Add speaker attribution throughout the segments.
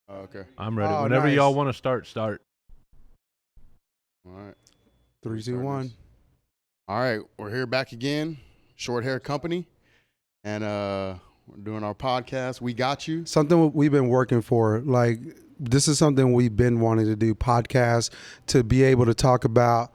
Speaker 1: Oh, okay.
Speaker 2: I'm ready.
Speaker 3: Oh,
Speaker 2: Whenever
Speaker 3: nice.
Speaker 2: y'all want to start.
Speaker 1: All right.
Speaker 3: 3, 2, 1.
Speaker 1: All right, we're here back again, Short Hair Company, and we're doing our podcast. We got you.
Speaker 3: Something we've been working for. Like, this is something we've been wanting to do, podcast, to be able to talk about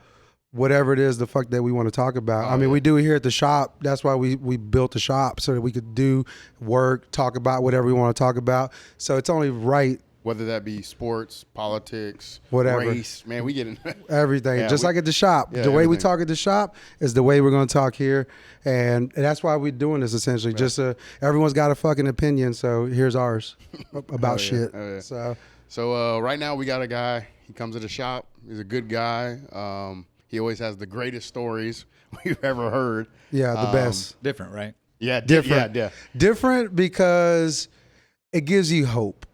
Speaker 3: whatever it is the fuck that we want to talk about. I mean, we do it here at the shop. That's why we built the shop, so that we could do work, talk about whatever we want to talk about. So it's only right.
Speaker 1: Whether that be sports, politics,
Speaker 3: Whatever.
Speaker 1: race, man, we get in
Speaker 3: Everything.
Speaker 1: Yeah,
Speaker 3: Just like at the shop.
Speaker 1: yeah,
Speaker 3: The way we
Speaker 1: everything.
Speaker 3: talk at the shop is the way we're going to talk here. And that's why we're doing this, essentially. Just everyone's got a fucking opinion, so here's ours about shit.
Speaker 1: Oh, yeah.
Speaker 3: So
Speaker 1: right now we got a guy. He comes to the shop. He's a good guy. He always has the greatest stories we've ever heard.
Speaker 3: yeah, the best.
Speaker 4: Different, right?
Speaker 1: Yeah,
Speaker 3: Different.
Speaker 1: Yeah.
Speaker 3: Different because it gives you hope.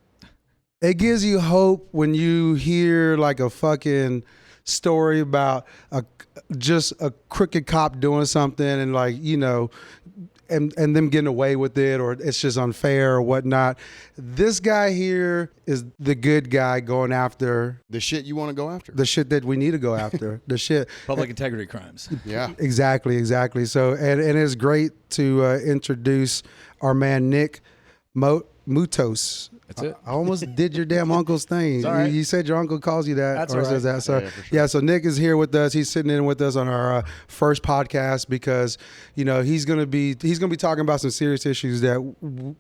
Speaker 3: It gives you hope when you hear like a fucking story about just a crooked cop doing something and like, you know, and them getting away with it, or it's just unfair or whatnot. This guy here is the good guy going after
Speaker 1: The shit you want to go after.
Speaker 3: the shit that we need to go after. The shit.
Speaker 4: Public integrity crimes.
Speaker 1: Yeah.
Speaker 3: Exactly. So, and it's great to introduce our man, Nick Moutos.
Speaker 4: That's it.
Speaker 3: I almost did your damn uncle's thing.
Speaker 4: all right.
Speaker 3: You said your uncle calls you that.
Speaker 4: That's
Speaker 3: or
Speaker 4: all
Speaker 3: says
Speaker 4: right.
Speaker 3: that. So,
Speaker 1: Yeah, for sure.
Speaker 3: so Nick is here with us. He's sitting in with us on our first podcast because, you know, he's gonna be talking about some serious issues that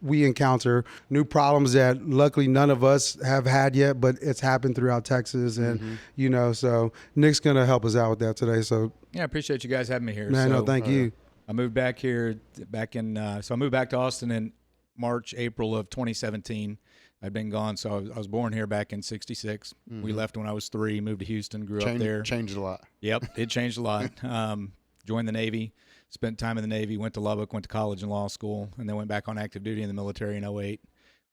Speaker 3: we encounter, new problems that luckily none of us have had yet, but it's happened throughout Texas, and you know, so Nick's gonna help us out with that today. So,
Speaker 4: Yeah, I appreciate you guys having me here.
Speaker 3: man,
Speaker 4: so,
Speaker 3: no, thank you.
Speaker 4: I moved back here so I moved back to Austin in March, April of 2017. I'd been gone, so I was born here back in '66. We left when I was 3, moved to Houston, grew up there.
Speaker 1: Changed a lot.
Speaker 4: Yep, it changed a lot. Joined the Navy, spent time in the Navy, went to Lubbock, went to college and law school, and then went back on active duty in the military in '08.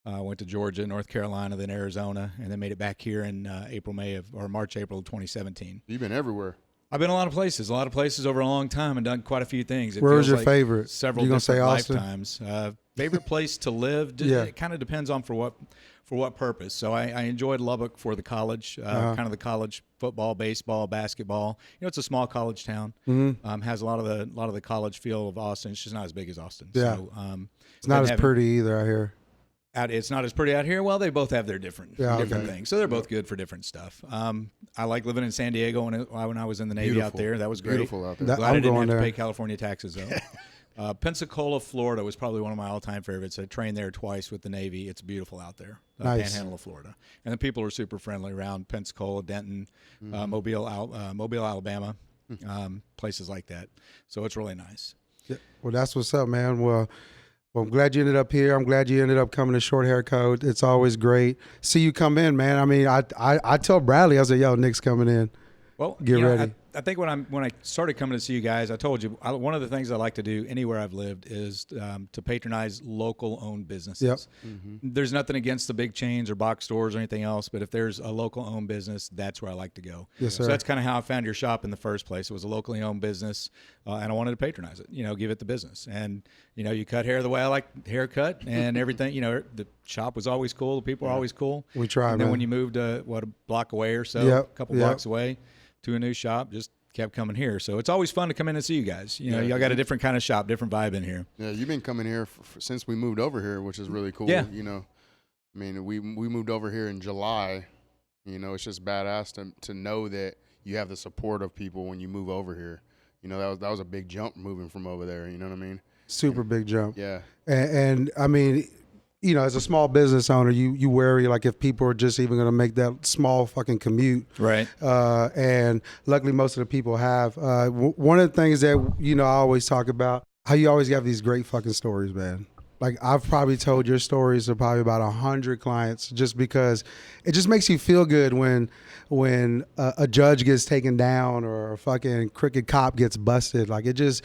Speaker 4: Went to Georgia, North Carolina, then Arizona, and then made it back here in March, April of 2017.
Speaker 1: You've been everywhere.
Speaker 4: I've been a lot of places over a long time and done quite a few things. It
Speaker 3: Where was
Speaker 4: feels
Speaker 3: your
Speaker 4: like
Speaker 3: favorite?
Speaker 4: Several
Speaker 3: You gonna
Speaker 4: different
Speaker 3: say Austin?
Speaker 4: lifetimes. Favorite place to live?
Speaker 3: Yeah.
Speaker 4: It kind of depends on for what purpose. So I enjoyed Lubbock for the college, kind of the college football, baseball, basketball. You know, it's a small college town. Has a lot of the college feel of Austin. It's just not as big as Austin.
Speaker 3: Yeah.
Speaker 4: So,
Speaker 3: It's not as pretty either, I hear.
Speaker 4: it's not as pretty out here. Well, they both have their different
Speaker 3: okay.
Speaker 4: things. So they're both good for different stuff. I like living in San Diego when I was in the Navy out there. That was great.
Speaker 1: Beautiful out there.
Speaker 3: That-
Speaker 4: Glad
Speaker 3: I'm
Speaker 4: I didn't
Speaker 3: going
Speaker 4: have
Speaker 3: there.
Speaker 4: to pay California taxes though. Pensacola, Florida was probably one of my all-time favorites. I trained there twice with the Navy. It's beautiful out there,
Speaker 3: Nice.
Speaker 4: Panhandle of Florida, and the people are super friendly around Pensacola, Denton, Mobile, Alabama, places like that. So it's really nice.
Speaker 3: Yeah. Well, that's what's up, man. Well, I'm glad you ended up here. I'm glad you ended up coming to Short Hair Code. It's always great. See you come in, man. I mean, I tell Bradley, I said, yo, Nick's coming in.
Speaker 4: Well,
Speaker 3: Get ready.
Speaker 4: I think when I started coming to see you guys, I told you one of the things I like to do anywhere I've lived is to patronize local-owned businesses.
Speaker 3: Yep.
Speaker 4: There's nothing against the big chains or box stores or anything else, but if there's a local-owned business, that's where I like to go.
Speaker 3: Yes, sir.
Speaker 4: So that's kind of how I found your shop in the first place. It was a locally owned business, and I wanted to patronize it. You know, give it the business, and you know, you cut hair the way I like hair cut, and everything. You know, the shop was always cool. The people were always cool.
Speaker 3: We try,
Speaker 4: And then
Speaker 3: man.
Speaker 4: when you moved a block away or so,
Speaker 3: Yep,
Speaker 4: a couple
Speaker 3: yep.
Speaker 4: blocks away, to a new shop, just kept coming here. So it's always fun to come in and see you guys. You know, y'all got a different kind of shop, different vibe in here.
Speaker 1: Yeah, you've been coming here since we moved over here, which is really cool.
Speaker 4: Yeah.
Speaker 1: You know, I mean, we moved over here in July. You know, it's just badass to know that you have the support of people when you move over here. You know, that was a big jump moving from over there. You know what I mean?
Speaker 3: Super big jump.
Speaker 1: Yeah.
Speaker 3: And I mean, you know, as a small business owner, you worry like if people are just even going to make that small fucking commute.
Speaker 4: Right.
Speaker 3: And luckily, most of the people have. One of the things that, you know, I always talk about, how you always have these great fucking stories, man. Like, I've probably told your stories to probably about 100 clients, just because it just makes you feel good when a judge gets taken down or a fucking crooked cop gets busted. Like, it just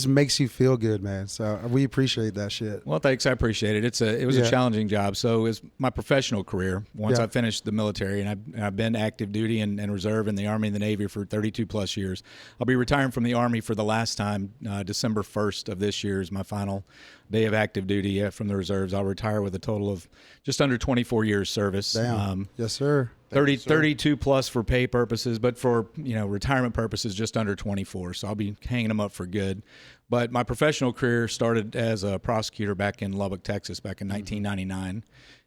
Speaker 3: makes you feel good, man. So we appreciate that shit.
Speaker 4: Well, thanks. I appreciate it. It was a challenging job. So it's my professional career. Once I finished the military, and I've been active duty and reserve in the Army and the Navy for 32 plus years. I'll be retiring from the Army for the last time. December 1st of this year is my final day of active duty. duty from the reserves. I'll retire with a total of just under 24 years service.
Speaker 3: Damn. Yes, sir.
Speaker 4: 32 plus for pay purposes, but for retirement purposes, just under 24. So I'll be hanging them up for good. But my professional career started as a prosecutor back in Lubbock, Texas, back in 1999.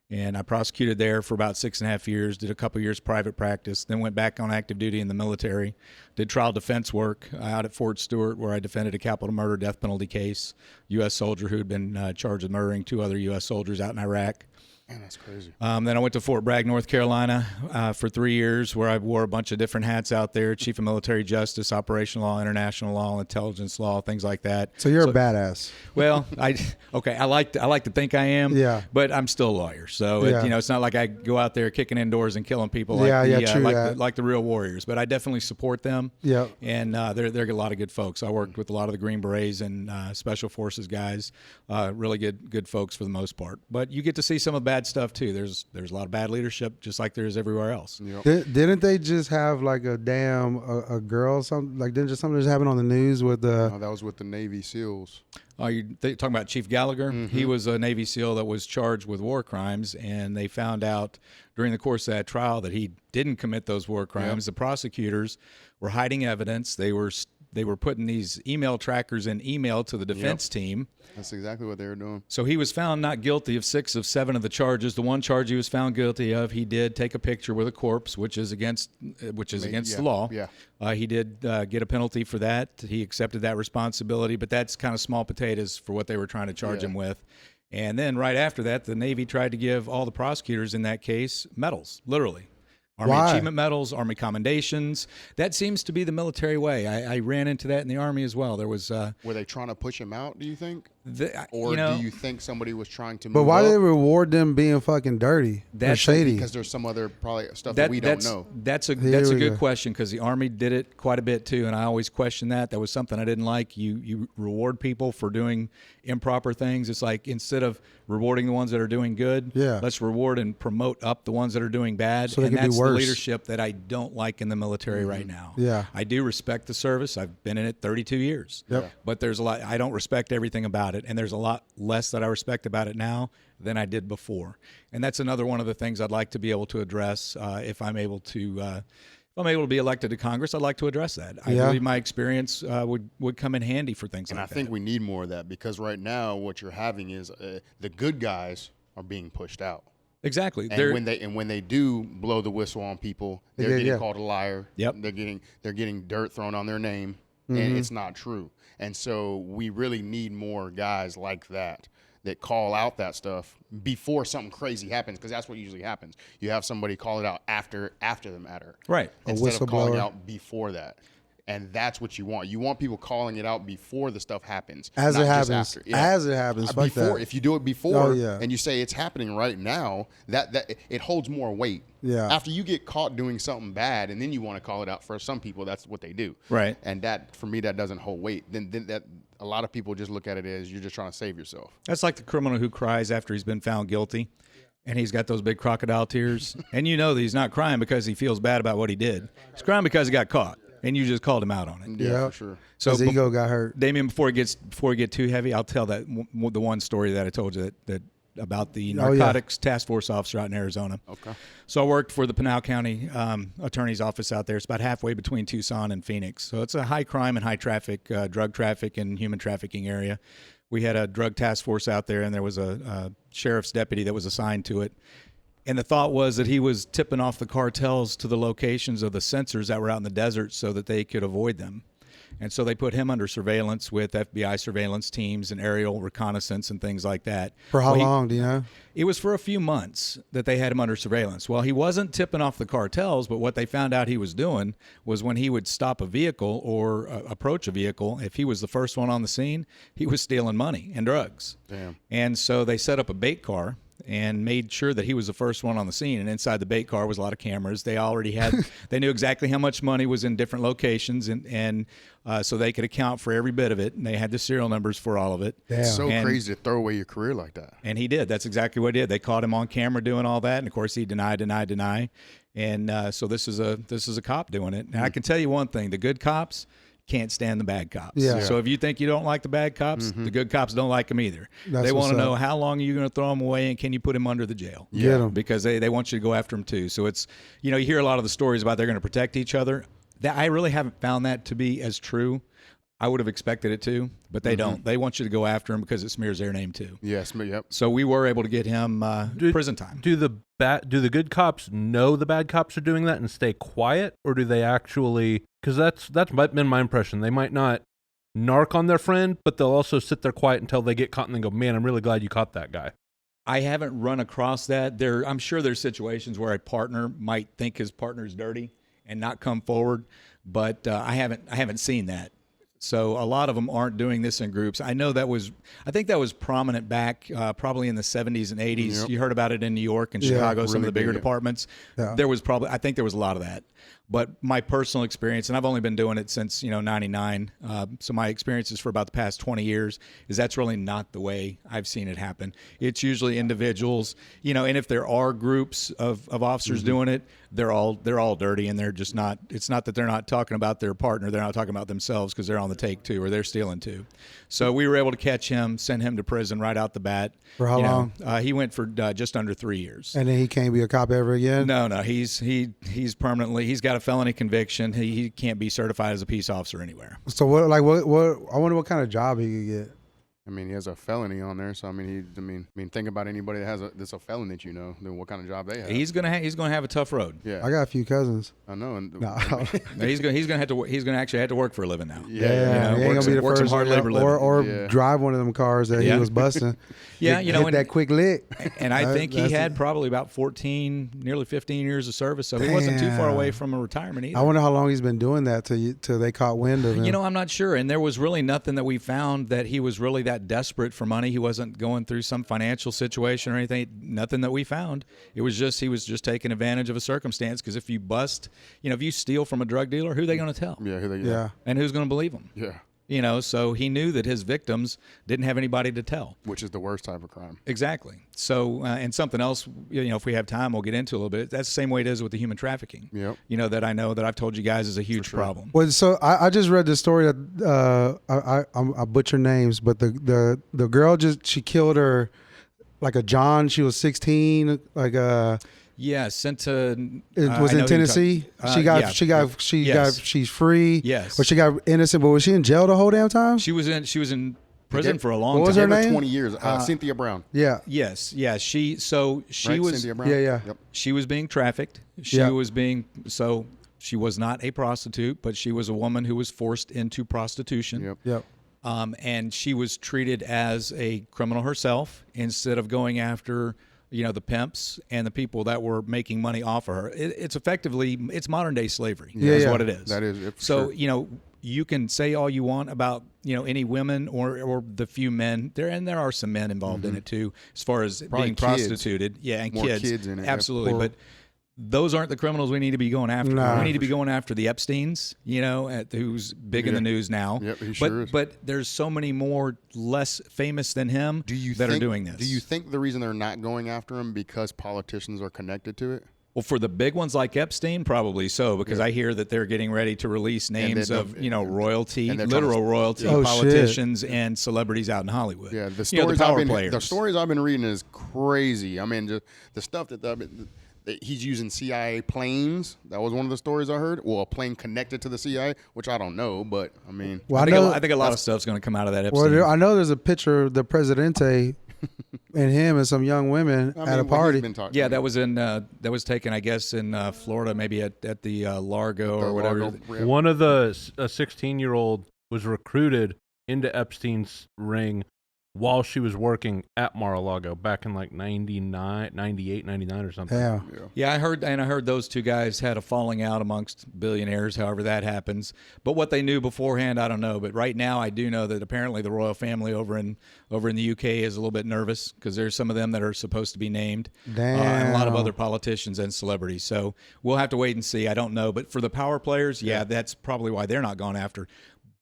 Speaker 4: And I prosecuted there for about 6.5 years, did a couple years private practice, then went back on active duty in the military, did trial defense work out at Fort Stewart, where I defended a capital murder death penalty case, U.S. soldier who had been charged with murdering 2 other U.S. soldiers out in Iraq.
Speaker 1: Man, that's crazy.
Speaker 4: Then I went to Fort Bragg, North Carolina for 3 years, where I wore a bunch of different hats out there, chief of military justice, operational law, international law, intelligence law, things like that.
Speaker 3: So you're a badass.
Speaker 4: Well, I like to think I am,
Speaker 3: yeah,
Speaker 4: but I'm still a lawyer. So, it's not like I go out there kicking indoors and killing people like the real warriors. But I definitely support them.
Speaker 3: Yeah.
Speaker 4: And they're a lot of good folks. I worked with a lot of the Green Berets and Special Forces guys, really good folks for the most part. But you get to see some of the bad stuff too. There's a lot of bad leadership, just like there is everywhere else.
Speaker 1: Yep.
Speaker 3: Didn't they just have like a girl, something like didn't just something just happen on the news with the?
Speaker 1: No, that was with the Navy SEALs.
Speaker 4: Oh, you're talking about Chief Gallagher?
Speaker 1: Mm-hmm.
Speaker 4: He was a Navy SEAL that was charged with war crimes, and they found out during the course of that trial that he didn't commit those war crimes. Yep. The prosecutors were hiding evidence. They were putting these email trackers in email to the defense team.
Speaker 1: That's exactly what they were doing.
Speaker 4: So he was found not guilty of 6 of 7 of the charges. The one charge he was found guilty of, he did take a picture with a corpse, which is against the law.
Speaker 1: Yeah.
Speaker 4: He did get a penalty for that. He accepted that responsibility, but that's kind of small potatoes for what they were trying to charge him with. And then right after that, the Navy tried to give all the prosecutors in that case medals, literally. Army Achievement Medals, Army Commendations. That seems to be the military way. I ran into that in the Army as well. There was.
Speaker 1: Were they trying to push him out, do you think? Or do you think somebody was trying to move
Speaker 3: But why
Speaker 1: up?
Speaker 3: do they reward them being fucking dirty or shady?
Speaker 1: Because there's some other probably stuff that we don't know.
Speaker 4: That's a good question, because the Army did it quite a bit too, and I always question that. That was something I didn't like. You reward people for doing improper things. It's like, instead of rewarding the ones that are doing good, let's reward and promote up the ones that are doing bad.
Speaker 3: So and
Speaker 4: that's the leadership that I don't like in the military right now.
Speaker 3: Yeah.
Speaker 4: I do respect the service. I've been in it 32 years.
Speaker 3: Yep.
Speaker 4: But there's a lot. I don't respect everything about it, and there's a lot less that I respect about it now than I did before. And that's another one of the things I'd like to be able to address if I'm able to. If I'm able to be elected to Congress, I'd like to address that. I believe my experience would come in handy for things like that.
Speaker 1: And I think we need more of that, because right now what you're having is the good guys are being pushed out.
Speaker 4: Exactly.
Speaker 1: And when they do blow the whistle on people, they're getting called a liar.
Speaker 4: Yep.
Speaker 1: They're getting dirt thrown on their name, and it's not true. And so we really need more guys like that call out that stuff before something crazy happens, because that's what usually happens. You have somebody call it out after the matter,
Speaker 4: right?
Speaker 1: Instead of calling it out before that. And that's what you want. You want people calling it out before the stuff happens.
Speaker 3: As it happens.
Speaker 1: After. Yeah.
Speaker 3: As it happens. Fuck
Speaker 1: before,
Speaker 3: that.
Speaker 1: if you do it before and you say it's happening right now, that it holds more weight.
Speaker 3: Yeah.
Speaker 1: After you get caught doing something bad, and then you want to call it out, for some people, that's what they do.
Speaker 4: Right.
Speaker 1: And that, for me, that doesn't hold weight. Then that a lot of people just look at it as you're just trying to save yourself.
Speaker 4: That's like the criminal who cries after he's been found guilty. And he's got those big crocodile tears. And you know that he's not crying because he feels bad about what he did. He's crying because he got caught. And you just called him out on it.
Speaker 1: Yeah, for sure.
Speaker 3: So his ego got hurt.
Speaker 4: Damien, before we get too heavy, I'll tell the one story that I told you that about the narcotics task force officer out in Arizona.
Speaker 1: Okay.
Speaker 4: So I worked for the Pinal County Attorney's Office out there. It's about halfway between Tucson and Phoenix. So it's a high crime and high traffic, drug traffic and human trafficking area. We had a drug task force out there, and there was a sheriff's deputy that was assigned to it. And the thought was that he was tipping off the cartels to the locations of the sensors that were out in the desert so that they could avoid them. And so they put him under surveillance with FBI surveillance teams and aerial reconnaissance and things like that.
Speaker 3: For how long, do you know?
Speaker 4: It was for a few months that they had him under surveillance. Well, he wasn't tipping off the cartels, but what they found out he was doing was when he would stop a vehicle or approach a vehicle, if he was the first one on the scene, he was stealing money and drugs.
Speaker 1: Damn.
Speaker 4: And so they set up a bait car and made sure that he was the first one on the scene. And inside the bait car was a lot of cameras. They already had, they knew exactly how much money was in different locations, and so they could account for every bit of it. And they had the serial numbers for all of it.
Speaker 3: Damn.
Speaker 1: It's so crazy to throw away your career like that.
Speaker 4: And he did. That's exactly what he did. They caught him on camera doing all that, and of course he denied. And so this is a cop doing it. And I can tell you one thing: the good cops can't stand the bad cops.
Speaker 3: Yeah.
Speaker 4: So if you think you don't like the bad cops, the good cops don't like them either.
Speaker 3: That's
Speaker 4: they want to
Speaker 3: what's
Speaker 4: know
Speaker 3: up.
Speaker 4: how long are you going to throw them away and can you put them under the jail?
Speaker 3: Get 'em.
Speaker 4: Because they want you to go after them too. So it's, you hear a lot of the stories about they're going to protect each other. That I really haven't found that to be as true. I would have expected it to, but they don't. They want you to go after them because it smears their name too.
Speaker 1: Yes, yep.
Speaker 4: So we were able to get him prison time.
Speaker 2: Do the good cops know the bad cops are doing that and stay quiet, or do they actually? Because that's been my impression. They might not narc on their friend, but they'll also sit there quiet until they get caught and then go, "Man, I'm really glad you caught that guy."
Speaker 4: I haven't run across that. I'm sure there's situations where a partner might think his partner's dirty and not come forward, but I haven't seen that. So a lot of them aren't doing this in groups. I think that was prominent back probably in the 70s and 80s.
Speaker 1: Yep.
Speaker 4: You heard about it in New York and
Speaker 3: Yeah,
Speaker 4: Chicago, some of
Speaker 1: really
Speaker 4: the bigger
Speaker 1: big, yeah.
Speaker 4: departments.
Speaker 3: Yeah.
Speaker 4: I think there was a lot of that. But my personal experience, and I've only been doing it since 99, so my experiences for about the past 20 years is that's really not the way I've seen it happen. It's usually individuals, and if there are groups of officers doing it, they're all dirty, and they're just not. It's not that they're not talking about their partner; they're not talking about themselves because they're on the take too, or they're stealing too. So we were able to catch him, send him to prison right out the bat.
Speaker 3: For how long?
Speaker 4: He went for just under 3 years.
Speaker 3: And then he can't be a cop ever again?
Speaker 4: No, he's permanently. He's got a felony conviction. He can't be certified as a peace officer anywhere.
Speaker 3: So what I wonder what kind of job he could get.
Speaker 1: I mean, he has a felony on there, so I mean, think about anybody that has that's a felon that then what kind of job they have.
Speaker 4: He's gonna have a tough road.
Speaker 1: Yeah,
Speaker 3: I got a few cousins.
Speaker 1: I know. And
Speaker 3: No.
Speaker 4: He's gonna actually have to work for a living now.
Speaker 3: Yeah, he ain't
Speaker 4: works-
Speaker 3: gonna be the
Speaker 4: works some
Speaker 3: first
Speaker 4: hard
Speaker 3: one,
Speaker 4: labor living.
Speaker 3: or
Speaker 1: Yeah.
Speaker 3: drive one of them cars that he
Speaker 4: Yeah.
Speaker 3: was busting.
Speaker 4: Yeah,
Speaker 3: Hit
Speaker 4: and,
Speaker 3: that quick lick.
Speaker 4: and I think he
Speaker 3: That's
Speaker 4: had
Speaker 3: it.
Speaker 4: probably about 14, nearly 15 years of service, so he wasn't too far
Speaker 3: Damn.
Speaker 4: away from a retirement either.
Speaker 3: I wonder how long he's been doing that till they caught wind of him.
Speaker 4: I'm not sure. And there was really nothing that we found that he was really that desperate for money. He wasn't going through some financial situation or anything. Nothing that we found. It was just he was just taking advantage of a circumstance. Because if you bust, if you steal from a drug dealer, who are they going to tell?
Speaker 1: yeah,
Speaker 3: Yeah.
Speaker 4: And who's going to believe him?
Speaker 1: yeah.
Speaker 4: So he knew that his victims didn't have anybody to tell.
Speaker 1: Which is the worst type of crime.
Speaker 4: Exactly. So, and something else, if we have time, we'll get into a little bit. That's the same way it is with the human trafficking.
Speaker 1: Yep.
Speaker 4: That I know that I've told you guys is a huge problem.
Speaker 3: Well, so I just read the story that I butcher names, but the girl she killed her like a John. She was 16.
Speaker 4: Yeah, sent to.
Speaker 3: It was
Speaker 4: I know
Speaker 3: in
Speaker 4: who
Speaker 3: Tennessee.
Speaker 4: you're
Speaker 3: She
Speaker 4: Yes.
Speaker 3: free.
Speaker 4: Yes.
Speaker 3: But she got innocent. But was she in jail the whole damn time?
Speaker 4: She was in prison for a long
Speaker 3: What
Speaker 4: time.
Speaker 3: was her
Speaker 1: Gave her
Speaker 3: name?
Speaker 1: 20 years. Cynthia Brown.
Speaker 3: Yeah.
Speaker 4: Yes, yeah. She
Speaker 1: Right?
Speaker 4: was
Speaker 1: Cynthia Brown.
Speaker 3: Yeah.
Speaker 1: Yep.
Speaker 4: she was being trafficked. She
Speaker 3: Yeah.
Speaker 4: was she was not a prostitute, but she was a woman who was forced into prostitution.
Speaker 1: Yep.
Speaker 3: Yep.
Speaker 4: And she was treated as a criminal herself instead of going after the pimps and the people that were making money off of her. It's modern day slavery.
Speaker 3: Yeah,
Speaker 4: is
Speaker 3: yeah.
Speaker 4: what it is.
Speaker 1: That is it for
Speaker 4: So
Speaker 1: sure.
Speaker 4: you can say all you want about any women or the few men there, and there are some men involved in it too, as far as
Speaker 1: Probably
Speaker 4: being
Speaker 1: kids.
Speaker 4: prostituted. Yeah, and
Speaker 1: More
Speaker 4: kids.
Speaker 1: kids in it, yeah.
Speaker 4: Absolutely,
Speaker 3: Well-
Speaker 4: but. Those aren't the criminals we need to be going after.
Speaker 3: Nah.
Speaker 4: We need to be going after the Epsteins, who's big in the news now.
Speaker 1: Yep, he
Speaker 4: but
Speaker 1: sure is.
Speaker 4: but there's so many more less famous than him that are doing this.
Speaker 1: Do you think the reason they're not going after him because politicians are connected to it?
Speaker 4: Well, for the big ones like Epstein, probably so, because I hear that they're getting ready to release names
Speaker 1: then-
Speaker 4: of royalty,
Speaker 1: and they're trying to-
Speaker 4: literal royalty,
Speaker 3: Oh, shit.
Speaker 4: politicians and celebrities out in Hollywood.
Speaker 1: Yeah, the
Speaker 4: the
Speaker 1: stories
Speaker 4: power
Speaker 1: the
Speaker 4: players.
Speaker 1: stories I've been reading is crazy. I mean, just the stuff that he's using CIA planes. That was one of the stories I heard. Well, a plane connected to the CIA, which I don't know, but I mean,
Speaker 3: Well,
Speaker 4: I think a lot of stuff's going to come out of that Epstein.
Speaker 3: Well, I know there's a picture of the Presidente and him and some young women
Speaker 1: I
Speaker 3: at
Speaker 1: mean,
Speaker 3: a
Speaker 1: what
Speaker 3: party.
Speaker 1: he's been talking
Speaker 4: Yeah,
Speaker 1: about.
Speaker 4: that was taken, I guess, in Florida, maybe at the Largo
Speaker 1: The
Speaker 4: or whatever.
Speaker 1: Largo- yeah.
Speaker 2: One of a 16-year-old was recruited into Epstein's ring while she was working at Mar-a-Lago back in like 98, 99 or something.
Speaker 3: Yeah.
Speaker 4: Yeah, I heard those two guys had a falling out amongst billionaires, however that happens. But what they knew beforehand, I don't know. But right now, I do know that apparently the royal family over in the UK is a little bit nervous because there's some of them that are supposed to be named, and a lot of
Speaker 3: Damn.
Speaker 4: other politicians and celebrities. So we'll have to wait and see. I don't know. But for the power players, yeah, that's probably why they're not gone after.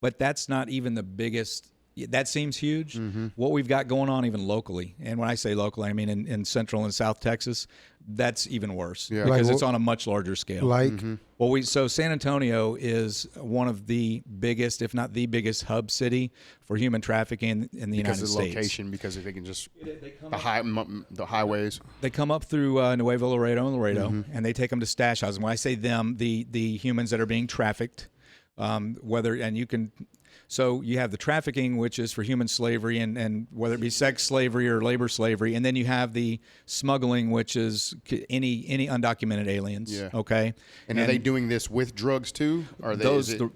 Speaker 4: But that's not even the biggest that seems huge.
Speaker 1: Mm-hmm.
Speaker 4: What we've got going on even locally, and when I say locally, I mean in Central and South Texas, that's even worse
Speaker 1: Yeah.
Speaker 4: because
Speaker 3: Like
Speaker 4: it's on a much larger scale.
Speaker 3: Like,
Speaker 4: Well, so San Antonio is one of the biggest, if not the biggest, hub city for human trafficking in the
Speaker 1: Because
Speaker 4: United
Speaker 1: of the
Speaker 4: States.
Speaker 1: location, because they can just the highways.
Speaker 4: They come up through Nuevo Laredo and Laredo, and they take them to stash houses. And when I say them, the humans that are being trafficked, so you have the trafficking, which is for human slavery, and whether it be sex slavery or labor slavery, and then you have the smuggling, which is any undocumented aliens.
Speaker 1: Yeah.
Speaker 4: Okay.
Speaker 1: And are they doing this with drugs too? Are they?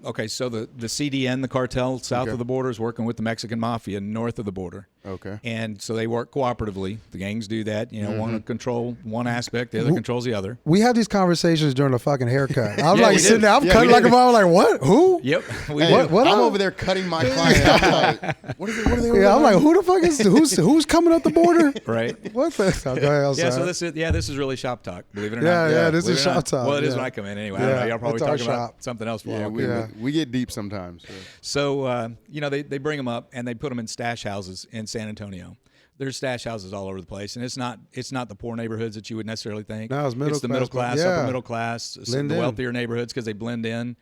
Speaker 4: Okay, so the CDN, the cartel south
Speaker 1: Okay.
Speaker 4: of the border, is working with the Mexican mafia north of the border.
Speaker 1: Okay.
Speaker 4: And so they work cooperatively. The gangs do that. You know,
Speaker 1: Mm-hmm.
Speaker 4: one to control one aspect, the other controls the other.
Speaker 3: we have these conversations during the fucking haircut. I'm
Speaker 4: Yeah,
Speaker 3: like
Speaker 4: we
Speaker 3: sitting
Speaker 4: do.
Speaker 3: there, I'm
Speaker 1: Yeah,
Speaker 3: cutting
Speaker 1: we
Speaker 3: like
Speaker 1: do.
Speaker 3: a mom. Like, what? Who?
Speaker 4: Yep. We
Speaker 1: Hey,
Speaker 4: do.
Speaker 3: What
Speaker 1: I'm
Speaker 3: up?
Speaker 1: over there cutting my client. I'm like, what are they?
Speaker 3: Yeah, I'm like, who the fuck is who's coming up the border?
Speaker 4: Right.
Speaker 3: What the? Oh, go ahead, I'm
Speaker 4: Yeah,
Speaker 3: sorry.
Speaker 4: so this is really shop talk, believe it or
Speaker 3: Yeah,
Speaker 4: not.
Speaker 3: yeah, this
Speaker 4: Believe
Speaker 3: is
Speaker 4: it or
Speaker 3: shop
Speaker 4: not.
Speaker 3: talk,
Speaker 4: Well, it is
Speaker 3: yeah.
Speaker 4: when I come in anyway. I don't
Speaker 3: Yeah,
Speaker 4: know. Y'all probably
Speaker 3: it's our
Speaker 4: talking about
Speaker 3: shop.
Speaker 4: something else.
Speaker 1: Yeah,
Speaker 3: Yeah.
Speaker 1: we get deep sometimes. So.
Speaker 4: So, they bring them up and they put them in stash houses in San Antonio. There's stash houses all over the place, and it's not the poor neighborhoods that you would necessarily think.
Speaker 3: No, it's
Speaker 4: the middle class,
Speaker 3: yeah.
Speaker 4: upper middle class,
Speaker 3: Blend
Speaker 4: the
Speaker 3: in.
Speaker 4: wealthier neighborhoods because they blend in,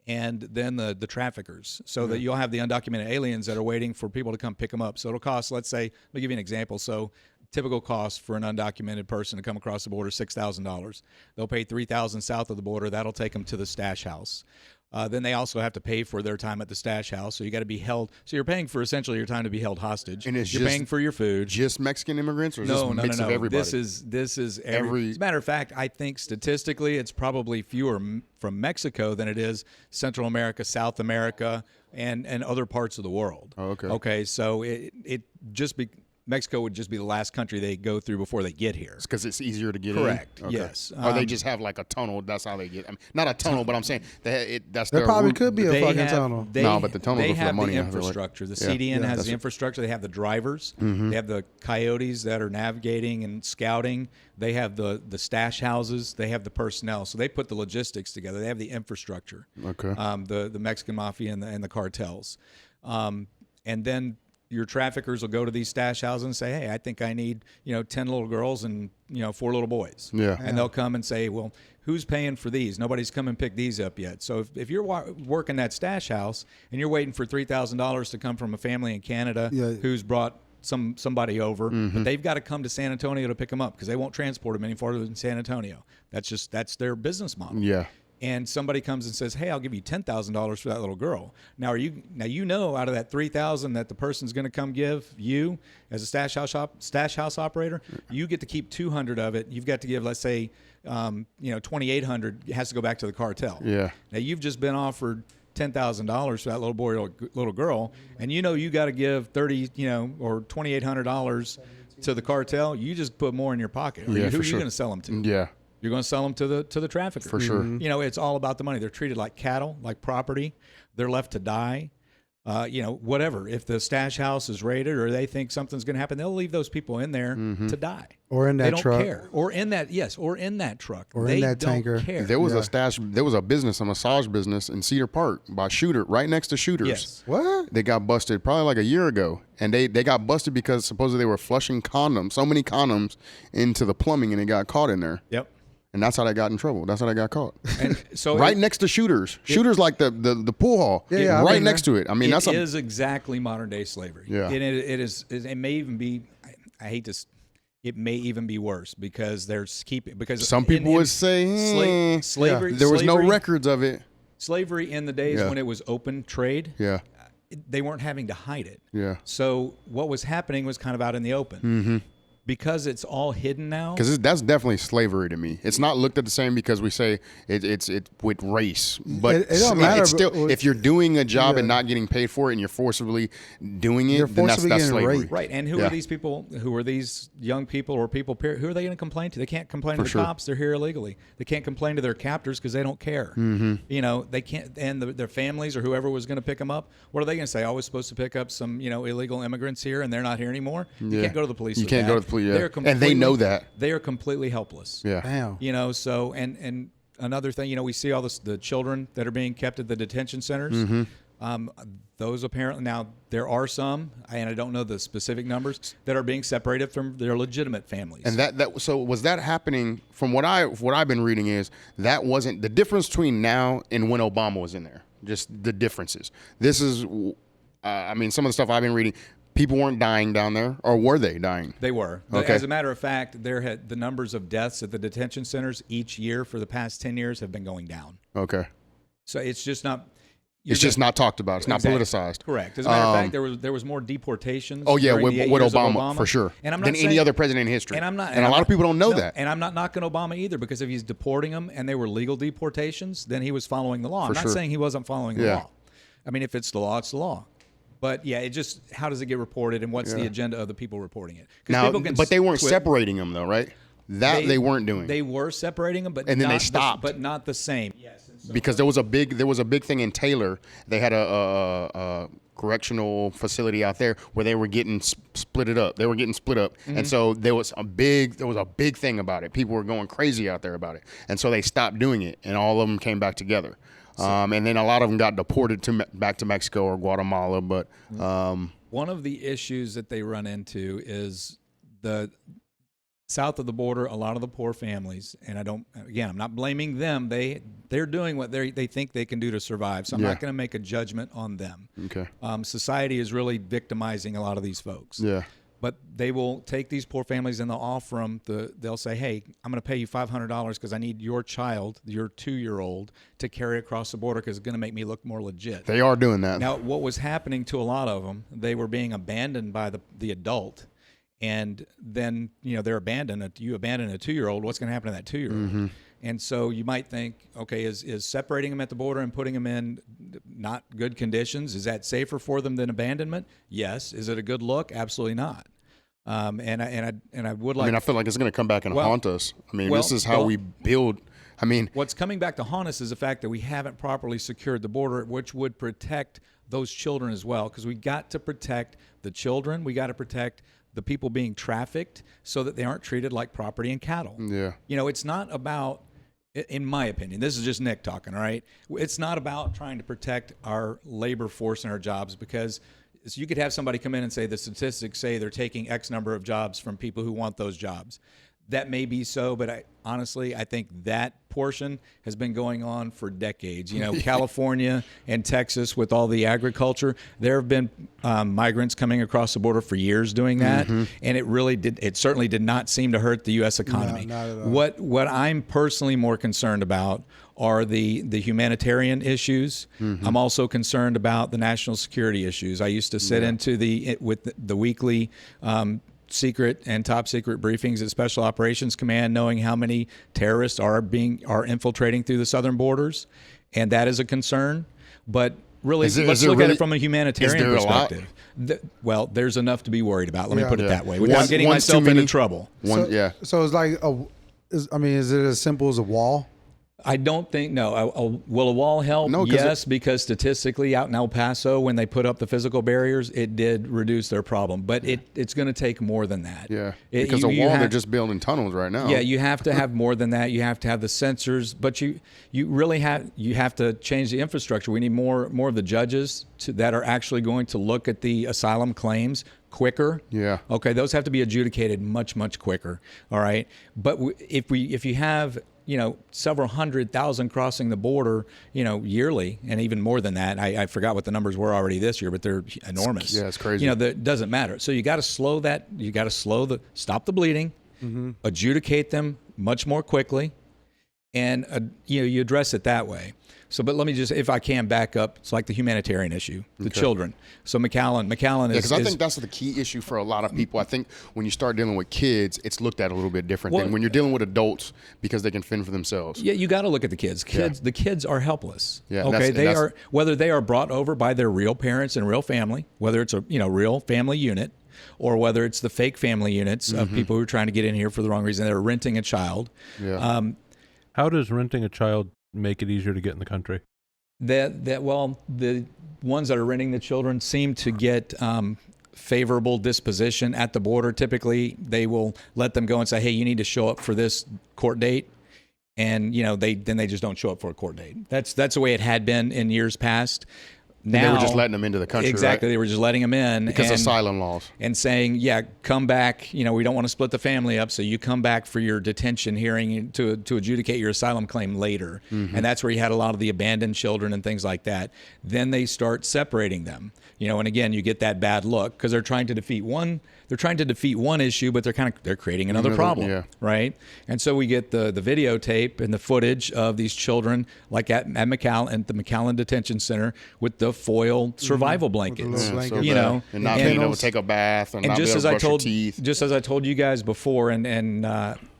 Speaker 4: and then the traffickers. So that you'll have the undocumented aliens that are waiting for people to come pick them up. So it'll cost, let's say, let me give you an example. So typical cost for an undocumented person to come across the border, $6,000. They'll pay $3,000 south of the border. That'll take them to the stash house. Then they also have to pay for their time at the stash house. So you got to be held. So you're paying for essentially your time to be held hostage.
Speaker 1: And it's
Speaker 4: you're
Speaker 1: just-
Speaker 4: paying for your food.
Speaker 1: Just Mexican immigrants, or is this
Speaker 4: No,
Speaker 1: a
Speaker 4: no,
Speaker 1: mix
Speaker 4: no,
Speaker 1: of
Speaker 4: no.
Speaker 1: everybody?
Speaker 4: This is every. As a matter of fact, I think statistically, it's probably fewer from Mexico than it is Central America, South America, and other parts of the world.
Speaker 1: Oh, okay.
Speaker 4: Okay, so Mexico would just be the last country they go through before they get here.
Speaker 1: because it's easier to get
Speaker 4: Correct,
Speaker 1: in. Okay.
Speaker 4: yes.
Speaker 1: Or they just have like a tunnel. That's how they get. I mean, not a tunnel, but I'm saying that's
Speaker 3: There
Speaker 1: their
Speaker 3: probably
Speaker 1: route.
Speaker 3: could be a fucking tunnel.
Speaker 1: No, but the tunnels
Speaker 4: they
Speaker 1: are for the
Speaker 4: have
Speaker 1: money,
Speaker 4: the
Speaker 1: I feel like.
Speaker 4: infrastructure. The
Speaker 1: Yeah.
Speaker 4: CDN has
Speaker 1: That's
Speaker 4: the
Speaker 1: it.
Speaker 4: infrastructure. They have the drivers.
Speaker 1: Mm-hmm.
Speaker 4: They have the coyotes that are navigating and scouting. They have the stash houses. They have the personnel. So they put the logistics together. They have the infrastructure.
Speaker 1: Okay.
Speaker 4: The Mexican mafia and the cartels, and then your traffickers will go to these stash houses and say, "Hey, I think I need 10 little girls and 4 little boys."
Speaker 1: Yeah.
Speaker 4: And they'll come and say, "Well, who's paying for these? Nobody's come and picked these up yet." So if you're working that stash house and you're waiting for $3,000 to come from a family in Canada
Speaker 3: Yeah.
Speaker 4: who's brought somebody over,
Speaker 1: Mm-hmm.
Speaker 4: but they've got to come to San Antonio to pick them up because they won't transport them any farther than San Antonio. That's their business model.
Speaker 1: Yeah.
Speaker 4: And somebody comes and says, "Hey, I'll give you $10,000 for that little girl." Now, out of that $3,000 that the person's going to come give you as a stash house operator, you get to keep $200 of it. You've got to give, let's say, $2,800 has to go back to the cartel.
Speaker 1: Yeah.
Speaker 4: Now you've just been offered $10,000 for that little boy or little girl, and you got to give $30, or $2,800 to the cartel. You just put more in your pocket.
Speaker 1: Yeah,
Speaker 4: Who
Speaker 1: for
Speaker 4: are you
Speaker 1: sure.
Speaker 4: going to sell them to?
Speaker 1: Yeah.
Speaker 4: You're going to sell them to the trafficker.
Speaker 1: For sure.
Speaker 4: It's all about the money. They're treated like cattle, like property. They're left to die. Whatever. If the stash house is raided or they think something's going to happen, they'll leave those people in there to die.
Speaker 3: Or in that
Speaker 4: they don't
Speaker 3: truck.
Speaker 4: care. Or in that truck.
Speaker 3: Or
Speaker 4: they
Speaker 3: in that
Speaker 4: don't
Speaker 3: tanker.
Speaker 4: care.
Speaker 1: There was a business, a massage business in Cedar Park by Shooter, right next to Shooters.
Speaker 4: Yes.
Speaker 3: What?
Speaker 1: They got busted probably like a year ago, and they got busted because supposedly they were flushing so many condoms into the plumbing, and it got caught in there.
Speaker 4: Yep.
Speaker 1: And that's how they got in trouble. That's how they got caught.
Speaker 4: And so
Speaker 1: right next to Shooters. Shooters like the pool hall.
Speaker 3: Yeah, I've
Speaker 1: right
Speaker 3: been
Speaker 1: next to it. I mean,
Speaker 4: it
Speaker 1: that's
Speaker 4: is exactly modern day slavery.
Speaker 1: Yeah.
Speaker 4: And it is. It may even be. I hate to. It may even be worse because
Speaker 1: some people would say
Speaker 4: slavery.
Speaker 1: there was no
Speaker 4: slavery-
Speaker 1: records of it.
Speaker 4: Slavery in the days
Speaker 1: Yeah.
Speaker 4: when it was open trade,
Speaker 1: Yeah.
Speaker 4: they weren't having to hide it.
Speaker 1: Yeah.
Speaker 4: So what was happening was kind of out in the open.
Speaker 1: Mm-hmm.
Speaker 4: Because it's all hidden now.
Speaker 1: Because that's definitely slavery to me. It's not looked at the same because we say it's with race, but
Speaker 3: It don't matter,
Speaker 1: it's still
Speaker 3: but-
Speaker 1: if you're doing a job
Speaker 3: Yeah.
Speaker 1: and not getting paid for it and you're forcibly doing it,
Speaker 3: You're
Speaker 1: then that's
Speaker 3: forcibly getting
Speaker 1: slavery.
Speaker 3: raped.
Speaker 4: Right, and who
Speaker 1: Yeah.
Speaker 4: are these people? Who are these young people or people? Who are they going to complain to? They can't complain to
Speaker 1: For
Speaker 4: the
Speaker 1: sure.
Speaker 4: cops. They're here illegally. They can't complain to their captors because they don't care.
Speaker 1: Mm-hmm.
Speaker 4: They can't. And their families or whoever was going to pick them up. What are they going to say? I was supposed to pick up some illegal immigrants here, and they're not here anymore. You
Speaker 1: Yeah.
Speaker 4: can't go to the police.
Speaker 1: You
Speaker 4: with
Speaker 1: can't
Speaker 4: that.
Speaker 1: go to the police.
Speaker 4: They're
Speaker 1: Yeah. And they know that.
Speaker 4: They are completely helpless.
Speaker 1: Yeah.
Speaker 3: Damn.
Speaker 4: So and another thing, we see all the children that are being kept at the detention centers. Those apparently, now there are some, and I don't know the specific numbers, that are being separated from their legitimate families.
Speaker 1: And so was that happening? From what I've been reading is that wasn't the difference between now and when Obama was in there. Just the differences. This is, I mean, some of the stuff I've been reading. People weren't dying down there, or were they dying?
Speaker 4: They were.
Speaker 1: Okay.
Speaker 4: As a matter of fact, the numbers of deaths at the detention centers each year for the past 10 years have been going down.
Speaker 1: Okay.
Speaker 4: So it's just not.
Speaker 1: It's just not talked about. It's not
Speaker 4: Exactly.
Speaker 1: politicized.
Speaker 4: Correct. As a matter of fact, there was more deportations.
Speaker 1: Oh yeah,
Speaker 4: during
Speaker 1: with
Speaker 4: the 8 years of
Speaker 1: Obama, for sure,
Speaker 4: and I'm not
Speaker 1: than
Speaker 4: saying,
Speaker 1: any other president in history.
Speaker 4: And I'm not.
Speaker 1: And a lot of people don't know that.
Speaker 4: And I'm not knocking Obama either, because if he's deporting them and they were legal deportations, then he was following the law. I'm not
Speaker 1: sure.
Speaker 4: saying he wasn't following the law. I mean, if it's the law, it's the law. But yeah, it just, how does it get reported, and what's the agenda of the people reporting it?
Speaker 1: Now, but they weren't separating them though, right? They weren't doing.
Speaker 4: They were separating them, but
Speaker 1: and then
Speaker 4: not
Speaker 1: they stopped,
Speaker 4: but not the same. Yes.
Speaker 1: Because there was a big thing in Taylor. They had a correctional facility out there where they were getting split up. They were getting split up, and so there was a big thing about it. People were going crazy out there about it, and so they stopped doing it, and all of them came back together. And then a lot of them got deported back to Mexico or Guatemala. But
Speaker 4: one of the issues that they run into is the south of the border. A lot of the poor families, and I'm not blaming them. They're doing what they think they can do to survive. So I'm not going to make a judgment on them.
Speaker 1: Okay.
Speaker 4: Society is really victimizing a lot of these folks.
Speaker 1: Yeah.
Speaker 4: But they will take these poor families and they'll offer them they'll say, hey, I'm going to pay you $500 because I need your child, your 2-year-old, to carry across the border because it's going to make me look more legit.
Speaker 1: They are doing that.
Speaker 4: Now, what was happening to a lot of them, they were being abandoned by the adult. And then, they're abandoned. You abandon a 2-year-old, what's going to happen to that 2-year-old?
Speaker 1: Mm-hmm.
Speaker 4: And so you might think, okay, is separating them at the border and putting them in not good conditions, is that safer for them than abandonment? Yes. Is it a good look? Absolutely not. And I would like.
Speaker 1: I mean, I feel like it's going to come back and haunt us. I mean, this is how we build. I mean,
Speaker 4: what's coming back to haunt us is the fact that we haven't properly secured the border, which would protect those children as well, because we got to protect the children. We got to protect the people being trafficked so that they aren't treated like property and cattle.
Speaker 1: Yeah.
Speaker 4: It's not about, in my opinion, this is just Nick talking, all right? It's not about trying to protect our labor force and our jobs, because you could have somebody come in and say the statistics say they're taking X number of jobs from people who want those jobs. That may be so, but honestly, I think that portion has been going on for decades. California and Texas with all the agriculture, there have been migrants coming across the border for years doing that, and it certainly did not seem to hurt the U.S. economy.
Speaker 3: No, not at all.
Speaker 4: What I'm personally more concerned about are the humanitarian issues. I'm also concerned about the national security issues. I used to sit with the weekly secret and top secret briefings at Special Operations Command, knowing how many terrorists are infiltrating through the southern borders, and that is a concern. But really, let's look at it from a humanitarian perspective. Well, there's enough to be worried about. Let me put it that way, without getting myself into trouble.
Speaker 3: So it's like, is it as simple as a wall?
Speaker 4: I don't think, no. Will a wall help?
Speaker 1: No,
Speaker 4: yes, because statistically out in El Paso, when they put up the physical barriers, it did reduce their problem. But it's going to take more than that.
Speaker 1: Yeah, because a wall, they're just building tunnels right now.
Speaker 4: Yeah, you have to have more than that. You have to have the sensors, but you really have to change the infrastructure. We need more of the judges that are actually going to look at the asylum claims quicker.
Speaker 1: Yeah.
Speaker 4: Okay, those have to be adjudicated much quicker. All right, but if you have several 100,000 crossing the border, yearly, and even more than that. I forgot what the numbers were already this year, but they're enormous.
Speaker 1: Yeah, it's crazy.
Speaker 4: That doesn't matter. So you got to slow that. You got to stop the bleeding, adjudicate them much more quickly, and you address it that way. So, but let me just, if I can, back up. It's like the humanitarian issue, the children. So McAllen is...
Speaker 1: because I think that's the key issue for a lot of people. I think when you start dealing with kids, it's looked at a little bit different than when you're dealing with adults, because they can fend for themselves.
Speaker 4: Yeah, you got to look at the kids. The kids are helpless.
Speaker 1: Yeah,
Speaker 4: okay, whether they are brought over by their real parents and real family, whether it's a real family unit, or whether it's the fake family units of people who are trying to get in here for the wrong reason. They're renting a child.
Speaker 1: Yeah.
Speaker 2: How does renting a child make it easier to get in the country?
Speaker 4: Well, the ones that are renting the children seem to get favorable disposition at the border. Typically, they will let them go and say, "Hey, you need to show up for this court date," and they just don't show up for a court date. That's the way it had been in years past.
Speaker 1: And they were just letting them into the country,
Speaker 4: exactly.
Speaker 1: right?
Speaker 4: They were just letting them in
Speaker 1: Because of asylum laws.
Speaker 4: and saying, yeah, come back. You know, we don't want to split the family up, so you come back for your detention hearing to adjudicate your asylum claim later. And that's where you had a lot of the abandoned children and things like that. Then they start separating them. You know, and again, you get that bad look because they're trying to defeat one. They're trying to defeat one issue, but they're creating another problem, right? And so we get the videotape and the footage of these children, like at the McAllen Detention Center, with the foil survival blankets.
Speaker 3: So
Speaker 4: you know,
Speaker 1: and not being able to take a bath and not
Speaker 4: just
Speaker 1: be
Speaker 4: as
Speaker 1: able
Speaker 4: I
Speaker 1: to brush
Speaker 4: told,
Speaker 1: your teeth.
Speaker 4: just as I told you guys before, and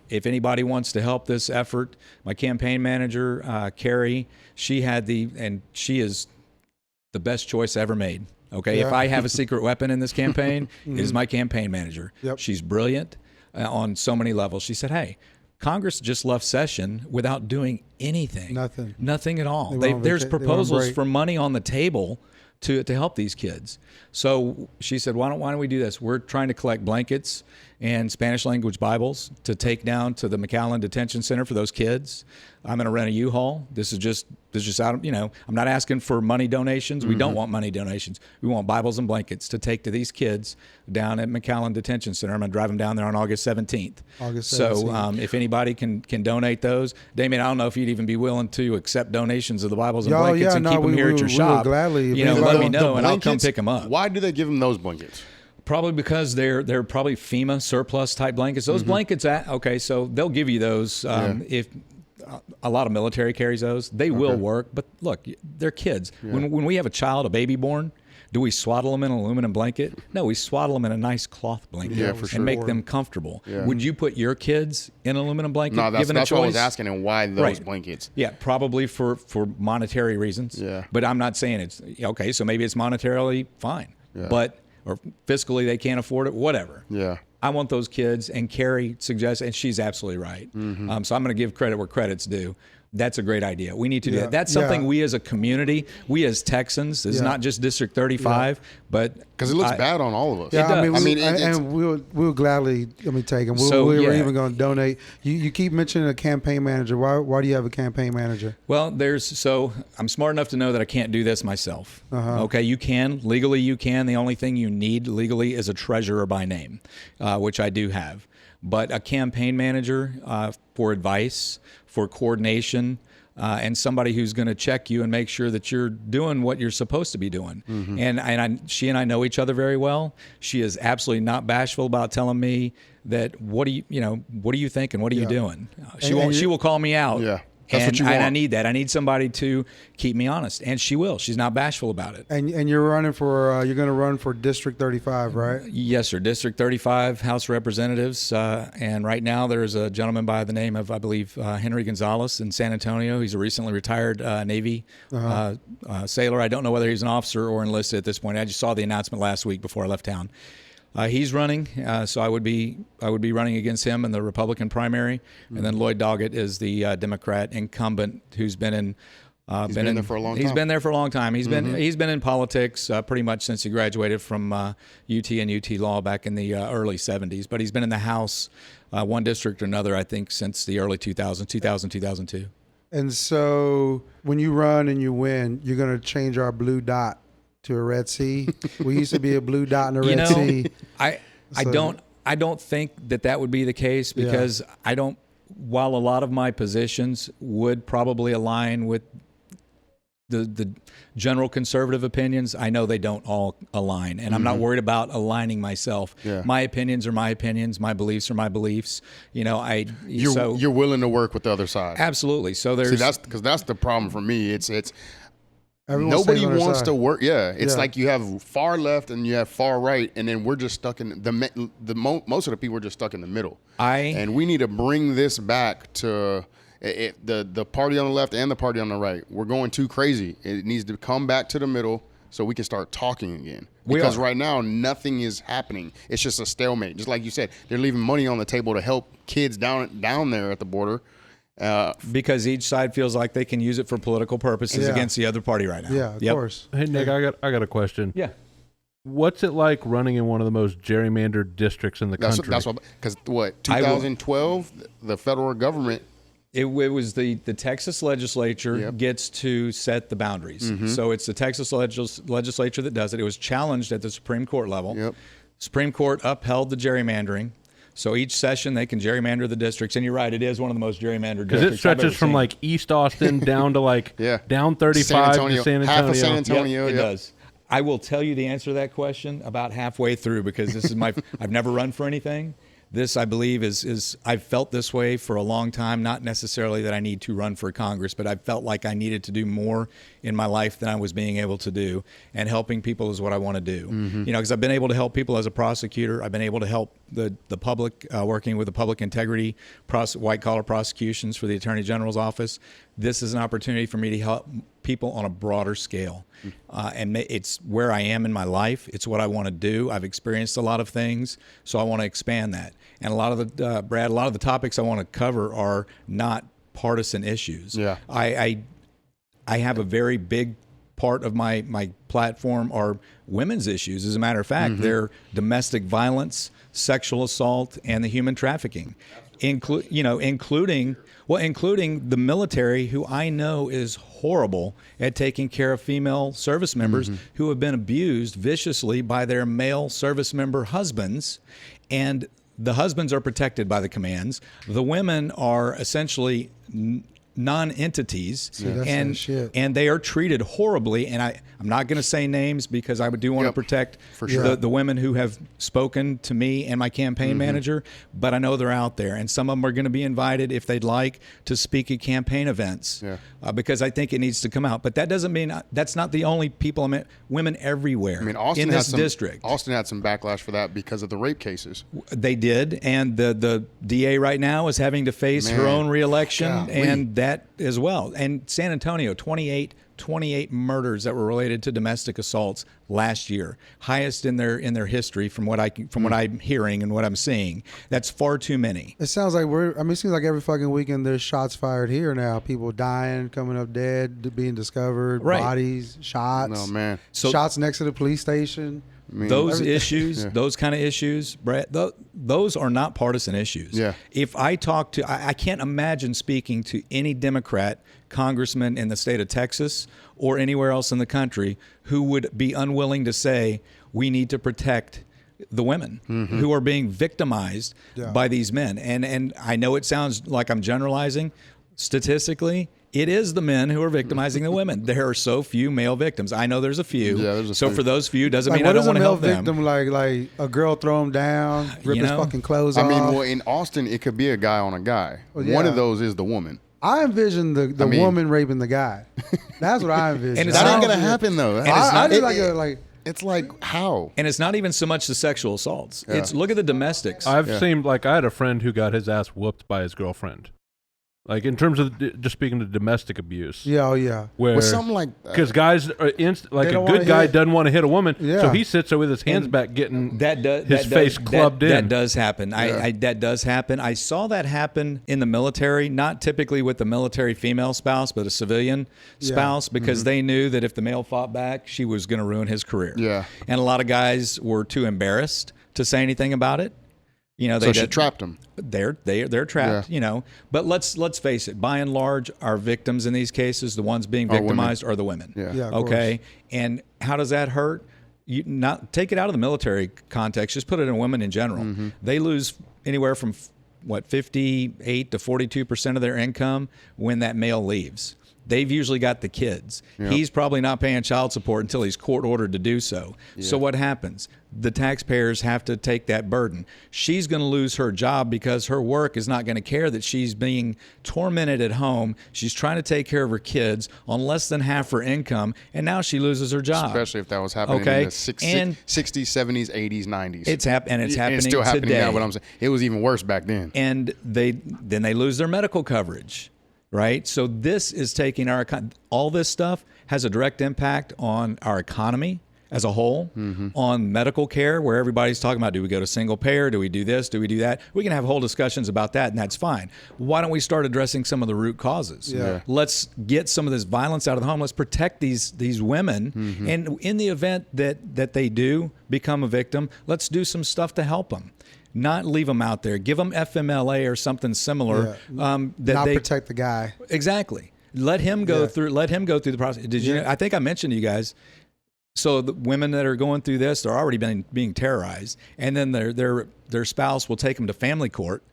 Speaker 4: if anybody wants to help this effort, my campaign manager, Carrie, she is the best choice ever made. Okay, if I have a secret weapon in this campaign, it is my campaign manager.
Speaker 3: Yep.
Speaker 4: She's brilliant on so many levels. She said, hey, Congress just left session without doing anything. Nothing at all. There's proposals for money on the table to help these kids. So she said, why don't we do this? We're trying to collect blankets and Spanish language Bibles to take down to the McAllen Detention Center for those kids. I'm going to rent a U-Haul. This is just out of, I'm not asking for money donations. We don't want money donations. We want Bibles and blankets to take to these kids down at McAllen Detention Center. I'm going to drive them down there on August 17th. So if anybody can donate those, Damien, I don't know if you'd even be willing to accept donations of the Bibles and blankets and keep them here at your shop.
Speaker 3: Gladly.
Speaker 4: Let me know and I'll come pick them up.
Speaker 1: Why do they give them those blankets?
Speaker 4: Probably because they're probably FEMA surplus type blankets. Those blankets, so they'll give you those if a lot of military carries those. They will work, but look, they're kids. When we have a child, a baby born, do we swaddle them in an aluminum blanket? No, we swaddle them in a nice cloth blanket and make them comfortable. Would you put your kids in an aluminum blanket?
Speaker 1: No, that's
Speaker 4: what
Speaker 1: I was asking, and why those blankets?
Speaker 4: Yeah, probably for monetary reasons.
Speaker 1: Yeah.
Speaker 4: But I'm not saying it's okay. So maybe it's monetarily fine, or fiscally they can't afford it. Whatever.
Speaker 1: Yeah.
Speaker 4: I want those kids, and Carrie suggests, and she's absolutely right. So I'm going to give credit where credit's due. That's a great idea. We need to do that. That's something we as a community, we as Texans, this is not just District 35, but
Speaker 1: because it looks bad on all of us.
Speaker 3: Yeah,
Speaker 4: it does.
Speaker 3: and we'll gladly take them. We're even going to donate. You keep mentioning a campaign manager. Why do you have a campaign manager?
Speaker 4: Well, I'm smart enough to know that I can't do this myself. Okay, you can legally. You can. The only thing you need legally is a treasurer by name, which I do have. But a campaign manager for advice, for coordination, and somebody who's going to check you and make sure that you're doing what you're supposed to be doing. She and I know each other very well. She is absolutely not bashful about telling me that what are you thinking? What are you doing? She will call me out.
Speaker 1: Yeah. That's what you want.
Speaker 4: And I need that. I need somebody to keep me honest, and she will. She's not bashful about it.
Speaker 3: And you're running for you're going to run for District 35, right?
Speaker 4: Yes, sir. District 35 House Representatives, and right now there's a gentleman by the name of, I believe, Henry Gonzalez in San Antonio. He's a recently retired Navy sailor. I don't know whether he's an officer or enlisted at this point. I just saw the announcement last week before I left town. He's running, so I would be running against him in the Republican primary, and then Lloyd Doggett is the Democrat incumbent who's been in.
Speaker 1: He's been there for a long time.
Speaker 4: He's been there for a long time. He's been in politics pretty much since he graduated from UT and UT Law back in the early 70s. But he's been in the House, one district or another, I think, since the early 2002.
Speaker 3: And so when you run and you win, you're going to change our blue dot to a red C. We used to be a blue dot and a red C.
Speaker 4: I don't think that would be the case because I don't. While a lot of my positions would probably align with the general conservative opinions, I know they don't all align, and I'm not worried about aligning myself. My opinions are my opinions. My beliefs are my beliefs. You're
Speaker 1: willing to work with the other side.
Speaker 4: Absolutely. So there's
Speaker 1: that's the problem for me. It's
Speaker 3: Everyone's
Speaker 1: nobody wants to work. Yeah, it's like you have far left and you have far right, and then we're just stuck in most of the people are just stuck in the middle. And we need to bring this back to the party on the left and the party on the right. We're going too crazy. It needs to come back to the middle so we can start talking again. Because right now nothing is happening. It's just a stalemate. Just like you said, they're leaving money on the table to help kids down there at the border.
Speaker 4: Because each side feels like they can use it for political purposes against the other party right now.
Speaker 3: Yeah, of course.
Speaker 2: Hey, Nick, I got a question.
Speaker 4: Yeah.
Speaker 2: What's it like running in one of the most gerrymandered districts in the country?
Speaker 1: That's because 2012, the federal government
Speaker 4: It was the Texas legislature gets to set the boundaries. So it's the Texas legislature that does it. It was challenged at the Supreme Court level.
Speaker 1: Yep.
Speaker 4: Supreme Court upheld the gerrymandering. So each session they can gerrymander the districts. And you're right, it is one of the most gerrymandered districts.
Speaker 2: Because it stretches from like East Austin down to like down 35 to San Antonio.
Speaker 1: Half of San Antonio.
Speaker 4: It does. I will tell you the answer to that question about halfway through, because this is I've never run for anything. This, I believe, is I've felt this way for a long time, not necessarily that I need to run for Congress, but I felt like I needed to do more in my life than I was being able to do, and helping people is what I want to do. You know, because I've been able to help people as a prosecutor. I've been able to help the public, working with the public integrity, white-collar prosecutions for the Attorney General's office. This is an opportunity for me to help people on a broader scale. And it's where I am in my life. It's what I want to do. I've experienced a lot of things, so I want to expand that. And a lot of the, Brad, a lot of the topics I want to cover are not partisan issues.
Speaker 1: Yeah.
Speaker 4: I have a very big part of my platform are women's issues. As a matter of fact, they're domestic violence, sexual assault, and the human trafficking, including the military, who I know is horrible at taking care of female service members who have been abused viciously by their male service member husbands. And the husbands are protected by the commands. The women are essentially non-entities, and they are treated horribly. And I'm not going to say names because I do want to protect the women who have spoken to me and my campaign manager, but I know they're out there, and some of them are going to be invited, if they'd like, to speak at campaign events, because I think it needs to come out. But that doesn't mean that's not the only people. I mean, women everywhere.
Speaker 1: I mean, Austin
Speaker 4: in this district.
Speaker 1: Austin had some backlash for that because of the rape cases.
Speaker 4: They did, and the DA right now is having to face her own reelection, and that as well. And San Antonio, 28 murders that were related to domestic assaults last year, highest in their history from what I'm hearing and what I'm seeing. That's far too many.
Speaker 3: It sounds like it seems like every fucking weekend there's shots fired here now. People dying, coming up dead, being discovered, bodies, shots.
Speaker 1: Oh man.
Speaker 3: So, shots next to the police station.
Speaker 1: I mean,
Speaker 4: those issues, those kind of issues, Brett, those are not partisan issues.
Speaker 1: Yeah.
Speaker 4: If I talk to, I can't imagine speaking to any Democrat congressman in the state of Texas or anywhere else in the country who would be unwilling to say we need to protect the women who are being victimized by these men. And I know it sounds like I'm generalizing. Statistically, it is the men who are victimizing the women. There are so few male victims. I know there's a few. Yeah, there's a few. For those few, doesn't mean I don't want to help them.
Speaker 3: What is a male victim like a girl throw him down, rip his fucking clothes off?
Speaker 1: I mean, well, in Austin, it could be a guy on a guy. One of those is the woman.
Speaker 3: I envision the woman raping the guy. That's what I envision.
Speaker 1: And that ain't gonna happen though. It's like how?
Speaker 4: And it's not even so much the sexual assaults. It's look at the domestics.
Speaker 2: I've seen, like, I had a friend who got his ass whooped by his girlfriend. Like, in terms of just speaking of domestic abuse.
Speaker 3: Yeah.
Speaker 2: Where
Speaker 1: something like that.
Speaker 2: Because guys are like a good guy doesn't want to hit a woman, so he sits there with his hands back getting his face clubbed in.
Speaker 4: That does happen. That does happen. I saw that happen in the military, not typically with the military female spouse, but a civilian spouse, because they knew that if the male fought back, she was going to ruin his career.
Speaker 1: Yeah.
Speaker 4: And a lot of guys were too embarrassed to say anything about it. You know,
Speaker 1: so she trapped them.
Speaker 4: They're trapped, you know. But let's face it. By and large, our victims in these cases, the ones being victimized, are the women.
Speaker 1: Yeah.
Speaker 4: Okay. And how does that hurt? You not take it out of the military context. Just put it in women in general. They lose anywhere from 58 to 42% of their income when that male leaves. They've usually got the kids. Yep. He's probably not paying child support until he's court ordered to do so. Yeah. So what happens? The taxpayers have to take that burden. She's going to lose her job because her work is not going to care that she's being tormented at home. She's trying to take care of her kids on less than half her income, and now she loses her job.
Speaker 1: Especially if that was happening in the 60s, 70s, 80s, 90s.
Speaker 4: It's happening
Speaker 1: it's still happening
Speaker 4: today.
Speaker 1: now, but I'm saying it was even worse back then.
Speaker 4: And then they lose their medical coverage. Right? So this is taking all this stuff has a direct impact on our economy as a whole, on medical care, where everybody's talking about, do we go to single payer? Do we do this? Do we do that? We can have whole discussions about that, and that's fine. Why don't we start addressing some of the root causes?
Speaker 3: Yeah.
Speaker 4: Let's get some of this violence out of the home. Let's protect these women. And in the event that they do become a victim, let's do some stuff to help them. not leave them out there. Give them FMLA or something similar. That
Speaker 3: Not
Speaker 4: they
Speaker 3: protect the guy.
Speaker 4: exactly. Let him go through. Let him go through the process. Did you? I think I mentioned to you guys. So the women that are going through this, they're already being terrorized, and then their spouse will take them to family court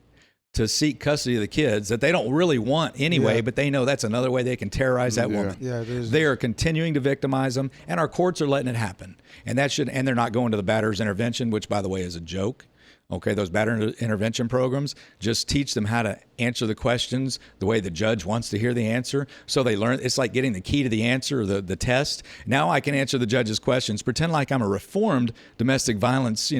Speaker 4: to seek custody of the kids that they don't really want anyway, but they know that's another way they can terrorize that woman.
Speaker 3: Yeah,
Speaker 4: they are continuing to victimize them, and our courts are letting it happen. And they're not going to the batter's intervention, which by the way is a joke. Okay, those batter intervention programs just teach them how to answer the questions the way the judge wants to hear the answer. So they learn. It's like getting the key to the answer or the test. Now I can answer the judge's questions, pretend like I'm a reformed domestic violence,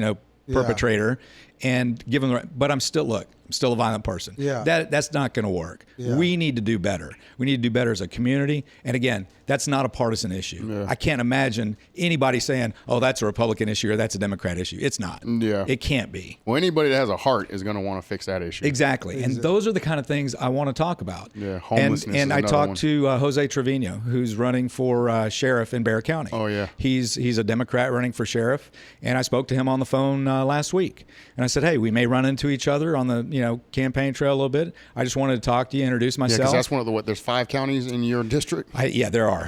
Speaker 4: perpetrator, and give them. But I'm still a violent person.
Speaker 3: Yeah.
Speaker 4: That's not going to work.
Speaker 3: Yeah.
Speaker 4: We need to do better. We need to do better as a community. And again, that's not a partisan issue.
Speaker 1: Yeah.
Speaker 4: I can't imagine anybody saying, "Oh, that's a Republican issue or that's a Democrat issue." It's not.
Speaker 1: Yeah.
Speaker 4: It can't be.
Speaker 1: Well, anybody that has a heart is going to want to fix that issue.
Speaker 4: Exactly. And those are the kind of things I want to talk about.
Speaker 1: Yeah, homelessness
Speaker 4: And
Speaker 1: is
Speaker 4: I
Speaker 1: another
Speaker 4: talked
Speaker 1: one.
Speaker 4: to Jose Trevino, who's running for sheriff in Bexar County.
Speaker 1: Oh, yeah.
Speaker 4: He's a Democrat running for sheriff. And I spoke to him on the phone last week. And I said, hey, we may run into each other on the campaign trail a little bit. I just wanted to talk to you, introduce
Speaker 1: Yeah,
Speaker 4: myself.
Speaker 1: because that's one of the there's 5 counties in your district.
Speaker 4: There are.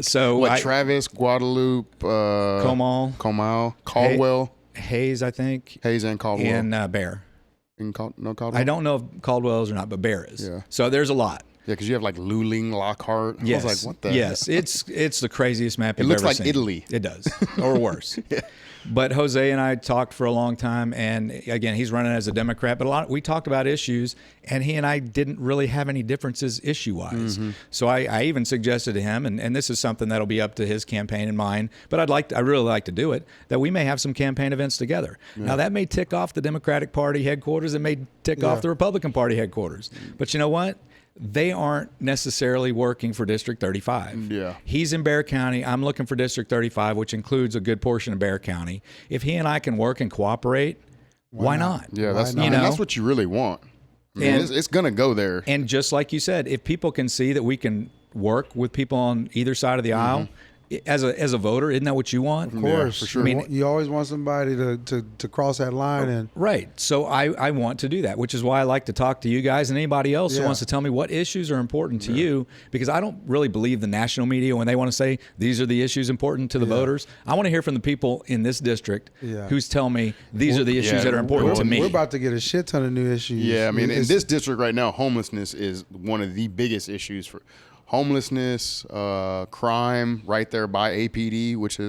Speaker 4: So
Speaker 1: Travis, Guadalupe, Comal, Caldwell,
Speaker 4: Hayes, I think,
Speaker 1: Hayes and Caldwell,
Speaker 4: and Bear.
Speaker 1: Caldwell.
Speaker 4: I don't know if Caldwell is or not, but Bear is.
Speaker 1: Yeah.
Speaker 4: So there's a lot.
Speaker 1: Yeah, because you have like Luling, Lockhart.
Speaker 4: Yes.
Speaker 1: I was like, what the?
Speaker 4: Yes, it's the craziest map
Speaker 1: It
Speaker 4: you've
Speaker 1: looks
Speaker 4: ever
Speaker 1: like
Speaker 4: seen.
Speaker 1: Italy.
Speaker 4: It does, or worse. Yeah. But Jose and I talked for a long time, and again, he's running as a Democrat. But we talked about issues, and he and I didn't really have any differences issue-wise.
Speaker 1: Mm-hmm.
Speaker 4: So I even suggested to him, and this is something that'll be up to his campaign and mine. But I really like to do it. That we may have some campaign events together. Yeah. Now that may tick off the Democratic Party headquarters. It may tick off the Republican Party headquarters. But you know what? They aren't necessarily working for District 35.
Speaker 1: Yeah.
Speaker 4: He's in Bexar County. I'm looking for District 35, which includes a good portion of Bexar County. If he and I can work and cooperate, why not?
Speaker 1: Yeah, that's
Speaker 3: Why not?
Speaker 1: that's what you really want. I mean, it's going to go there.
Speaker 4: And just like you said, if people can see that we can work with people on either side of the aisle, as a voter, isn't that what you want?
Speaker 3: Of course,
Speaker 1: for sure.
Speaker 3: I mean, you always want somebody to cross that line, and
Speaker 4: right. So I want to do that, which is why I like to talk to you guys and anybody else who wants to tell me what issues are important to you, because I don't really believe the national media when they want to say these are the issues important to the voters. I want to hear from the people in this district who's telling me these are the issues that are important to me.
Speaker 3: We're about to get a shit ton of new issues.
Speaker 1: Yeah, I mean, in this district right now, homelessness is one of the biggest issues for homelessness, crime, right there by APD, which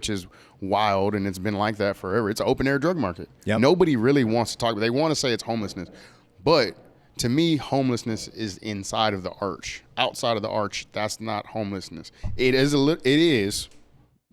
Speaker 1: is wild, and it's been like that forever. It's an open air drug market.
Speaker 4: Yep.
Speaker 1: Nobody really wants to talk, but they want to say it's homelessness. But to me, homelessness is inside of the arch. Outside of the arch, that's not homelessness. It is,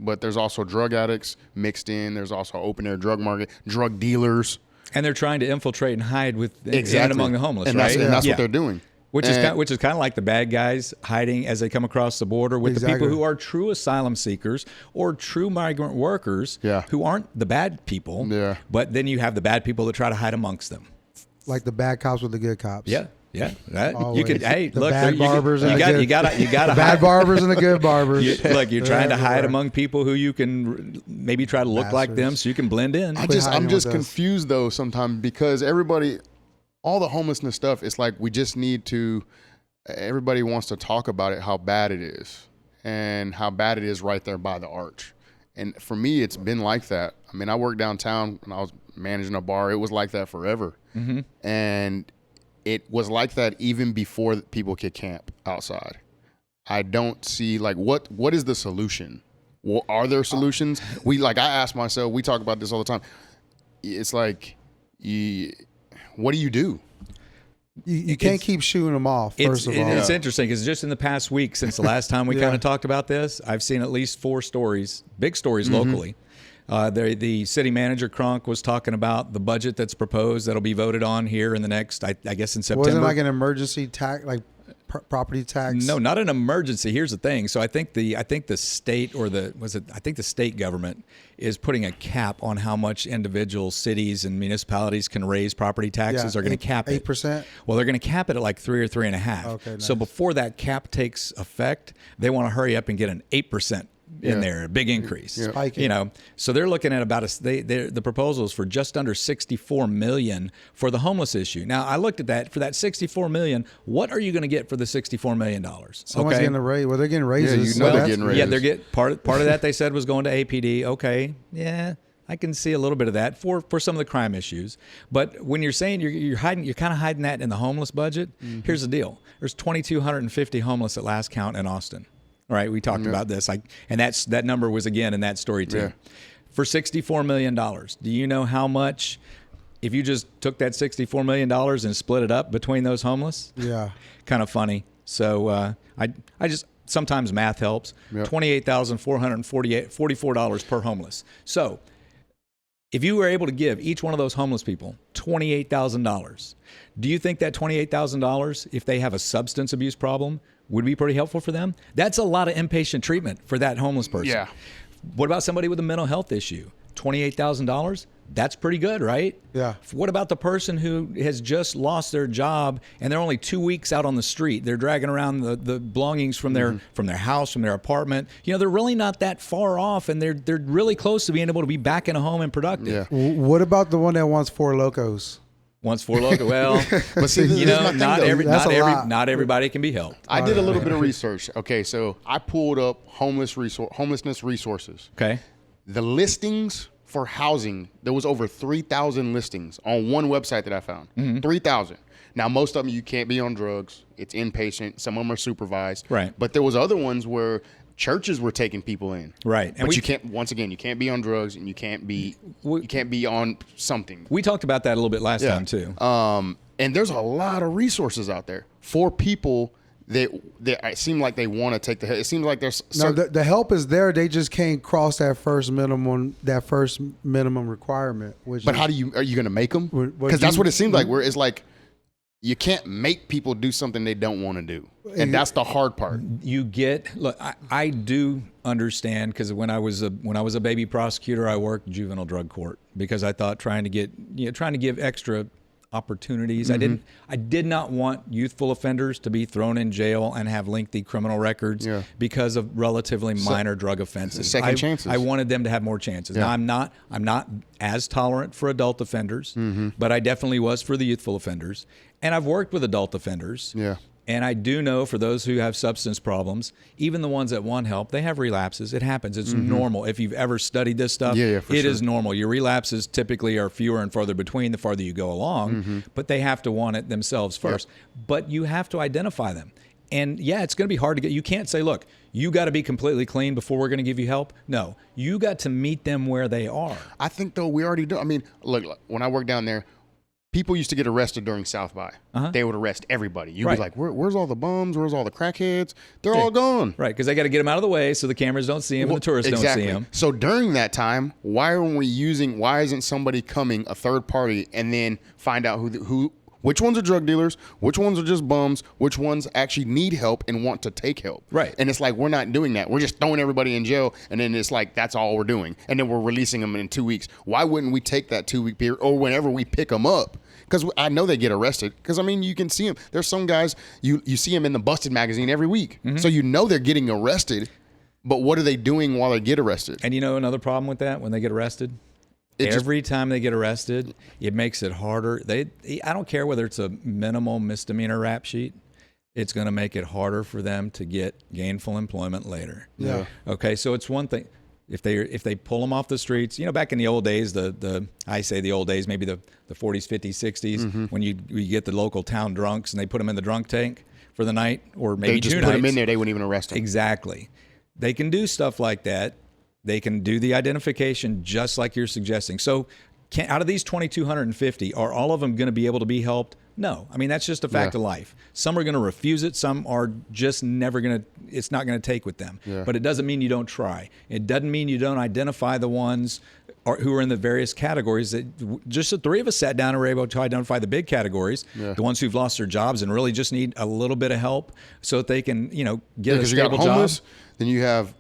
Speaker 1: but there's also drug addicts mixed in. There's also open air drug market, drug dealers.
Speaker 4: And they're trying to infiltrate and hide with
Speaker 1: Exactly.
Speaker 4: among the homeless,
Speaker 1: and
Speaker 4: right?
Speaker 1: That's what they're doing.
Speaker 4: Which is kind of like the bad guys hiding as they come across the border with the people who are true asylum seekers or true migrant workers who aren't the bad people.
Speaker 1: Yeah.
Speaker 4: But then you have the bad people that try to hide amongst them.
Speaker 3: Like the bad cops with the good cops.
Speaker 4: Yeah. Yeah. Right?
Speaker 3: Always.
Speaker 4: You could
Speaker 3: The
Speaker 4: look
Speaker 3: bad barbers and the good-
Speaker 4: you got
Speaker 3: The
Speaker 4: to
Speaker 3: bad barbers and the good barbers.
Speaker 4: Look, you're trying to hide
Speaker 3: everywhere.
Speaker 4: among people who you can maybe try to look like them
Speaker 3: Bastards.
Speaker 4: so you can blend in.
Speaker 1: I'm
Speaker 3: hiding
Speaker 1: just
Speaker 3: with us.
Speaker 1: confused though sometimes because all the homelessness stuff, it's like we just need to. Everybody wants to talk about it, how bad it is, and how bad it is right there by the arch. And for me, it's been like that. I mean, I worked downtown when I was managing a bar. It was like that forever, and it was like that even before people could camp outside. I don't see what is the solution? Well, are there solutions? I ask myself. We talk about this all the time. It's like, what do you do?
Speaker 3: You can't keep shooting them off, first of all.
Speaker 4: It's interesting because just in the past week since the last time we kind of talked about this, I've seen at least 4 stories, big stories locally. The city manager, Kronk, was talking about the budget that's proposed that'll be voted on here in the next, I guess in September.
Speaker 3: Wasn't it like an emergency tax, like property tax?
Speaker 4: No, not an emergency. Here's the thing. So I think the state I think the state government is putting a cap on how much individual cities and municipalities can raise property taxes. They're going to cap it
Speaker 3: 8%.
Speaker 4: Well, they're going to cap it at like 3 or 3.5.
Speaker 3: Okay, nice.
Speaker 4: So before that cap takes effect, they want to hurry up and get an 8% in there, a big increase.
Speaker 3: Spiking.
Speaker 4: You know, so they're looking at about the proposals for just under $64 million for the homeless issue. Now, I looked at that. For that $64 million, what are you going to get for the $64 million?
Speaker 3: Someone's getting a raise. Well, they're getting raises.
Speaker 1: you know
Speaker 3: so
Speaker 1: they're getting raises.
Speaker 4: Yeah, they're getting part of that. They said was going to APD. Okay, yeah, I can see a little bit of that for some of the crime issues. But when you're saying you're kind of hiding that in the homeless budget. Here's the deal: there's 2,250 homeless at last count in Austin. All right, we talked about this, and that number was again in that story too.
Speaker 1: Yeah.
Speaker 4: For $64 million, do you know how much? If you just took that $64 million and split it up between those homeless,
Speaker 3: Yeah.
Speaker 4: kind of funny. So I just sometimes math helps.
Speaker 1: Yep.
Speaker 4: $28,444 per homeless. So if you were able to give each one of those homeless people $28,000, do you think that $28,000, if they have a substance abuse problem, would be pretty helpful for them? That's a lot of inpatient treatment for that homeless person.
Speaker 1: Yeah.
Speaker 4: What about somebody with a mental health issue? $28,000? That's pretty good, right?
Speaker 3: Yeah.
Speaker 4: What about the person who has just lost their job and they're only 2 weeks out on the street? They're dragging around the belongings from their house, from their apartment. You know, they're really not that far off, and they're really close to being able to be back in a home and productive.
Speaker 1: Yeah.
Speaker 3: What about the one that wants 4 locos?
Speaker 4: Once for local, well,
Speaker 1: But see,
Speaker 4: you know, not everybody can be helped.
Speaker 1: I did a little bit of research. Okay, so I pulled up homelessness resources.
Speaker 4: Okay.
Speaker 1: The listings for housing, there was over 3,000 listings on one website that I found. 3,000. Now, most of them you can't be on drugs. It's inpatient. Some of them are supervised.
Speaker 4: Right.
Speaker 1: But there was other ones where churches were taking people in.
Speaker 4: Right. And
Speaker 1: But you can't. Once again, you can't be on drugs, and you can't be on something.
Speaker 4: We talked about that a little bit last time too.
Speaker 1: And there's a lot of resources out there for people that it seem like they want to take the. It seems like there's
Speaker 3: No, the help is there. They just can't cross that first minimum requirement. Which
Speaker 1: But
Speaker 3: is,
Speaker 1: are you going to make them?
Speaker 3: What
Speaker 1: Because that's
Speaker 3: you-
Speaker 1: what it seems like. Where it's like you can't make people do something they don't want to do, and that's the hard part.
Speaker 4: I do understand, because when I was a baby prosecutor, I worked juvenile drug court because I thought trying to give extra opportunities. I did not want youthful offenders to be thrown in jail and have lengthy criminal records because of relatively minor drug offenses.
Speaker 1: Second chances.
Speaker 4: I wanted them to have more chances. Now I'm not as tolerant for adult offenders, but I definitely was for the youthful offenders. And I've worked with adult offenders.
Speaker 1: Yeah.
Speaker 4: And I do know for those who have substance problems, even the ones that want help, they have relapses. It happens. It's normal. If you've ever studied this stuff, it is normal. Your relapses typically are fewer and farther between the farther you go along, but they have to want it themselves first. But you have to identify them. And yeah, it's going to be hard to get. You can't say, look, you got to be completely clean before we're going to give you help. No, you got to meet them where they are.
Speaker 1: I think, though, we already do. I mean, look, when I worked down there, people used to get arrested during South by. They would arrest everybody. You'd be like, where's all the bums? Where's all the crackheads? They're all gone.
Speaker 4: Right, because they got to get them out of the way so the cameras don't see them and the tourists don't see them.
Speaker 1: So during that time, why isn't somebody coming, a third party, and then find out which ones are drug dealers, which ones are just bums, which ones actually need help and want to take help.
Speaker 4: Right.
Speaker 1: And it's like, we're not doing that. We're just throwing everybody in jail, and then it's like, that's all we're doing. And then we're releasing them in 2 weeks. Why wouldn't we take that 2 week period, or whenever we pick them up? Because I know they get arrested. Because, I mean, you can see them. There's some guys, you see them in the Busted magazine every week. So you know they're getting arrested, but what are they doing while they get arrested?
Speaker 4: And you know another problem with that when they get arrested? Every time they get arrested, it makes it harder. I don't care whether it's a minimal misdemeanor rap sheet. It's going to make it harder for them to get gainful employment later.
Speaker 3: Yeah.
Speaker 4: Okay, so it's one thing. If they pull them off the streets, back in the old days, I say the old days, maybe the 40s, 50s, 60s, when you get the local town drunks and they put them in the drunk tank for the night, or maybe
Speaker 1: they just
Speaker 4: 2
Speaker 1: put
Speaker 4: nights.
Speaker 1: them in there. They wouldn't even arrest them.
Speaker 4: Exactly. They can do stuff like that. They can do the identification just like you're suggesting. So out of these 2,250, are all of them going to be able to be helped? No. I mean, that's just a fact of life. Some are going to refuse it. Some are just never going to, it's not going to take with them. Yeah. But it doesn't mean you don't try. It doesn't mean you don't identify the ones who are in the various categories. That just the three of us sat down and were able to identify the big categories, the ones who've lost their jobs and really just need a little bit of help so that they can, get a stable
Speaker 1: homeless,
Speaker 4: job.
Speaker 1: Then you have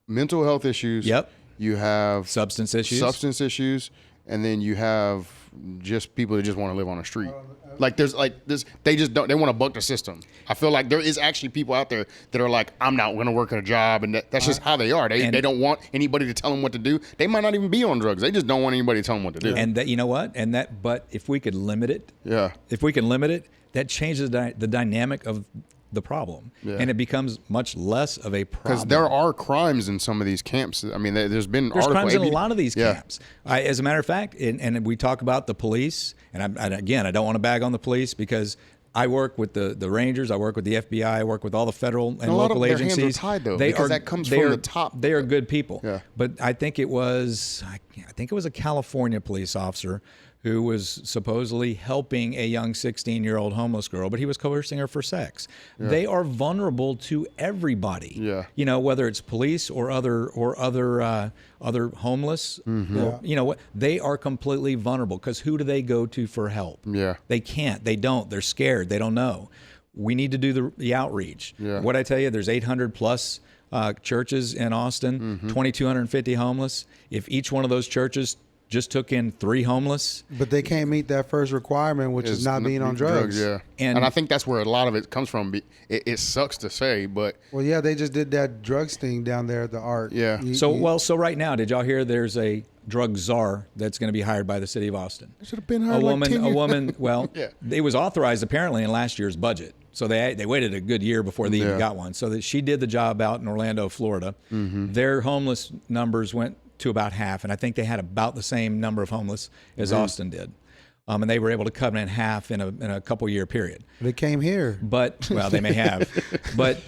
Speaker 1: mental health issues.
Speaker 4: Yep.
Speaker 1: You have
Speaker 4: substance issues.
Speaker 1: and then you have just people that just want to live on the street. Like there's like this, they want to buck the system. I feel like there is actually people out there that are like, I'm not going to work at a job, and that's just how they are. They don't want anybody to tell them what to do. They might not even be on drugs. They just don't want anybody to tell them what to do.
Speaker 4: And that, you know what? But if we could limit it, that changes the dynamic of the problem, and it becomes much less of a problem.
Speaker 1: Because there are crimes in some of these camps. I mean, there's
Speaker 4: crimes in a lot of these camps. As a matter of fact, and we talk about the police, and again, I don't want to bag on the police because I work with the Rangers, I work with the FBI, I work with all the federal and local agencies.
Speaker 1: Their hands are tied, though, because that comes from the top.
Speaker 4: They are good people.
Speaker 1: Yeah.
Speaker 4: But I think it was a California police officer who was supposedly helping a young 16-year-old homeless girl, but he was coercing her for sex. Yeah. They are vulnerable to everybody.
Speaker 1: Yeah.
Speaker 4: You know, whether it's police or other homeless. Mm-hmm. You know what? They are completely vulnerable because who do they go to for help?
Speaker 1: Yeah.
Speaker 4: They can't. They don't. They're scared. They don't know. We need to do the outreach.
Speaker 1: Yeah.
Speaker 4: What I tell you, there's 800 plus churches in Austin, 2,250 homeless. If each one of those churches just took in 3 homeless.
Speaker 3: But they can't meet that first requirement, which is not being on drugs.
Speaker 1: Yeah. And I think that's where a lot of it comes from. It sucks to say, but.
Speaker 3: Well, yeah, they just did that drugs thing down there at the Art.
Speaker 1: Yeah.
Speaker 4: So right now, did y'all hear there's a drug czar that's going to be hired by the city of Austin?
Speaker 1: It should have been hired a
Speaker 4: woman, well,
Speaker 1: yeah.
Speaker 4: It was authorized apparently in last year's budget. So they waited a good year before they even got one. So that she did the job out in Orlando, Florida. Mm-hmm. Their homeless numbers went to about half, and I think they had about the same number of homeless as Austin did, and they were able to cut it in half in a couple year period.
Speaker 3: They came here,
Speaker 4: but well, they may have, but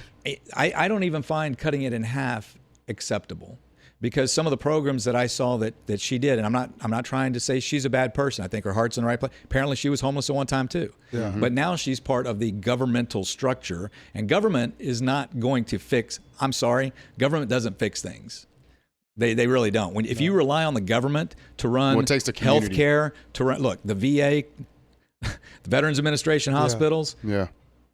Speaker 4: I don't even find cutting it in half acceptable, because some of the programs that I saw that she did, and I'm not trying to say she's a bad person. I think her heart's in the right place. Apparently, she was homeless at one time too. Yeah. Mm-hmm. But now she's part of the governmental structure, and government is not going to fix. I'm sorry, government doesn't fix things. They really don't. If you rely on the government to run health care, look, the VA, the Veterans Administration hospitals.
Speaker 1: Yeah.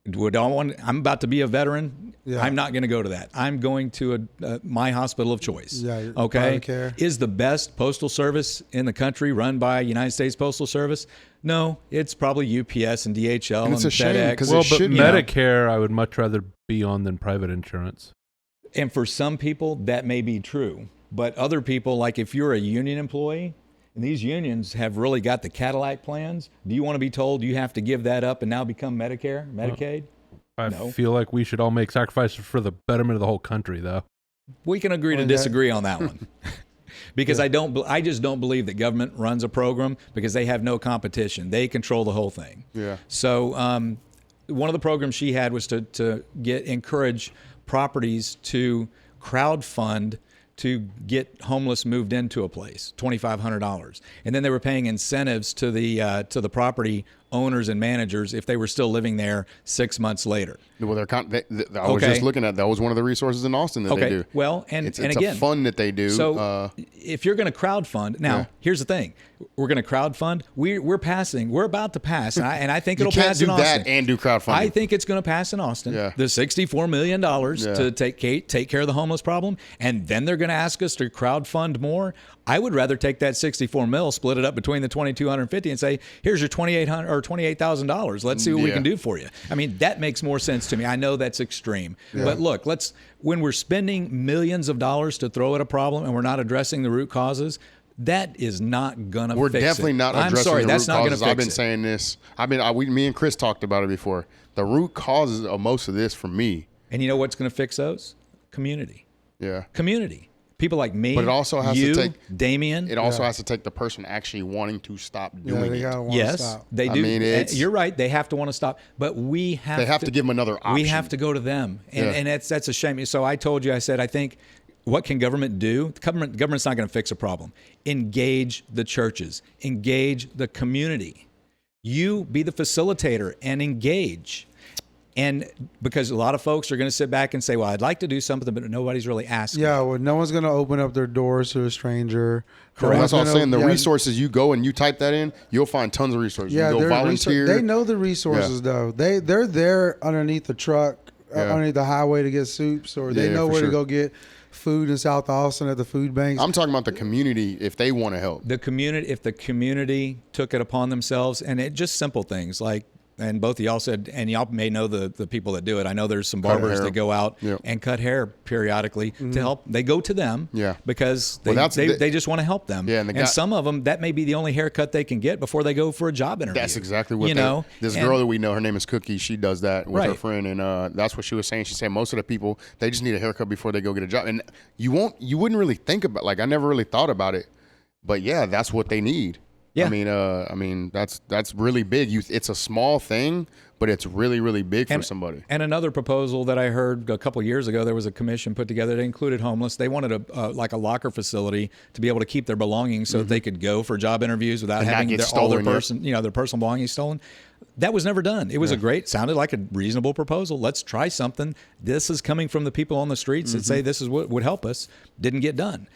Speaker 4: I'm about to be a veteran.
Speaker 3: Yeah.
Speaker 4: I'm not going to go to that. I'm going to my hospital of choice.
Speaker 3: Yeah,
Speaker 4: okay.
Speaker 3: Care.
Speaker 4: Is the best postal service in the country run by United States Postal Service? No, it's probably UPS and DHL and
Speaker 1: it's a shame,
Speaker 4: FedEx.
Speaker 2: Well, but Medicare, I would much rather be on than private insurance.
Speaker 4: And for some people, that may be true. But other people, like if you're a union employee, and these unions have really got the Cadillac plans, do you want to be told you have to give that up and now become Medicare, Medicaid?
Speaker 2: I feel like we should all make sacrifices for the betterment of the whole country, though.
Speaker 4: We can agree to disagree on that one. Because I just don't believe that government runs a program because they have no competition. They control the whole thing.
Speaker 1: Yeah.
Speaker 4: So one of the programs she had was to encourage properties to crowdfund to get homeless moved into a place, $2,500, and then they were paying incentives to the property owners and managers if they were still living there 6 months later.
Speaker 1: Well, I was just looking at that. Was one of the resources in Austin that they do.
Speaker 4: Well, it's
Speaker 1: again, a fund that they do.
Speaker 4: So if you're going to crowdfund, now here's the thing: we're going to crowdfund. We're about to pass, and I think it'll pass in Austin.
Speaker 1: You can't do that and do crowdfunding.
Speaker 4: I think it's going to pass in Austin.
Speaker 1: Yeah.
Speaker 4: The $64 million to take care of the homeless problem, and then they're going to ask us to crowdfund more. I would rather take that 64 mil, split it up between the 2,250, and say, here's your $2,800 or $28,000. Let's see what we can do for you. I mean, that makes more sense to me. I know that's extreme, but look, when we're spending millions of dollars to throw at a problem and we're not addressing the root causes, that is not gonna fix it.
Speaker 1: We're definitely not addressing the root causes.
Speaker 4: Not gonna fix
Speaker 1: I've been saying this. Me and Chris talked about it before. The root causes of most of this for me.
Speaker 4: And you know what's going to fix those? Community.
Speaker 1: Yeah.
Speaker 4: Community. People like me,
Speaker 1: but it also has to take
Speaker 4: Damien.
Speaker 1: It also has to take the person actually wanting to stop doing it.
Speaker 4: Yes, they do. I mean, you're right. They have to want to stop, but they have to
Speaker 1: give them another option.
Speaker 4: We have to go to them, and that's a shame. So I told you, I said, I think, what can government do? Government's not going to fix a problem. Engage the churches. Engage the community. You be the facilitator and engage. And because a lot of folks are going to sit back and say, well, I'd like to do something, but nobody's really asking.
Speaker 3: Yeah, well, no one's going to open up their doors to a stranger.
Speaker 1: Correct. That's what I'm saying. The resources, you go and you type that in, you'll find tons of resources.
Speaker 3: Yeah,
Speaker 1: you go volunteer.
Speaker 3: They know the resources, though. They're there underneath the truck underneath the highway to get soups, or they know
Speaker 1: for
Speaker 3: where to
Speaker 1: sure.
Speaker 3: go get food in South Austin at the food banks.
Speaker 1: I'm talking about the community if they want to help.
Speaker 4: The community, if the community took it upon themselves, and it just simple things like, and both of y'all said, and y'all may know the people that do it. I know there's some barbers
Speaker 1: hair.
Speaker 4: that go out
Speaker 1: Yep.
Speaker 4: and cut hair periodically to help. They go to them
Speaker 1: Yeah.
Speaker 4: because they,
Speaker 1: Well, that's
Speaker 4: they just want to help them.
Speaker 1: Yeah, and the guy-
Speaker 4: some of them, that may be the only haircut they can get before they go for a job interview.
Speaker 1: That's exactly what this
Speaker 4: and-
Speaker 1: girl that we know, her name is Cookie. She does that with her
Speaker 4: Right.
Speaker 1: friend, and that's what she was saying. She said most of the people, they just need a haircut before they go get a job, and you wouldn't really think about, like, I never really thought about it, but yeah, that's what they need.
Speaker 4: Yeah.
Speaker 1: I mean that's really big. It's a small thing, but it's really, really big for somebody.
Speaker 4: And another proposal that I heard a couple of years ago, there was a commission put together that included homeless. They wanted like a locker facility to be able to keep their belongings so that they could go for job interviews without
Speaker 1: And not
Speaker 4: having
Speaker 1: get
Speaker 4: all their
Speaker 1: stolen,
Speaker 4: their personal belongings stolen. That was never done. It was sounded like a reasonable proposal. Let's try something. This is coming from the people on the streets that say this is what would help us. Didn't get done.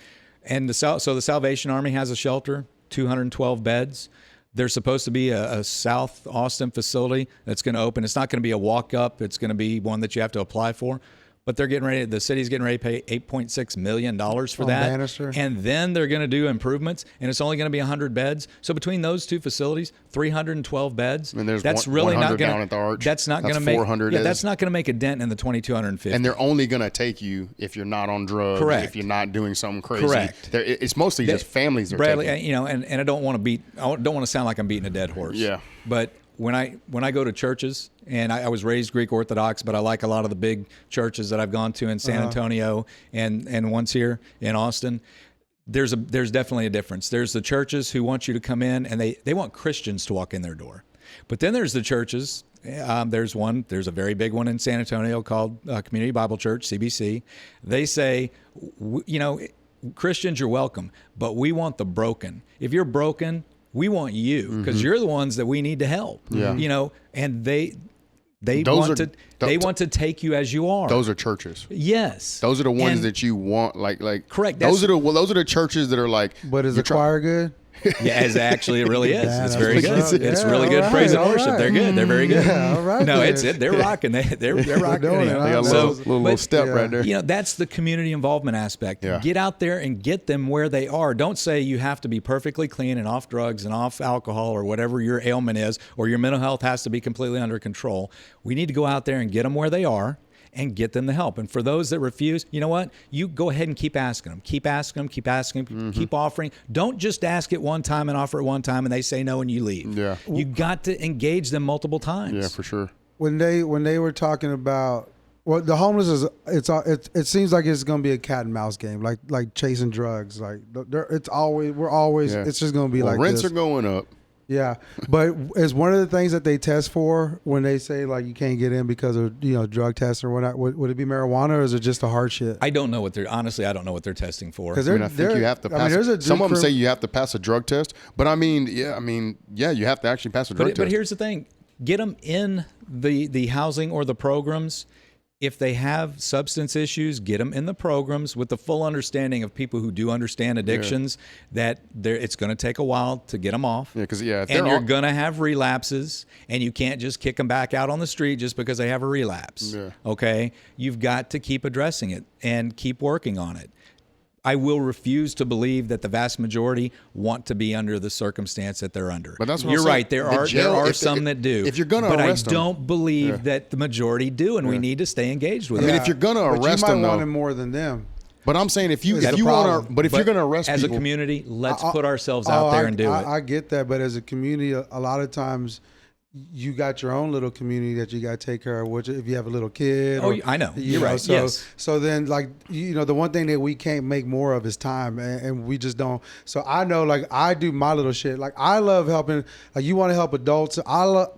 Speaker 4: And so the Salvation Army has a shelter, 212 beds. There's supposed to be a South Austin facility that's going to open. It's not going to be a walk-up. It's going to be one that you have to apply for. But they're getting ready. The city's getting ready to pay $8.6 million for that.
Speaker 3: Bannister.
Speaker 4: And then they're going to do improvements, and it's only going to be 100 beds. So between those two facilities, 312 beds.
Speaker 1: And there's
Speaker 4: that's
Speaker 1: one-
Speaker 4: really
Speaker 1: 100
Speaker 4: not going
Speaker 1: down at the Arch.
Speaker 4: That's not
Speaker 1: That's
Speaker 4: going to make
Speaker 1: 400
Speaker 4: Yeah,
Speaker 1: is.
Speaker 4: that's not going to make a dent in the 2,250.
Speaker 1: And they're only going to take you if you're not on drugs,
Speaker 4: Correct.
Speaker 1: if you're not doing something crazy.
Speaker 4: Correct.
Speaker 1: It's mostly just families they're
Speaker 4: Bradley,
Speaker 1: taking.
Speaker 4: and I don't want to sound like I'm beating a dead horse.
Speaker 1: Yeah.
Speaker 4: But when I go to churches, and I was raised Greek Orthodox, but I like a lot of the big churches that I've gone to in San Antonio and once here in Austin. There's definitely a difference. There's the churches who want you to come in, and they want Christians to walk in their door. But then there's the churches. There's a very big one in San Antonio called Community Bible Church, CBC. They say, Christians, you're welcome, but we want the broken. If you're broken, we want you because you're the ones that we need to help.
Speaker 1: Yeah.
Speaker 4: And they
Speaker 1: Those
Speaker 4: want to take you as you are.
Speaker 1: Those are churches.
Speaker 4: Yes.
Speaker 1: Those are the ones
Speaker 4: And-
Speaker 1: that you want, like
Speaker 4: Correct.
Speaker 1: Those are the churches that are like.
Speaker 3: But is
Speaker 1: you're
Speaker 3: the choir good?
Speaker 4: Yeah, as actually it really is.
Speaker 3: Yeah,
Speaker 4: It's
Speaker 3: that's
Speaker 4: very
Speaker 3: what's
Speaker 4: good.
Speaker 3: up.
Speaker 4: It's
Speaker 3: Yeah,
Speaker 4: really good
Speaker 3: all
Speaker 4: praise
Speaker 3: right,
Speaker 4: and
Speaker 3: all
Speaker 4: worship.
Speaker 3: right.
Speaker 4: They're good. They're very good.
Speaker 3: Yeah, all right
Speaker 4: No,
Speaker 3: then.
Speaker 4: they're rocking. They're rocking.
Speaker 3: doing it.
Speaker 1: They got a
Speaker 3: So-
Speaker 1: little step
Speaker 3: yeah.
Speaker 1: right there.
Speaker 4: That's the community involvement aspect.
Speaker 1: Yeah.
Speaker 4: Get out there and get them where they are. Don't say you have to be perfectly clean and off drugs and off alcohol or whatever your ailment is, or your mental health has to be completely under control. We need to go out there and get them where they are and get them the help. And for those that refuse, you know what? You go ahead and keep asking them. Keep asking them. Keep asking them. Keep offering. Don't just ask it one time and offer it one time and they say no and you leave.
Speaker 1: Yeah.
Speaker 4: You got to engage them multiple times.
Speaker 1: Yeah, for sure.
Speaker 3: When they were talking about the homeless is it seems like it's gonna be a cat and mouse game, like chasing drugs. Like it's just gonna be
Speaker 1: Well,
Speaker 3: like
Speaker 1: rents
Speaker 3: this.
Speaker 1: are going up.
Speaker 3: Yeah, but it's one of the things that they test for when they say like you can't get in because of drug tests or whatnot. Would it be marijuana or is it just a hard shit?
Speaker 4: I don't know what they're testing for.
Speaker 3: Because
Speaker 1: I think you have to pass. Some of them say you have to pass a drug test, but yeah, you have to actually pass a drug test.
Speaker 4: But here's the thing: get them in the housing or the programs. If they have substance issues, get them in the programs with the full understanding of people who do understand addictions. That it's going to take a while to get them off.
Speaker 1: Yeah, because
Speaker 4: and you're going to have relapses, and you can't just kick them back out on the street just because they have a relapse.
Speaker 1: Yeah.
Speaker 4: Okay, you've got to keep addressing it and keep working on it. I will refuse to believe that the vast majority want to be under the circumstance that they're under.
Speaker 1: But that's what
Speaker 4: you're
Speaker 1: I'm saying.
Speaker 4: right. There
Speaker 1: The
Speaker 4: are
Speaker 1: jail,
Speaker 4: some that do.
Speaker 1: if you're going to
Speaker 4: but
Speaker 1: arrest
Speaker 4: I
Speaker 1: them,
Speaker 4: don't believe that the majority do, and we need to stay engaged with
Speaker 1: I
Speaker 4: it.
Speaker 1: mean, if you're going to arrest
Speaker 3: but you
Speaker 1: them,
Speaker 3: might want
Speaker 1: though.
Speaker 3: it more than them.
Speaker 1: But I'm saying if you
Speaker 3: That's the
Speaker 1: want
Speaker 3: problem.
Speaker 1: to, but if you're going to arrest
Speaker 4: as
Speaker 1: people,
Speaker 4: a community, let's put ourselves out there and do it.
Speaker 3: I get that, but as a community, a lot of times you got your own little community that you got to take care of. Which if you have a little kid,
Speaker 4: Oh, I know. You're right.
Speaker 3: So,
Speaker 4: Yes.
Speaker 3: so then, like the one thing that we can't make more of is time, and we just don't. So I know, like I do my little shit. Like I love helping. Like you want to help adults.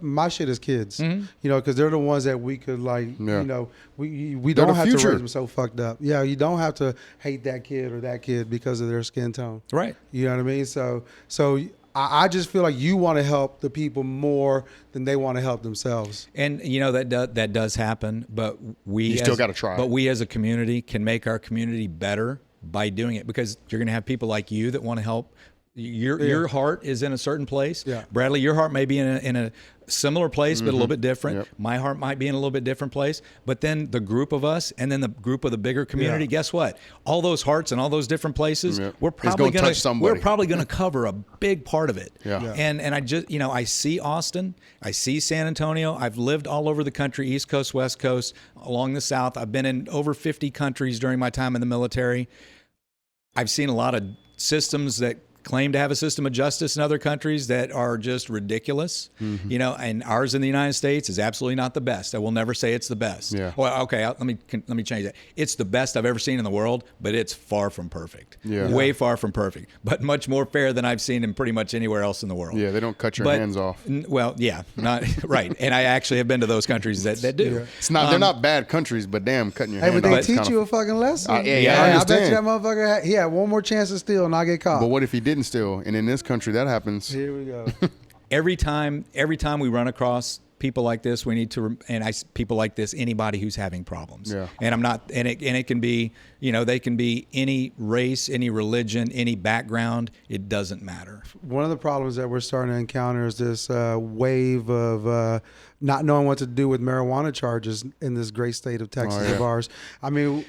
Speaker 3: My shit is kids. Because they're the ones that we could like.
Speaker 1: Yeah.
Speaker 3: We
Speaker 1: They're
Speaker 3: don't
Speaker 1: the
Speaker 3: have to
Speaker 1: future.
Speaker 3: raise them so fucked up. Yeah, you don't have to hate that kid or that kid because of their skin tone.
Speaker 4: Right.
Speaker 3: You know what I mean? So I just feel like you want to help the people more than they want to help themselves.
Speaker 4: And that does happen, but
Speaker 1: You still gotta try.
Speaker 4: But we as a community can make our community better by doing it, because you're going to have people like you that want to help Your heart is in a certain place.
Speaker 3: Yeah.
Speaker 4: Bradley, your heart may be in a similar place, but a little bit different.
Speaker 1: Yep.
Speaker 4: My heart might be in a little bit different place. But then the group of us, and then the group of the bigger community. Guess what? All those hearts in all those different places,
Speaker 1: Yep.
Speaker 4: we're
Speaker 1: It's
Speaker 4: probably
Speaker 1: gonna touch somebody.
Speaker 4: we're probably going to cover a big part of it.
Speaker 1: Yeah. Yeah.
Speaker 4: And I just I see Austin, I see San Antonio. I've lived all over the country, East Coast, West Coast, along the South. I've been in over 50 countries during my time in the military. I've seen a lot of systems that claim to have a system of justice in other countries that are just ridiculous, and ours in the United States is absolutely not the best. I will never say it's the best.
Speaker 1: Yeah.
Speaker 4: Well, okay, let me change that. It's the best I've ever seen in the world, but it's far from perfect.
Speaker 1: Yeah.
Speaker 4: Way far from perfect, but much more fair than I've seen in pretty much anywhere else in the world.
Speaker 1: Yeah, they don't cut your
Speaker 4: But-
Speaker 1: hands off.
Speaker 4: Well, yeah, not right. And I actually have been to those countries that do.
Speaker 1: It's not. They're not bad countries, but damn, cutting your
Speaker 3: Hey,
Speaker 1: hand
Speaker 3: but they
Speaker 1: off. is
Speaker 3: teach
Speaker 1: kinda-
Speaker 3: you a fucking lesson.
Speaker 1: yeah, I
Speaker 3: I bet
Speaker 1: understand.
Speaker 3: you that motherfucker he had one more chance to steal and not get caught.
Speaker 1: But what if he didn't steal? And in this country, that happens.
Speaker 3: Here we go.
Speaker 4: Every time we run across people like this, we need to, people like this, anybody who's having problems.
Speaker 1: Yeah.
Speaker 4: And I'm not, and it can be, they can be any race, any religion, any background. It doesn't matter.
Speaker 3: One of the problems that we're starting to encounter is this wave of not knowing what to do with marijuana charges in this great state of Texas of ours. I mean,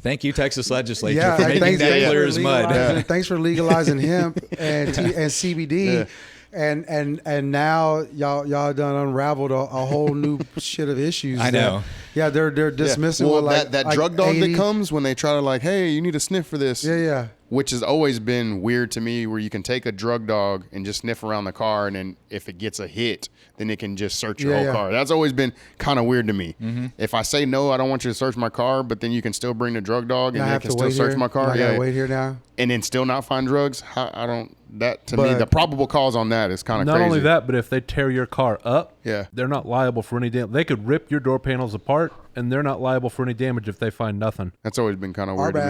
Speaker 4: Thank you, Texas legislature,
Speaker 3: yeah,
Speaker 4: for making
Speaker 3: thanks,
Speaker 4: that
Speaker 3: thanks
Speaker 4: clear
Speaker 3: for
Speaker 4: as mud.
Speaker 3: legalizing- Thanks for legalizing hemp and CBD. And now y'all done unraveled a whole new shit of issues.
Speaker 4: I know.
Speaker 3: Yeah, they're dismissing
Speaker 1: Well,
Speaker 3: what,
Speaker 1: that
Speaker 3: like
Speaker 1: drug dog
Speaker 3: 80
Speaker 1: that comes when they try to like, hey, you need a sniff for this.
Speaker 3: Yeah.
Speaker 1: Which has always been weird to me, where you can take a drug dog and just sniff around the car, and then if it gets a hit, then it can just search your whole car. That's always been kind of weird to me. If I say no, I don't want you to search my car, but then you can still bring the drug dog and
Speaker 3: I
Speaker 1: it
Speaker 3: have
Speaker 1: can
Speaker 3: to
Speaker 1: still
Speaker 3: wait
Speaker 1: search
Speaker 3: here.
Speaker 1: my car.
Speaker 3: I gotta wait here now.
Speaker 1: And then still not find drugs. I don't. That to me,
Speaker 3: But-
Speaker 1: the probable cause on that is kind of
Speaker 2: Not
Speaker 1: crazy.
Speaker 2: only that, but if they tear your car up,
Speaker 1: Yeah.
Speaker 2: they're not liable for any damage. They could rip your door panels apart, and they're not liable for any damage if they find nothing.
Speaker 1: That's always been kind of
Speaker 3: Our
Speaker 1: weird. To me.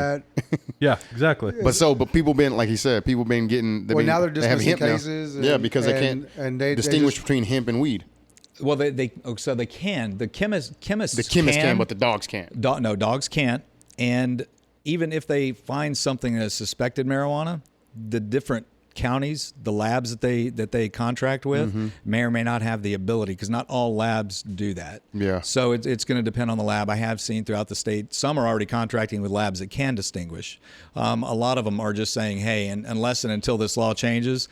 Speaker 3: bad.
Speaker 2: Yeah, exactly.
Speaker 1: But people been, like he said, people been getting.
Speaker 3: Well, now they're
Speaker 1: they have
Speaker 3: dismissing
Speaker 1: hemp now.
Speaker 3: cases.
Speaker 1: Yeah, because they can't
Speaker 3: they
Speaker 1: distinguish
Speaker 3: just-
Speaker 1: between hemp and weed.
Speaker 4: Well, they can. The chemists
Speaker 1: The chemists can, but the dogs can't.
Speaker 4: No, dogs can't. And even if they find something that's suspected marijuana, the different counties, the labs that they contract with, may or may not have the ability, because not all labs do that.
Speaker 1: Yeah.
Speaker 4: So it's going to depend on the lab. I have seen throughout the state, some are already contracting with labs that can distinguish. A lot of them are just saying, hey, and unless and until this law changes,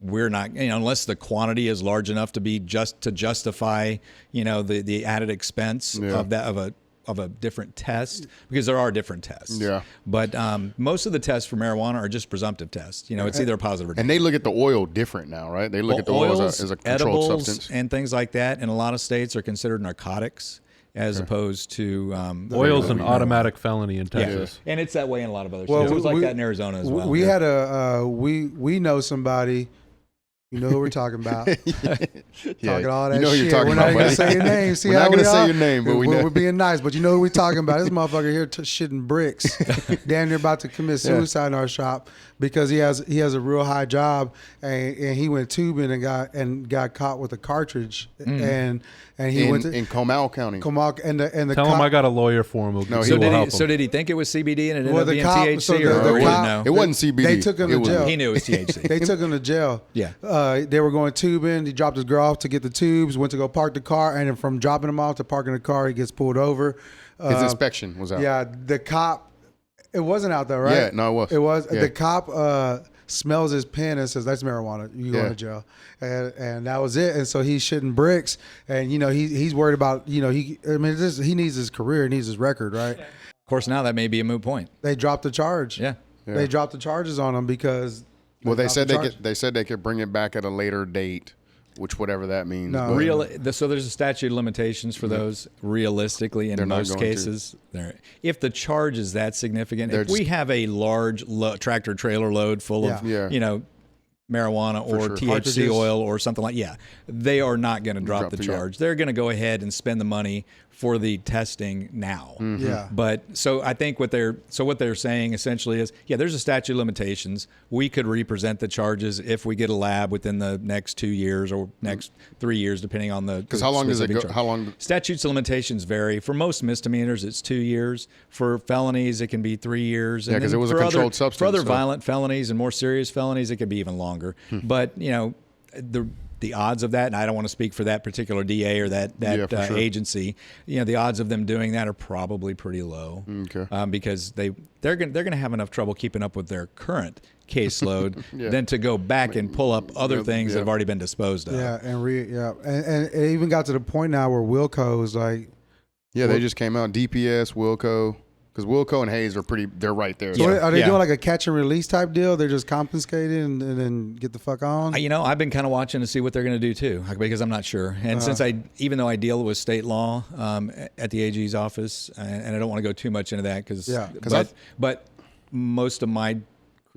Speaker 4: we're not, unless the quantity is large enough to be to justify, the added expense of a different test, because there are different tests.
Speaker 1: Yeah.
Speaker 4: But most of the tests for marijuana are just presumptive tests. It's either a positive or negative.
Speaker 1: And they look at the oil different now, right? They look at the oil as a controlled
Speaker 4: edibles,
Speaker 1: substance.
Speaker 4: and things like that. In a lot of states are considered narcotics as opposed to
Speaker 2: Oil's an automatic felony in Texas.
Speaker 4: And it's that way in a lot of other
Speaker 3: Well,
Speaker 4: states. It was like
Speaker 3: we-
Speaker 4: that in Arizona as well.
Speaker 3: We had we know somebody. You know who we're talking about. Talking all that
Speaker 1: you know who
Speaker 3: shit.
Speaker 1: you're talking
Speaker 3: We're
Speaker 1: about,
Speaker 3: not even
Speaker 1: buddy.
Speaker 3: gonna say your name. See
Speaker 1: We're
Speaker 3: how
Speaker 1: not
Speaker 3: we
Speaker 1: gonna say
Speaker 3: are?
Speaker 1: your name, but we know.
Speaker 3: We're being nice. But you know who we're talking about. This motherfucker here shitting bricks. Damn near about to commit suicide in our shop because he has a real high job and he went tubing and got caught with a cartridge and he went to
Speaker 1: in Comal County.
Speaker 3: Comal and the
Speaker 2: Tell him I got a lawyer for him.
Speaker 1: No,
Speaker 2: He
Speaker 1: he
Speaker 2: will
Speaker 1: did
Speaker 2: help
Speaker 4: So
Speaker 2: him.
Speaker 4: did he think it was CBD and it ended
Speaker 3: Well,
Speaker 4: up
Speaker 3: the
Speaker 4: being
Speaker 3: cop-
Speaker 4: THC,
Speaker 3: so
Speaker 4: or
Speaker 3: the
Speaker 4: he
Speaker 3: cop-
Speaker 4: didn't know?
Speaker 1: It wasn't CBD.
Speaker 3: They took him
Speaker 1: It
Speaker 3: to
Speaker 1: was-
Speaker 3: jail.
Speaker 4: He knew it was THC.
Speaker 3: They took him to jail.
Speaker 4: Yeah.
Speaker 3: They were going tubing. He dropped his girl off to get the tubes, went to go park the car, and then from dropping him off to parking the car, he gets pulled over.
Speaker 1: His inspection was out.
Speaker 3: Yeah, the cop, it wasn't out there, right?
Speaker 1: Yeah, no, it was.
Speaker 3: It was.
Speaker 1: Yeah.
Speaker 3: The cop smells his pen and says, that's marijuana. You go
Speaker 1: Yeah.
Speaker 3: to jail. And that was it. And so he's shitting bricks. And, he's worried about, he needs his career, he needs his record, right?
Speaker 4: Of course, now that may be a moot point.
Speaker 3: They dropped the charge.
Speaker 4: Yeah.
Speaker 3: They dropped the charges on him because.
Speaker 1: Well, they
Speaker 3: dropped
Speaker 1: said
Speaker 3: the
Speaker 1: they
Speaker 3: charge.
Speaker 1: could. They said they could bring it back at a later date, which whatever that means.
Speaker 3: No.
Speaker 1: but-
Speaker 4: So there's a statute of limitations for those. Realistically, in
Speaker 1: They're not
Speaker 4: most
Speaker 1: going to.
Speaker 4: cases, if the charge is that significant,
Speaker 1: They're
Speaker 4: if we have a large tractor trailer load full of,
Speaker 1: Yeah.
Speaker 4: marijuana or
Speaker 1: sure.
Speaker 4: THC
Speaker 3: Cartridges.
Speaker 4: oil or something like they are not going to drop the charge. They're going to go ahead and spend the money for the testing now.
Speaker 3: Yeah.
Speaker 4: But so I think what they're saying essentially is, there's a statute of limitations. We could represent the charges if we get a lab within the next 2 years or next 3 years, depending on the.
Speaker 1: Because how long does it go? How long?
Speaker 4: Statutes of limitations vary. For most misdemeanors, it's 2 years. For felonies, it can be 3 years.
Speaker 1: Yeah, because it was a controlled substance.
Speaker 4: For other violent felonies and more serious felonies, it could be even longer. But the odds of that, and I don't want to speak for that particular DA or that
Speaker 1: sure.
Speaker 4: agency, the odds of them doing that are probably pretty low.
Speaker 1: Okay.
Speaker 4: Because they're going to have enough trouble keeping up with their current caseload than to go back and pull up other things that have already been disposed of.
Speaker 3: Yeah, and it even got to the point now where Wilco is like,
Speaker 1: they just came out. DPS, Wilco. Because Wilco and Hayes they're right there.
Speaker 3: so are they doing like a catch and release type deal? They're just confiscating and then get the fuck on?
Speaker 4: I've been kind of watching to see what they're going to do too, because I'm not sure. And since even though I deal with state law at the AG's office, and I don't want to go too much into that but most of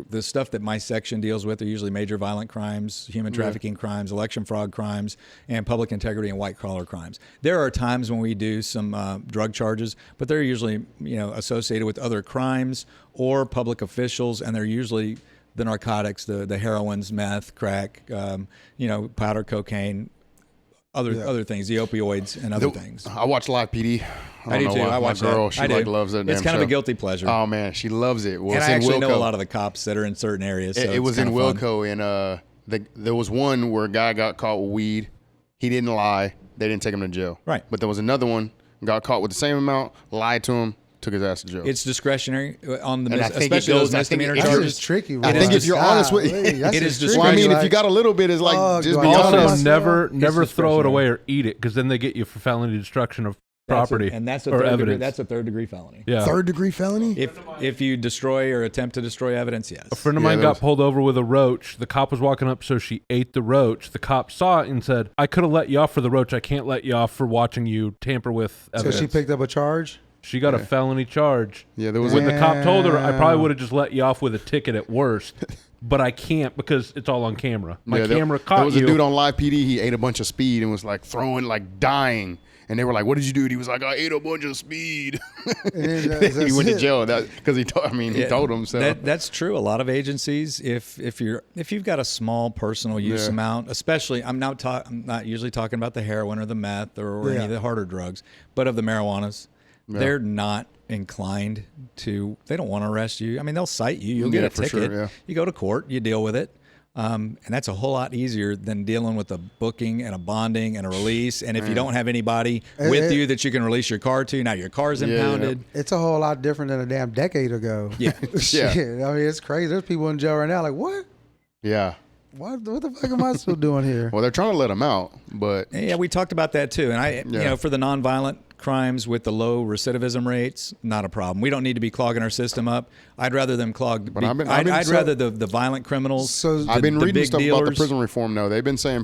Speaker 4: the stuff that my section deals with are usually major violent crimes, human trafficking crimes, election fraud crimes, and public integrity and white collar crimes. There are times when we do some drug charges, but they're usually associated with other crimes or public officials, and they're usually the narcotics, the heroines, meth, crack, powder cocaine, other things, the opioids and other things.
Speaker 1: I watch Live PD.
Speaker 4: I do too. I watch
Speaker 1: my girl,
Speaker 4: that.
Speaker 1: she loves that.
Speaker 4: It's kind of
Speaker 1: show.
Speaker 4: a guilty pleasure.
Speaker 1: Oh man, she loves it. Well,
Speaker 4: and
Speaker 1: it's
Speaker 4: I
Speaker 1: in
Speaker 4: actually
Speaker 1: Wilco.
Speaker 4: know a lot of the cops that are in certain areas. So
Speaker 1: it was in
Speaker 4: fun.
Speaker 1: Wilco, and there was one where a guy got caught with weed. He didn't lie. They didn't take him to jail.
Speaker 4: Right.
Speaker 1: But there was another one, got caught with the same amount, lied to him, took his ass to jail.
Speaker 4: It's discretionary on the
Speaker 1: And I think
Speaker 4: especially
Speaker 1: it goes-
Speaker 4: those
Speaker 1: I think
Speaker 4: misdemeanor
Speaker 1: it-
Speaker 3: That's
Speaker 4: charges.
Speaker 3: just tricky.
Speaker 1: I think if you're honest with
Speaker 4: it is
Speaker 1: well, I mean,
Speaker 4: discretionary.
Speaker 1: if you got a little bit, it's like just be
Speaker 3: Also,
Speaker 1: honest.
Speaker 2: never
Speaker 4: It's
Speaker 2: throw it
Speaker 4: discretionary.
Speaker 2: away or eat it, because then they get you for felony destruction of property
Speaker 4: and that's a
Speaker 2: or
Speaker 4: third degree,
Speaker 2: evidence.
Speaker 4: that's a third degree felony.
Speaker 2: Yeah.
Speaker 1: Third degree felony?
Speaker 4: If you destroy or attempt to destroy evidence, yes.
Speaker 2: A friend of
Speaker 1: Yeah,
Speaker 2: mine
Speaker 1: that
Speaker 2: got
Speaker 1: was-
Speaker 2: pulled over with a roach. The cop was walking up, so she ate the roach. The cop saw it and said, "I could have let you off for the roach. I can't let you off for watching you tamper with
Speaker 3: So
Speaker 2: evidence."
Speaker 3: she picked up a charge?
Speaker 2: She got a felony charge.
Speaker 1: Yeah, there was
Speaker 2: When the cop told her, I
Speaker 3: Damn.
Speaker 2: probably would have just let you off with a ticket at worst, but I can't because it's all on camera. My camera caught
Speaker 1: There was
Speaker 2: you.
Speaker 1: a dude on Live PD. He ate a bunch of speed and was like throwing, like dying. And they were like, "What did you do?" And he was like, "I ate a bunch of speed."
Speaker 3: And then
Speaker 1: he went to
Speaker 3: it.
Speaker 1: jail because he told. I mean, he told him so.
Speaker 4: That's true. A lot of agencies, if you've got a small personal use
Speaker 1: Yeah.
Speaker 4: amount, especially I'm not usually talking about the heroin or the meth or any of the harder drugs, but of the marijuanas, they're not inclined to. They don't want to arrest you. I mean, they'll cite you. You'll get
Speaker 1: Yeah,
Speaker 4: a
Speaker 1: for
Speaker 4: ticket.
Speaker 1: sure, yeah.
Speaker 4: You go to court. You deal with it. And that's a whole lot easier than dealing with a booking and a bonding and a release. And if you don't have anybody with you that you can release your car to, now your car's impounded.
Speaker 3: It's a whole lot different than a damn decade ago.
Speaker 4: Yeah.
Speaker 3: Shit. I mean, it's crazy. There's people in jail right now like, what?
Speaker 1: Yeah.
Speaker 3: What the fuck am I still doing here?
Speaker 1: Well, they're trying to let him out, but
Speaker 4: Yeah, we talked about that too. And for the nonviolent crimes with the low recidivism rates, not a problem. We don't need to be clogging our system up. I'd rather them clog.
Speaker 1: But
Speaker 4: I'd rather the violent criminals.
Speaker 3: So
Speaker 1: I've been
Speaker 4: the
Speaker 1: reading
Speaker 4: big
Speaker 1: stuff about the
Speaker 4: dealers.
Speaker 1: prison reform. Though they've been saying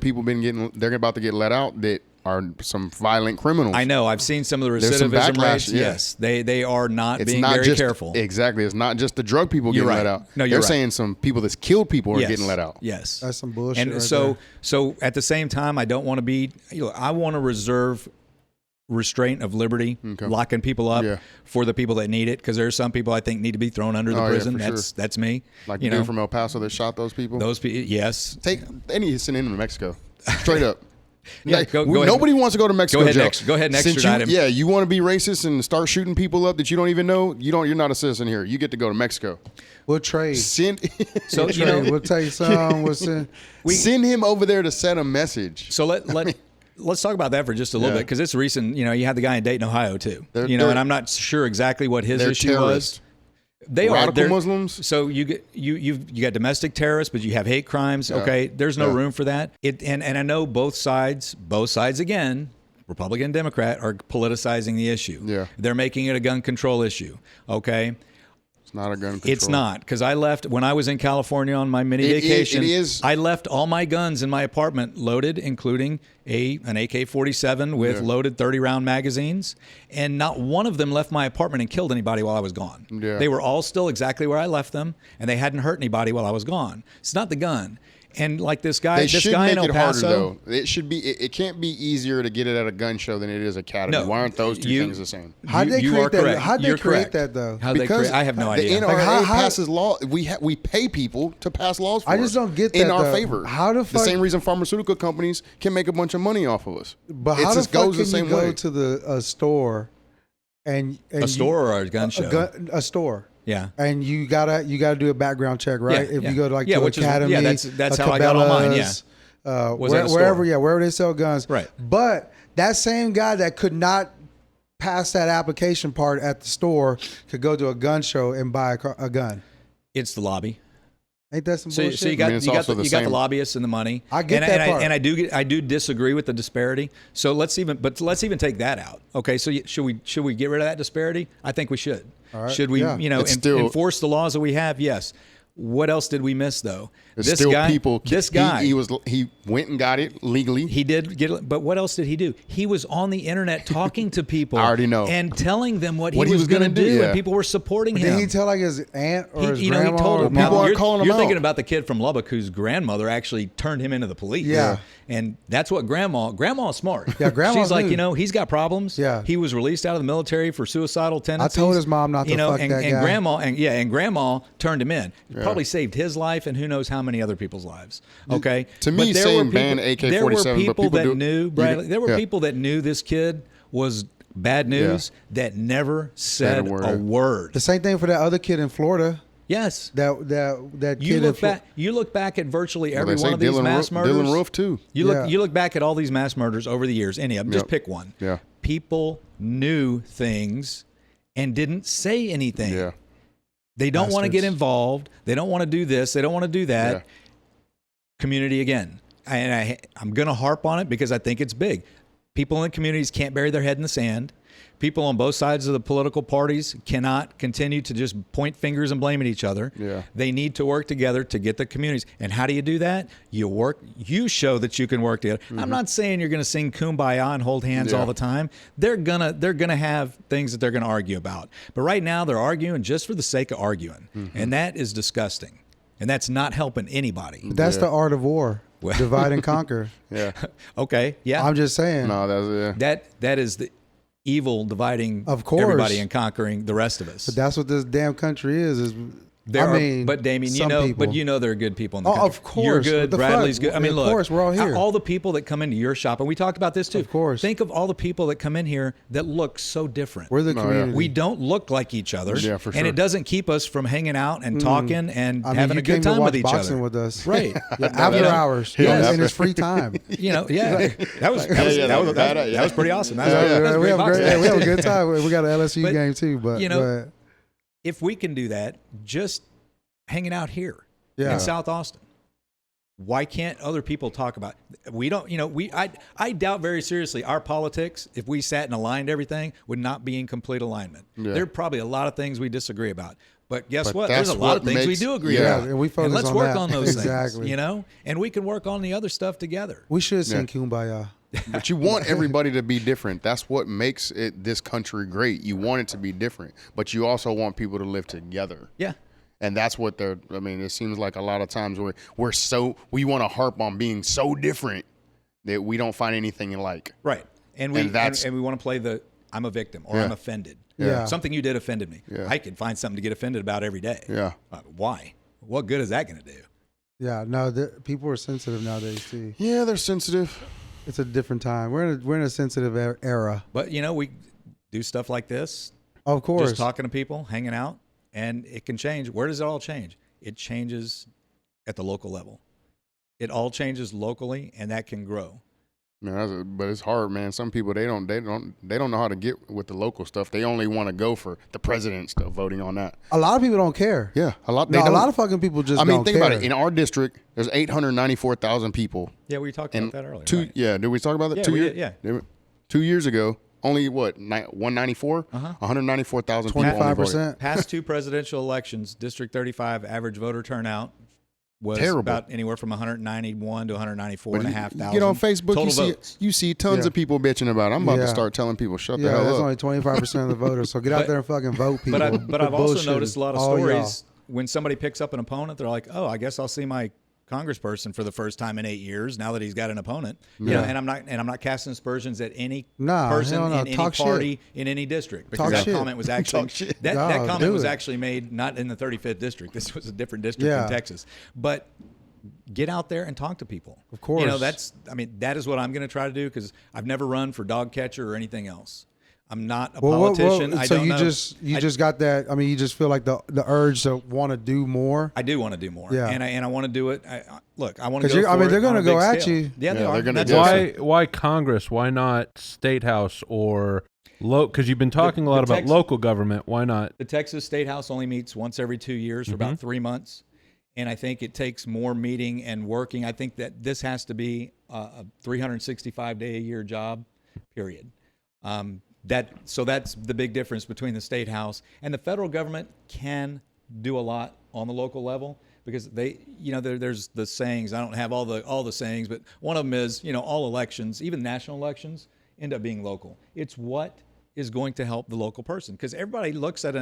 Speaker 1: they're about to get let out that are some violent criminals.
Speaker 4: I know. I've seen some of the
Speaker 1: There's some
Speaker 4: recidivism
Speaker 1: backlash,
Speaker 4: rates.
Speaker 1: yeah.
Speaker 4: Yes, they are not
Speaker 1: It's
Speaker 4: being
Speaker 1: not
Speaker 4: very
Speaker 1: just
Speaker 4: careful.
Speaker 1: Exactly. It's not just the drug people
Speaker 4: You're
Speaker 1: getting
Speaker 4: right.
Speaker 1: let out.
Speaker 4: No, you're
Speaker 1: they're
Speaker 4: right.
Speaker 1: saying some people that's killed people are
Speaker 4: Yes.
Speaker 1: getting let out.
Speaker 4: Yes,
Speaker 3: That's some bullshit.
Speaker 4: and
Speaker 3: right
Speaker 4: so
Speaker 3: there.
Speaker 4: at the same time, I don't want to be. I want to reserve restraint of liberty, locking people up
Speaker 1: Yeah.
Speaker 4: for the people that need it, because there are some people I think need to be thrown under the
Speaker 1: Oh, yeah,
Speaker 4: prison.
Speaker 1: for
Speaker 4: That's me.
Speaker 1: Like
Speaker 4: you
Speaker 1: the
Speaker 4: know,
Speaker 1: dude from El Paso that shot those people.
Speaker 4: those people. Yes.
Speaker 1: They need to send him to Mexico. Straight up.
Speaker 4: Yeah,
Speaker 1: Like,
Speaker 4: go ahead.
Speaker 1: nobody wants to go to Mexico
Speaker 4: ahead
Speaker 1: jail.
Speaker 4: go ahead and
Speaker 1: Since
Speaker 4: extradite him.
Speaker 1: Yeah, you want to be racist and start shooting people up that you don't even know. You're not a citizen here. You get to go to Mexico.
Speaker 3: We'll trade.
Speaker 1: Send
Speaker 4: So
Speaker 3: We'll take some. We'll send.
Speaker 1: send him over there to send a message.
Speaker 4: So let's talk about that for just a little
Speaker 1: Yeah.
Speaker 4: bit, because it's recent. You had the guy in Dayton, Ohio, too.
Speaker 1: They're-
Speaker 4: And I'm not sure exactly what his
Speaker 1: They're
Speaker 4: issue
Speaker 1: terrorists.
Speaker 4: was. They
Speaker 1: Radical
Speaker 4: they're-
Speaker 1: Muslims?
Speaker 4: So you got domestic terrorists, but you have hate crimes. Okay, there's no room for that. And I know both sides again, Republican and Democrat, are politicizing the issue.
Speaker 1: Yeah.
Speaker 4: They're making it a gun control issue. Okay.
Speaker 1: It's not a gun control.
Speaker 4: It's not, because I left when I was in California on my mini
Speaker 1: It
Speaker 4: vacation.
Speaker 1: is.
Speaker 4: I left all my guns in my apartment loaded, including an AK-47 with loaded 30-round magazines, and not one of them left my apartment and killed anybody while I was gone.
Speaker 1: Yeah.
Speaker 4: They were all still exactly where I left them, and they hadn't hurt anybody while I was gone. It's not the gun. And like this guy,
Speaker 1: They
Speaker 4: this
Speaker 1: should
Speaker 4: guy
Speaker 1: make
Speaker 4: in El
Speaker 1: it harder
Speaker 4: Paso.
Speaker 1: though. It should be. It can't be easier to get it at a gun show than it is academy.
Speaker 4: No,
Speaker 1: Why aren't those two things the same?
Speaker 3: How'd they
Speaker 4: you
Speaker 3: create
Speaker 4: are
Speaker 3: that?
Speaker 4: correct.
Speaker 3: How'd they
Speaker 4: You're
Speaker 3: create
Speaker 4: correct.
Speaker 3: that though?
Speaker 4: How they create? I have no
Speaker 1: the
Speaker 4: idea.
Speaker 1: NRA
Speaker 3: Like, how-
Speaker 1: passes law. We pay people to pass laws for
Speaker 3: I just
Speaker 1: us
Speaker 3: don't get
Speaker 1: in
Speaker 3: that,
Speaker 1: our
Speaker 3: though.
Speaker 1: favor.
Speaker 3: How the fuck-
Speaker 1: same reason pharmaceutical companies can make a bunch of money off of us.
Speaker 3: But
Speaker 1: It
Speaker 3: how the
Speaker 1: just
Speaker 3: fuck
Speaker 1: goes
Speaker 3: can
Speaker 1: the same
Speaker 3: you go
Speaker 1: way.
Speaker 3: to the store and
Speaker 4: A store or a gun show?
Speaker 3: A store.
Speaker 4: Yeah.
Speaker 3: And you gotta do a background check, right?
Speaker 4: Yeah,
Speaker 3: if
Speaker 4: yeah.
Speaker 3: you go to like
Speaker 4: Yeah,
Speaker 3: to
Speaker 4: which is-
Speaker 3: Academy,
Speaker 4: yeah, that's how I got all mine, yeah.
Speaker 3: Cabela's,
Speaker 4: Was at a store.
Speaker 3: wherever they sell guns.
Speaker 4: Right.
Speaker 3: But that same guy that could not pass that application part at the store could go to a gun show and buy a gun.
Speaker 4: It's the lobby.
Speaker 3: Ain't that some
Speaker 4: So
Speaker 3: bullshit?
Speaker 4: you got
Speaker 1: it's
Speaker 4: you got
Speaker 1: also
Speaker 4: the,
Speaker 1: the
Speaker 4: you got the
Speaker 1: same.
Speaker 4: lobbyists and the money.
Speaker 3: I get
Speaker 4: and,
Speaker 3: that
Speaker 4: and
Speaker 3: part.
Speaker 4: I do disagree with the disparity. So let's even take that out. Okay, so should we get rid of that disparity? I think we should.
Speaker 3: All right,
Speaker 4: Should we
Speaker 3: yeah.
Speaker 1: It's still-
Speaker 4: enforce the laws that we have? Yes. What else did we miss though?
Speaker 1: There's still people.
Speaker 4: This guy.
Speaker 1: He went and got it legally.
Speaker 4: He did get it, but what else did he do? He was on the internet talking to people.
Speaker 1: I already know.
Speaker 4: And telling them what
Speaker 1: What
Speaker 4: he was going to
Speaker 1: gonna
Speaker 4: do,
Speaker 1: yeah.
Speaker 4: and people were supporting him.
Speaker 3: Did he tell like his aunt or his
Speaker 4: He
Speaker 3: grandma?
Speaker 4: told
Speaker 3: or
Speaker 4: him.
Speaker 3: mom?
Speaker 1: People are
Speaker 4: you're,
Speaker 1: calling him
Speaker 4: you're
Speaker 1: out.
Speaker 4: thinking about the kid from Lubbock whose grandmother actually turned him into the police.
Speaker 3: Yeah.
Speaker 4: And that's what grandma's smart.
Speaker 3: Yeah, grandma's
Speaker 4: She's like,
Speaker 3: new.
Speaker 4: he's got problems.
Speaker 3: Yeah.
Speaker 4: He was released out of the military for suicidal tendencies.
Speaker 3: told his mom not to fuck
Speaker 4: and,
Speaker 3: that
Speaker 4: and
Speaker 3: guy.
Speaker 4: grandma turned him in. Probably saved his life and who knows how many other people's lives. Okay.
Speaker 1: To me,
Speaker 4: But there
Speaker 1: saying
Speaker 4: were
Speaker 1: ban
Speaker 4: people-
Speaker 1: AK-47,
Speaker 4: There were
Speaker 1: but
Speaker 4: people
Speaker 1: people
Speaker 4: that
Speaker 1: do-
Speaker 4: knew, Bradley. There were
Speaker 1: yeah.
Speaker 4: people that knew this kid was bad news that never said
Speaker 1: word.
Speaker 4: a word.
Speaker 3: The same thing for that other kid in Florida.
Speaker 4: Yes.
Speaker 3: That
Speaker 4: You
Speaker 3: kid
Speaker 4: look back. You look back at virtually
Speaker 1: Well,
Speaker 4: every
Speaker 1: they
Speaker 4: one
Speaker 1: say
Speaker 4: of these
Speaker 1: Dylan
Speaker 4: mass murders.
Speaker 1: Dylan Roof too.
Speaker 3: Yeah.
Speaker 4: You look back at all these mass murders over the years. Any of them, just
Speaker 1: Yep.
Speaker 4: pick one.
Speaker 1: Yeah.
Speaker 4: People knew things and didn't say anything.
Speaker 1: Yeah.
Speaker 4: They don't want to get
Speaker 3: Bastards.
Speaker 4: involved. They don't want to do this. They don't want to do that.
Speaker 1: Yeah.
Speaker 4: Community again. And I'm going to harp on it because I think it's big. People in the communities can't bury their head in the sand. People on both sides of the political parties cannot continue to just point fingers and blame at each other.
Speaker 1: Yeah.
Speaker 4: They need to work together to get the communities. And how do you do that? You show that you can work together. I'm not saying you're going to sing Kumbaya and hold hands
Speaker 1: Yeah.
Speaker 4: all the time. They're gonna have things that they're going to argue about. But right now they're arguing just for the sake of arguing. And that is disgusting. And that's not helping anybody.
Speaker 3: That's the art of war.
Speaker 4: Well-
Speaker 3: Divide and conquer.
Speaker 1: Yeah.
Speaker 4: Okay, yeah.
Speaker 3: I'm just saying.
Speaker 1: No,
Speaker 4: That is the evil dividing
Speaker 3: Of course.
Speaker 4: everybody and conquering the rest of us.
Speaker 3: But that's what this damn country is
Speaker 4: But Damien,
Speaker 3: some people.
Speaker 4: there are good people in the
Speaker 3: Oh,
Speaker 4: country.
Speaker 3: of course.
Speaker 4: You're
Speaker 3: What
Speaker 4: good.
Speaker 3: the
Speaker 4: Bradley's
Speaker 3: fuck?
Speaker 4: good. I mean,
Speaker 3: Of
Speaker 4: look.
Speaker 3: course, we're all here.
Speaker 4: All the people that come into your shop, and we talked about this too.
Speaker 3: Of course.
Speaker 4: Think of all the people that come in here that look so different.
Speaker 3: We're the
Speaker 1: No, yeah.
Speaker 3: community.
Speaker 4: We don't look like each other.
Speaker 1: Yeah, for
Speaker 4: And
Speaker 1: sure.
Speaker 4: it doesn't keep us from hanging out and talking and
Speaker 3: I mean,
Speaker 4: having
Speaker 3: you
Speaker 4: a good
Speaker 3: came to
Speaker 4: time
Speaker 3: watch
Speaker 4: with each
Speaker 3: boxing
Speaker 4: other.
Speaker 3: with us.
Speaker 4: Right.
Speaker 3: Yeah, after
Speaker 4: You know?
Speaker 3: hours.
Speaker 1: Yeah.
Speaker 3: in his free time.
Speaker 4: That was pretty awesome. That was
Speaker 3: we
Speaker 4: great
Speaker 3: have
Speaker 4: boxing.
Speaker 3: we have a good time. We got an LSU
Speaker 4: But,
Speaker 3: game too, but but
Speaker 4: If we can do that, just hanging out here
Speaker 3: Yeah.
Speaker 4: in South Austin, why can't other people talk about it? We don't, I doubt very seriously our politics, if we sat and aligned everything, would not be in complete alignment.
Speaker 1: Yeah.
Speaker 4: There are probably a lot of things we disagree about. But guess
Speaker 1: But
Speaker 4: what? There's a
Speaker 1: that's
Speaker 4: lot
Speaker 1: what
Speaker 4: of things we
Speaker 1: makes-
Speaker 4: do agree
Speaker 1: yeah.
Speaker 4: about.
Speaker 3: and we focus
Speaker 4: let's
Speaker 3: on
Speaker 4: work
Speaker 3: that.
Speaker 4: on those
Speaker 3: Exactly.
Speaker 4: things, and we can work on the other stuff together.
Speaker 3: we should sing
Speaker 1: Yeah.
Speaker 3: Kumbaya.
Speaker 1: But you want everybody to be different. That's what makes this country great. You want it to be different, but you also want people to live together.
Speaker 4: Yeah.
Speaker 1: And that's what it seems like a lot of times we want to harp on being so different that we don't find anything alike.
Speaker 4: Right. And we want to play the I'm a victim or
Speaker 1: Yeah.
Speaker 4: I'm offended.
Speaker 3: Yeah.
Speaker 4: Something you did offended me.
Speaker 1: Yeah.
Speaker 4: I can find something to get offended about every day.
Speaker 1: Yeah.
Speaker 4: Why? What good is that going to do?
Speaker 3: Yeah, no, people are sensitive nowadays too.
Speaker 1: Yeah, they're sensitive.
Speaker 3: It's a different time. We're in a sensitive era.
Speaker 4: But we do stuff like this,
Speaker 3: Of course.
Speaker 4: just talking to people, hanging out, and it can change. Where does it all change? It changes at the local level. It all changes locally, and that can grow.
Speaker 1: Man, but it's hard, man. Some people they don't know how to get with the local stuff. They only want to go for the president stuff, voting on that.
Speaker 3: A lot of people don't care.
Speaker 1: Yeah, a lot.
Speaker 3: No, a lot of fucking people just.
Speaker 1: I mean,
Speaker 3: don't
Speaker 1: think
Speaker 3: care.
Speaker 1: about it. In our district, there's 894,000 people.
Speaker 4: Yeah, we talked
Speaker 1: And
Speaker 4: about that earlier.
Speaker 1: Did we talk about that?
Speaker 4: Yeah,
Speaker 1: 2
Speaker 4: we
Speaker 1: years?
Speaker 4: did, yeah.
Speaker 1: 2 years ago, only 194, 194,000 people. only voted.
Speaker 3: 25%.
Speaker 4: Past two presidential elections, District 35 average voter turnout was
Speaker 1: Terrible.
Speaker 4: about anywhere from 191 to 194
Speaker 1: But
Speaker 4: and a
Speaker 1: you
Speaker 4: half thousand.
Speaker 1: get on Facebook,
Speaker 4: total
Speaker 1: you
Speaker 4: votes.
Speaker 1: see tons
Speaker 3: Yeah.
Speaker 1: of people bitching about it. I'm about
Speaker 3: Yeah.
Speaker 1: to start telling people, shut the
Speaker 3: Yeah,
Speaker 1: hell
Speaker 3: that's
Speaker 1: up.
Speaker 3: only 25% of the voters. So get out
Speaker 4: But-
Speaker 3: there and fucking vote, people.
Speaker 4: But I've
Speaker 3: Quit
Speaker 4: also
Speaker 3: bullshitting.
Speaker 4: noticed a lot of
Speaker 3: All
Speaker 4: stories when somebody picks up an opponent. They're like, "Oh, I guess I'll see my congressperson for the first time in 8 years. Now that he's got an opponent, you know, and I'm not casting aspersions at any person
Speaker 3: hell no.
Speaker 4: in any
Speaker 3: Talk
Speaker 4: party
Speaker 3: shit.
Speaker 4: in any district, because
Speaker 3: Talk
Speaker 4: that
Speaker 3: shit.
Speaker 4: comment was actually
Speaker 1: Talk shit.
Speaker 4: that
Speaker 3: No,
Speaker 4: comment
Speaker 3: do
Speaker 4: was
Speaker 3: it.
Speaker 4: actually made not in the 35th district. This was a different district
Speaker 3: Yeah.
Speaker 4: in Texas, but. Get out there and talk to people.
Speaker 3: Of course.
Speaker 4: You know, that is what I'm going to try to do, because I've never run for dog catcher or anything else. I'm not a politician. I
Speaker 3: so
Speaker 4: don't
Speaker 3: you
Speaker 4: know.
Speaker 3: just got that. I mean, you just feel like the urge to want to do more.
Speaker 4: I do want to do more.
Speaker 3: Yeah.
Speaker 4: And I want to do it. Look, I want to go
Speaker 3: Because
Speaker 4: for
Speaker 3: they're
Speaker 4: it
Speaker 3: going to
Speaker 4: on a
Speaker 3: go
Speaker 4: big
Speaker 3: at
Speaker 4: scale.
Speaker 3: you.
Speaker 4: Yeah, they
Speaker 1: Yeah,
Speaker 4: are.
Speaker 1: they're gonna
Speaker 4: That's
Speaker 1: do
Speaker 4: awesome.
Speaker 2: Why Congress? Why not State House or because you've been talking a lot about local government. Why not?
Speaker 4: The Texas State House only meets once every 2 years for about 3 months. And I think it takes more meeting and working. I think that this has to be a 365-day-a-year job, period. So that's the big difference between the State House and the federal government. Can do a lot on the local level, because they, you know, there's the sayings. I don't have all the sayings, but one of them is, you know, all elections, even national elections, end up being local. It's what is going to help the local person, because everybody looks at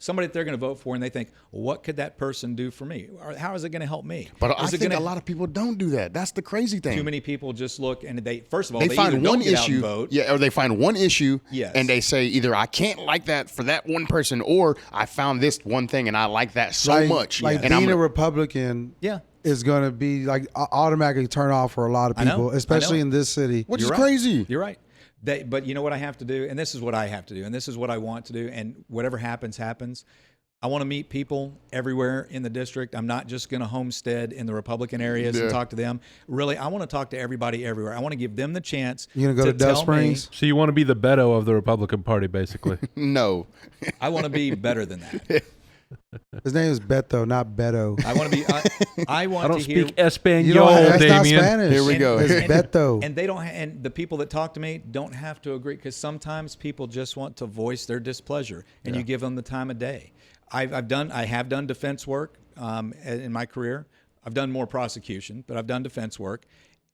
Speaker 4: somebody that they're going to vote for and they think, well, what could that person do for me, or how is it going to help me?
Speaker 1: But I
Speaker 4: Is it
Speaker 1: think
Speaker 4: gonna-
Speaker 1: a lot of people don't do that. That's the crazy thing.
Speaker 4: Too many people just look and they first of all
Speaker 1: They
Speaker 4: either
Speaker 1: find one
Speaker 4: don't get out and
Speaker 1: issue,
Speaker 4: vote.
Speaker 1: yeah, or they find one issue,
Speaker 4: Yes.
Speaker 1: and they say either I can't like that for that one person, or I found this one thing and I like that so much.
Speaker 3: Like
Speaker 1: and
Speaker 3: being a Republican
Speaker 4: Yeah.
Speaker 3: is going to be like automatically turn off for a lot of
Speaker 4: I know.
Speaker 3: people,
Speaker 4: I
Speaker 3: especially
Speaker 4: know.
Speaker 3: in this city.
Speaker 1: which
Speaker 4: You're
Speaker 1: is
Speaker 4: right.
Speaker 1: crazy.
Speaker 4: You're right. But you know what I have to do, and this is what I have to do, and this is what I want to do, and whatever happens, happens. I want to meet people everywhere in the district. I'm not just going to homestead in the Republican areas and
Speaker 1: Yeah.
Speaker 4: talk to them. Really, I want to talk to everybody everywhere. I want to give them the chance.
Speaker 3: You going to go to Dove
Speaker 4: tell
Speaker 3: Springs?
Speaker 2: So you want to be the Beto of the Republican Party, basically.
Speaker 1: No.
Speaker 4: Me, I want to be better than that.
Speaker 3: His name is Beto, not Beto.
Speaker 4: I want to be. I want
Speaker 2: I don't
Speaker 4: to hear.
Speaker 2: speak Espanol,
Speaker 3: You don't, that's not
Speaker 2: Damien.
Speaker 3: Spanish.
Speaker 1: Here we go.
Speaker 3: It's Beto.
Speaker 4: And they don't. And the people that talk to me don't have to agree, because sometimes people just want to voice their displeasure, and you give them the time of day. I have done defense work in my career. I've done more prosecution, but I've done defense work,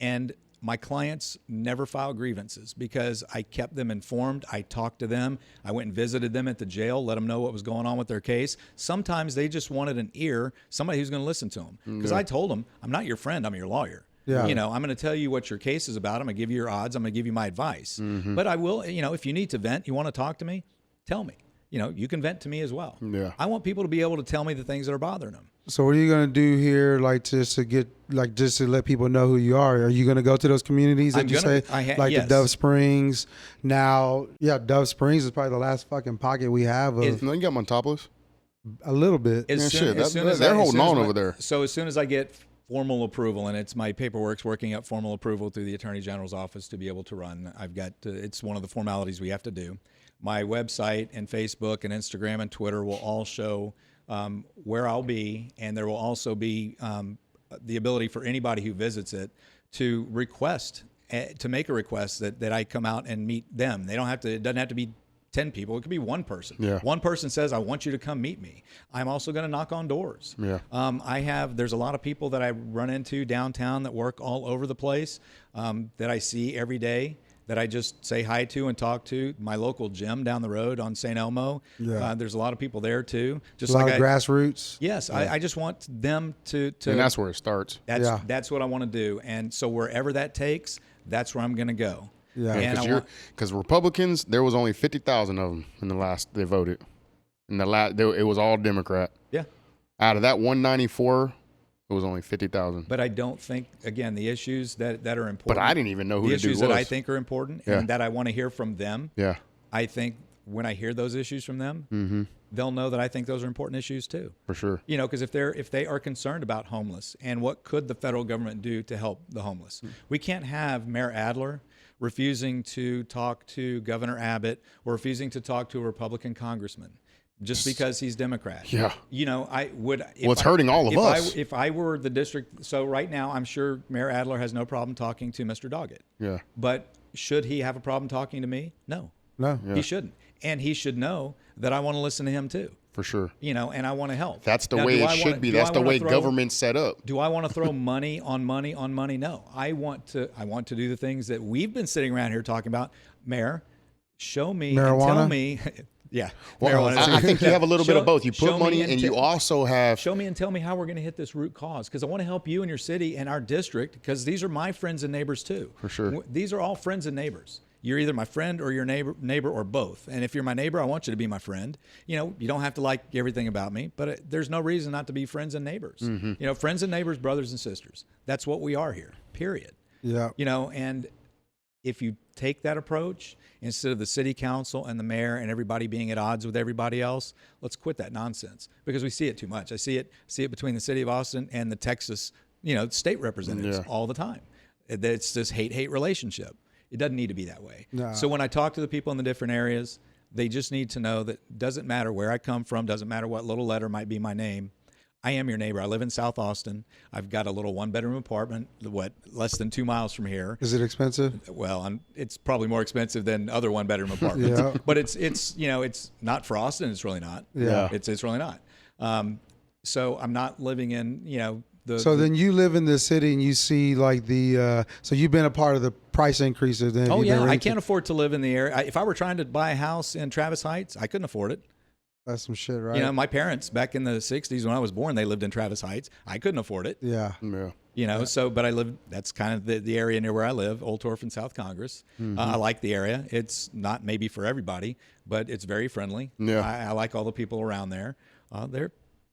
Speaker 4: and my clients never file grievances because I kept them informed. I talked to them. I went and visited them at the jail, let them know what was going on with their case. Sometimes they just wanted an ear, somebody who's going to listen to them. Because I told them, I'm not your friend, I'm your lawyer.
Speaker 3: Yeah.
Speaker 4: You know, I'm going to tell you what your case is about. I'm going to give you your odds. I'm going to give you my advice. But I will, you know, if you need to vent, you want to talk to me, tell me. You know, you can vent to me as well.
Speaker 1: Yeah.
Speaker 4: I want people to be able to tell me the things that are bothering them.
Speaker 3: So what are you going to do here, like just to let people know who you are? Are you going to go to those communities that
Speaker 4: I'm
Speaker 3: you
Speaker 4: gonna-
Speaker 3: say, like
Speaker 4: yes.
Speaker 3: the Dove Springs? Now, yeah, Dove Springs is probably the last fucking pocket we have of
Speaker 1: No, you got Montopolis?
Speaker 3: a little bit.
Speaker 4: As
Speaker 1: Yeah,
Speaker 4: soon-
Speaker 1: shit,
Speaker 4: as soon as
Speaker 1: they're
Speaker 4: I- as
Speaker 1: holding
Speaker 4: soon as
Speaker 1: on
Speaker 4: my-
Speaker 1: over there.
Speaker 4: So as soon as I get formal approval, and it's my paperwork's working up formal approval through the Attorney General's office to be able to run. I've got it's one of the formalities we have to do. My website and Facebook and Instagram and Twitter will all show where I'll be, and there will also be the ability for anybody who visits it to request to make a request that I come out and meet them. They don't have to. It doesn't have to be 10 people. It could be one person.
Speaker 1: Yeah.
Speaker 4: One person says, I want you to come meet me. I'm also going to knock on doors.
Speaker 1: Yeah.
Speaker 4: There's a lot of people that I run into downtown that work all over the place that I see every day that I just say hi to and talk to. My local gym down the road on St. Elmo.
Speaker 3: Yeah.
Speaker 4: There's a lot of people there too. Just
Speaker 3: a lot
Speaker 4: like
Speaker 3: of grassroots.
Speaker 4: Yes. I just want them to
Speaker 1: And that's where it starts.
Speaker 4: that's what I want to do. And so wherever that takes, that's where I'm going to go.
Speaker 3: Yeah.
Speaker 4: And
Speaker 1: Because Republicans, there was only 50,000 of them in the last they voted. In the last, it was all Democrat.
Speaker 4: yeah.
Speaker 1: Out of that 194, it was only 50,000.
Speaker 4: But I don't think, again, the issues that are important.
Speaker 1: But I didn't even know who
Speaker 4: the
Speaker 1: the dude
Speaker 4: issues
Speaker 1: was.
Speaker 4: that I think are important
Speaker 1: Yeah.
Speaker 4: and that I want to hear from them.
Speaker 1: Yeah.
Speaker 4: I think when I hear those issues from them, they'll know that I think those are important issues too.
Speaker 1: For sure.
Speaker 4: You know, because if they are concerned about homeless and what could the federal government do to help the homeless, we can't have Mayor Adler refusing to talk to Governor Abbott or refusing to talk to a Republican congressman just because he's Democrat.
Speaker 1: Yeah.
Speaker 4: You know, I would.
Speaker 1: Well, it's hurting all of us.
Speaker 4: If I were the district, so right now I'm sure Mayor Adler has no problem talking to Mr. Doggett.
Speaker 1: Yeah.
Speaker 4: But should he have a problem talking to me? No,
Speaker 3: No.
Speaker 4: he shouldn't. And he should know that I want to listen to him too.
Speaker 1: For sure.
Speaker 4: You know, and I want to help.
Speaker 1: That's the
Speaker 4: Now,
Speaker 1: way
Speaker 4: do
Speaker 1: it
Speaker 4: I
Speaker 1: should
Speaker 4: wanna-
Speaker 1: be.
Speaker 4: do
Speaker 1: That's
Speaker 4: I
Speaker 1: the
Speaker 4: wanna
Speaker 1: way
Speaker 4: throw-
Speaker 1: government's set up.
Speaker 4: Do I want to throw money on money on money? No. I want to do the things that we've been sitting around here talking about. Mayor, show me and
Speaker 3: Marijuana?
Speaker 4: tell me. Yeah.
Speaker 1: Well,
Speaker 4: Marijuana is
Speaker 1: I think you have a little bit of both. You
Speaker 4: show
Speaker 1: put money
Speaker 4: me
Speaker 1: and you also have.
Speaker 4: Show me and tell me how we're going to hit this root cause, because I want to help you and your city and our district, because these are my friends and neighbors too.
Speaker 1: For sure.
Speaker 4: These are all friends and neighbors. You're either my friend or your neighbor or both. And if you're my neighbor, I want you to be my friend. You know, you don't have to like everything about me, but there's no reason not to be friends and neighbors. You know, friends and neighbors, brothers and sisters. That's what we are here, period.
Speaker 3: Yeah.
Speaker 4: You know, and if you take that approach, instead of the city council and the mayor and everybody being at odds with everybody else, let's quit that nonsense, because we see it too much. I see it between the city of Austin and the Texas, you know, state representatives all the time. It's this hate relationship. It doesn't need to be that way.
Speaker 3: No.
Speaker 4: So when I talk to the people in the different areas, they just need to know that it doesn't matter where I come from, doesn't matter what little letter might be my name. I am your neighbor. I live in South Austin. I've got a little 1-bedroom apartment, less than 2 miles from here.
Speaker 3: Is it expensive?
Speaker 4: Well, it's probably more expensive than other 1-bedroom apartments.
Speaker 3: Yeah.
Speaker 4: But it's you know, it's not for Austin. It's really not.
Speaker 3: Yeah.
Speaker 4: It's really not. So I'm not living in, you know,
Speaker 3: then you live in the city and you see like so you've been a part of the price increases. Then
Speaker 4: oh yeah, I can't afford to live in the area. If I were trying to buy a house in Travis Heights, I couldn't afford it.
Speaker 3: That's some shit, right?
Speaker 4: You know, my parents back in the 60s when I was born, they lived in Travis Heights. I couldn't afford it.
Speaker 3: Yeah.
Speaker 4: You know, but I live, that's kind of the area near where I live, Old Torf and South Congress. I like the area. It's not maybe for everybody, but it's very friendly.
Speaker 1: Yeah.
Speaker 4: I like all the people around there. They're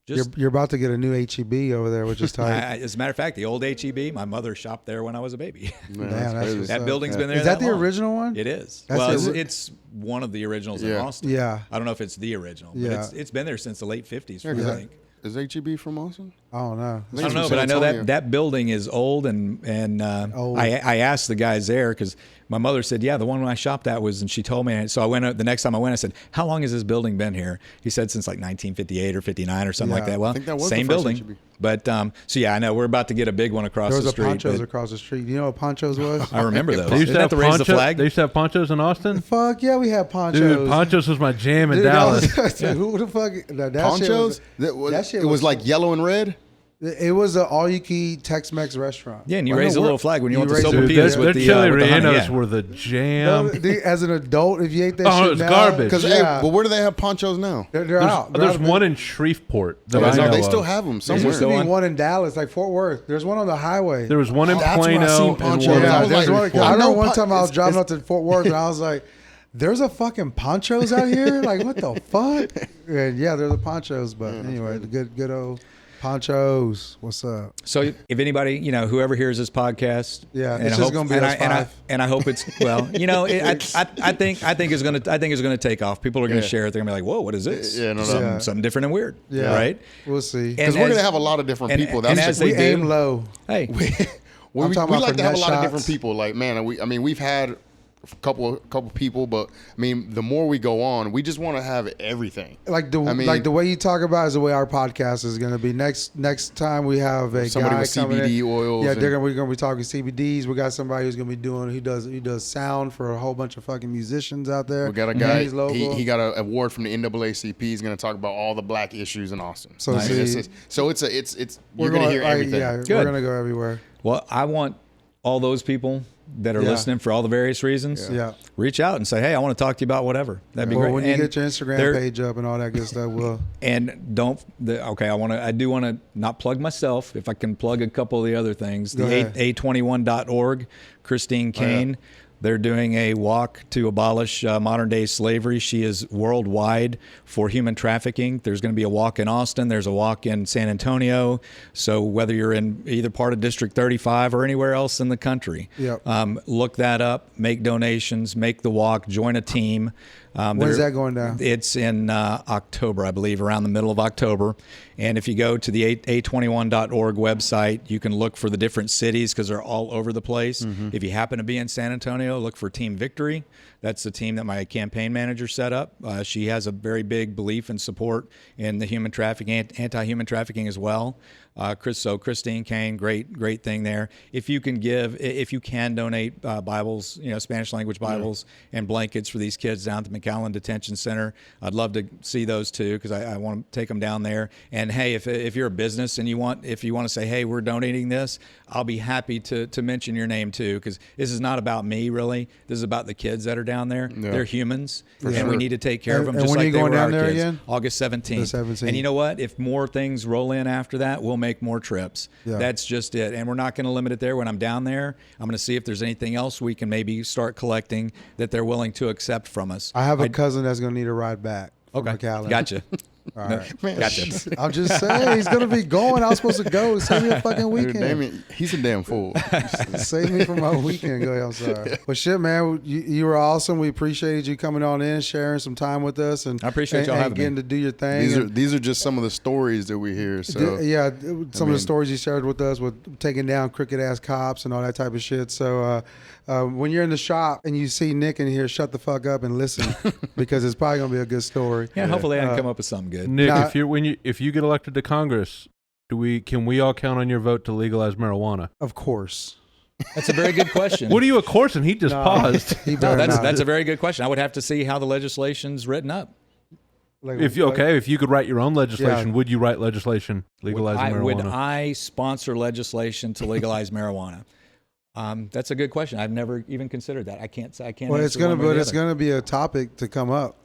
Speaker 4: just.
Speaker 3: You're about to get a new HEB over there, which is tight.
Speaker 4: As a matter of fact, the old HEB, my mother shopped there when I was a baby.
Speaker 3: Damn, that's what's
Speaker 4: That
Speaker 3: up.
Speaker 4: building's been there.
Speaker 3: Is that the
Speaker 4: long.
Speaker 3: original one?
Speaker 4: It is.
Speaker 3: That's
Speaker 4: Well,
Speaker 3: the-
Speaker 4: it's one of the originals in Austin.
Speaker 3: Yeah.
Speaker 4: I don't know if it's the original, but
Speaker 3: Yeah.
Speaker 4: it's been there since the late 50s, I
Speaker 1: Yeah.
Speaker 4: think.
Speaker 1: Is HEB from Austin?
Speaker 3: I don't know.
Speaker 4: I don't know, but I know that building is old, and
Speaker 3: Old.
Speaker 4: I asked the guys there, because my mother said, yeah, the one I shopped at was, and she told me, so I went, the next time I went, I said, how long has this building been here? He said since like 1958 or 59 or something like
Speaker 3: Yeah.
Speaker 4: that. Well,
Speaker 1: I think that was
Speaker 4: same
Speaker 1: the first
Speaker 4: building.
Speaker 1: HEB.
Speaker 4: But so yeah, I know we're about to get a big one across
Speaker 3: There was
Speaker 4: the
Speaker 3: a
Speaker 4: street.
Speaker 3: Ponchos
Speaker 4: but
Speaker 3: across the street. You know what Ponchos was?
Speaker 4: I remember those.
Speaker 2: They used
Speaker 4: Isn't
Speaker 2: to
Speaker 4: that
Speaker 2: have
Speaker 4: the raise the flag?
Speaker 2: They used to have ponchos in Austin.
Speaker 3: Fuck yeah, we had Ponchos.
Speaker 2: Dude, ponchos was my jam in
Speaker 3: Dude, that
Speaker 2: Dallas.
Speaker 3: was- who the fuck? That shit
Speaker 1: Ponchos?
Speaker 3: that shit
Speaker 1: It was like yellow and red?
Speaker 3: It was an all-you-can-eat Tex-Mex restaurant.
Speaker 4: Yeah, and you
Speaker 3: I
Speaker 4: raise
Speaker 3: know
Speaker 4: a little
Speaker 3: we're-
Speaker 4: flag when you
Speaker 3: you
Speaker 4: want the
Speaker 3: raise
Speaker 4: sopa
Speaker 3: it-
Speaker 2: Dude,
Speaker 4: pitas
Speaker 2: their
Speaker 4: with the
Speaker 2: chili
Speaker 4: with the honey,
Speaker 2: rellenos
Speaker 4: yeah.
Speaker 2: were the jam.
Speaker 3: No, dude, as an adult, if you ate that
Speaker 2: Oh,
Speaker 3: shit
Speaker 2: it's
Speaker 3: now,
Speaker 2: garbage.
Speaker 1: Because
Speaker 3: yeah,
Speaker 1: well, where do they have ponchos now?
Speaker 3: they're out. They're
Speaker 2: There's
Speaker 3: out.
Speaker 2: one in Shreveport that
Speaker 1: Oh,
Speaker 2: I
Speaker 1: no,
Speaker 2: know
Speaker 1: they
Speaker 2: of.
Speaker 1: still have them
Speaker 3: There
Speaker 1: somewhere.
Speaker 3: used to be
Speaker 4: one?
Speaker 3: one in Dallas, like Fort Worth. There's one on the highway.
Speaker 2: There was one in
Speaker 1: That's where I
Speaker 2: Plano
Speaker 1: seen
Speaker 2: and
Speaker 1: ponchos.
Speaker 2: one
Speaker 1: I
Speaker 3: yeah,
Speaker 1: was
Speaker 3: there's
Speaker 1: like,
Speaker 3: one. 'Cause
Speaker 1: I
Speaker 3: I remember
Speaker 1: know
Speaker 3: one time I was
Speaker 1: it's-
Speaker 3: driving up to Fort Worth and I was like, "There's a fucking Ponchos out here! Like, what the fuck?" And yeah, there's the Ponchos. But anyway, the good old Ponchos. What's up?
Speaker 4: So if anybody, you know, whoever hears this podcast,
Speaker 3: Yeah,
Speaker 4: and
Speaker 3: it's
Speaker 4: I
Speaker 3: just
Speaker 4: hope-
Speaker 3: gonna be
Speaker 4: and
Speaker 3: us
Speaker 4: I, and I-
Speaker 3: five.
Speaker 4: and I hope it's well, you know, I think it's gonna take off. People are gonna
Speaker 1: Yeah.
Speaker 4: share it. They're gonna be like, "Whoa, what is this?
Speaker 1: Yeah, no, no.
Speaker 4: something,
Speaker 3: Yeah.
Speaker 4: something different and weird."
Speaker 3: Yeah,
Speaker 4: right.
Speaker 3: We'll see.
Speaker 1: Because
Speaker 4: And
Speaker 1: we're going
Speaker 4: as-
Speaker 1: to have a lot of different
Speaker 4: and-
Speaker 1: people.
Speaker 4: and
Speaker 1: That's
Speaker 4: as
Speaker 1: the-
Speaker 4: they
Speaker 3: we
Speaker 4: do.
Speaker 3: aim low.
Speaker 4: Hey,
Speaker 1: we
Speaker 3: I'm talking about
Speaker 1: like to have a
Speaker 3: for
Speaker 1: lot
Speaker 3: net
Speaker 1: of different
Speaker 3: shots.
Speaker 1: people. Like, man, we've had a couple people, but I mean, the more we go on, we just want to have everything.
Speaker 3: Like the
Speaker 1: I mean-
Speaker 3: like the way you talk about is the way our podcast is going to be. Next time we have a
Speaker 1: Somebody
Speaker 3: guy
Speaker 1: with
Speaker 3: coming
Speaker 1: CBD
Speaker 3: in.
Speaker 1: oils
Speaker 3: Yeah,
Speaker 1: and-
Speaker 3: we're going to be talking CBDs. We got somebody who's going to be doing. He does sound for a whole bunch of fucking musicians out there.
Speaker 1: We got a guy.
Speaker 3: He's local.
Speaker 1: He got an award from the NAACP. He's going to talk about all the black issues in Austin.
Speaker 3: So
Speaker 1: I mean,
Speaker 3: see-
Speaker 1: it's you're going to hear everything.
Speaker 3: Yeah,
Speaker 4: Good.
Speaker 3: we're going to go everywhere.
Speaker 4: well, I want all those people that are
Speaker 3: Yeah.
Speaker 4: listening for all the various reasons.
Speaker 3: Yeah.
Speaker 4: Reach out and say, "Hey, I want to talk to you about whatever." That'd be
Speaker 3: Well,
Speaker 4: great.
Speaker 3: when you
Speaker 4: And
Speaker 3: get your Instagram
Speaker 4: there-
Speaker 3: page up and all that good stuff, we'll.
Speaker 4: And I do want to not plug myself. If I can plug a couple of the other things,
Speaker 3: Go
Speaker 4: the
Speaker 3: ahead.
Speaker 4: A21.org, Christine Kane, they're doing a walk to abolish modern day slavery. She is worldwide for human trafficking. There's going to be a walk in Austin. There's a walk in San Antonio. So whether you're in either part of District 35 or anywhere else in the country,
Speaker 3: Yep.
Speaker 4: look that up, make donations, make the walk, join a team.
Speaker 3: When's that going down?
Speaker 4: It's in October, I believe, around the middle of October. And if you go to the A21.org website, you can look for the different cities because they're all over the place. If you happen to be in San Antonio, look for Team Victory. That's the team that my campaign manager set up. She has a very big belief and support in the human trafficking, anti-human trafficking as well. Christine Kane, great thing there. If you can donate Bibles, Spanish language Bibles and blankets for these kids down at the McAllen Detention Center, I'd love to see those too because I want to take them down there. And hey, if you're a business and you want to say, hey, we're donating this, I'll be happy to mention your name too because this is not about me really. This is about the kids that are down there.
Speaker 1: Yeah.
Speaker 4: They're humans,
Speaker 3: For
Speaker 4: and
Speaker 3: sure.
Speaker 4: we need to take care of them
Speaker 3: And
Speaker 4: just
Speaker 3: when are
Speaker 4: like
Speaker 3: you
Speaker 4: they
Speaker 3: going
Speaker 4: were
Speaker 3: down
Speaker 4: our
Speaker 3: there
Speaker 4: kids.
Speaker 3: again?
Speaker 4: August 17th.
Speaker 3: The 17th.
Speaker 4: And you know what? If more things roll in after that, we'll make more trips.
Speaker 3: Yeah.
Speaker 4: That's just it. And we're not going to limit it there. When I'm down there, I'm going to see if there's anything else we can maybe start collecting that they're willing to accept from us.
Speaker 3: I have a cousin that's going to need a ride back. From McAllen.
Speaker 4: Gotcha.
Speaker 3: All right.
Speaker 4: Gotcha.
Speaker 3: I'm just saying, he's going to be going. I was supposed to go. Save me a fucking
Speaker 1: Dude,
Speaker 3: weekend.
Speaker 1: Damien, he's a damn fool.
Speaker 3: Save me from my weekend. Go ahead. I'm sorry. But shit, man, you were awesome. We appreciated you coming on in, sharing some time with us. And
Speaker 4: I appreciate y'all having me.
Speaker 3: getting to do your thing.
Speaker 1: These are just some of the stories that we hear. So
Speaker 3: Yeah, some of the stories you shared with us with taking down crooked-ass cops and all that type of shit. So when you're in the shop and you see Nick in here, shut the fuck up and listen because it's probably going to be a good story.
Speaker 4: Yeah, hopefully I can come up with something good.
Speaker 2: Nick,
Speaker 3: Now-
Speaker 2: if you get elected to Congress, can we all count on your vote to legalize marijuana?
Speaker 3: Of course.
Speaker 4: That's a very good question.
Speaker 2: What are you, of course? And he just
Speaker 3: No.
Speaker 2: paused.
Speaker 3: He
Speaker 4: No,
Speaker 3: better not.
Speaker 4: that's a very good question. I would have to see how the legislation's written up.
Speaker 3: Like,
Speaker 2: If you could write your own legislation,
Speaker 3: Yeah.
Speaker 2: would you write legislation legalizing marijuana?
Speaker 4: Would I sponsor legislation to legalize marijuana? That's a good question. I've never even considered that. I can't.
Speaker 3: Well, it's
Speaker 4: answer
Speaker 3: gonna,
Speaker 4: one way or
Speaker 3: but
Speaker 4: the
Speaker 3: it's
Speaker 4: other.
Speaker 3: gonna be a topic to come up.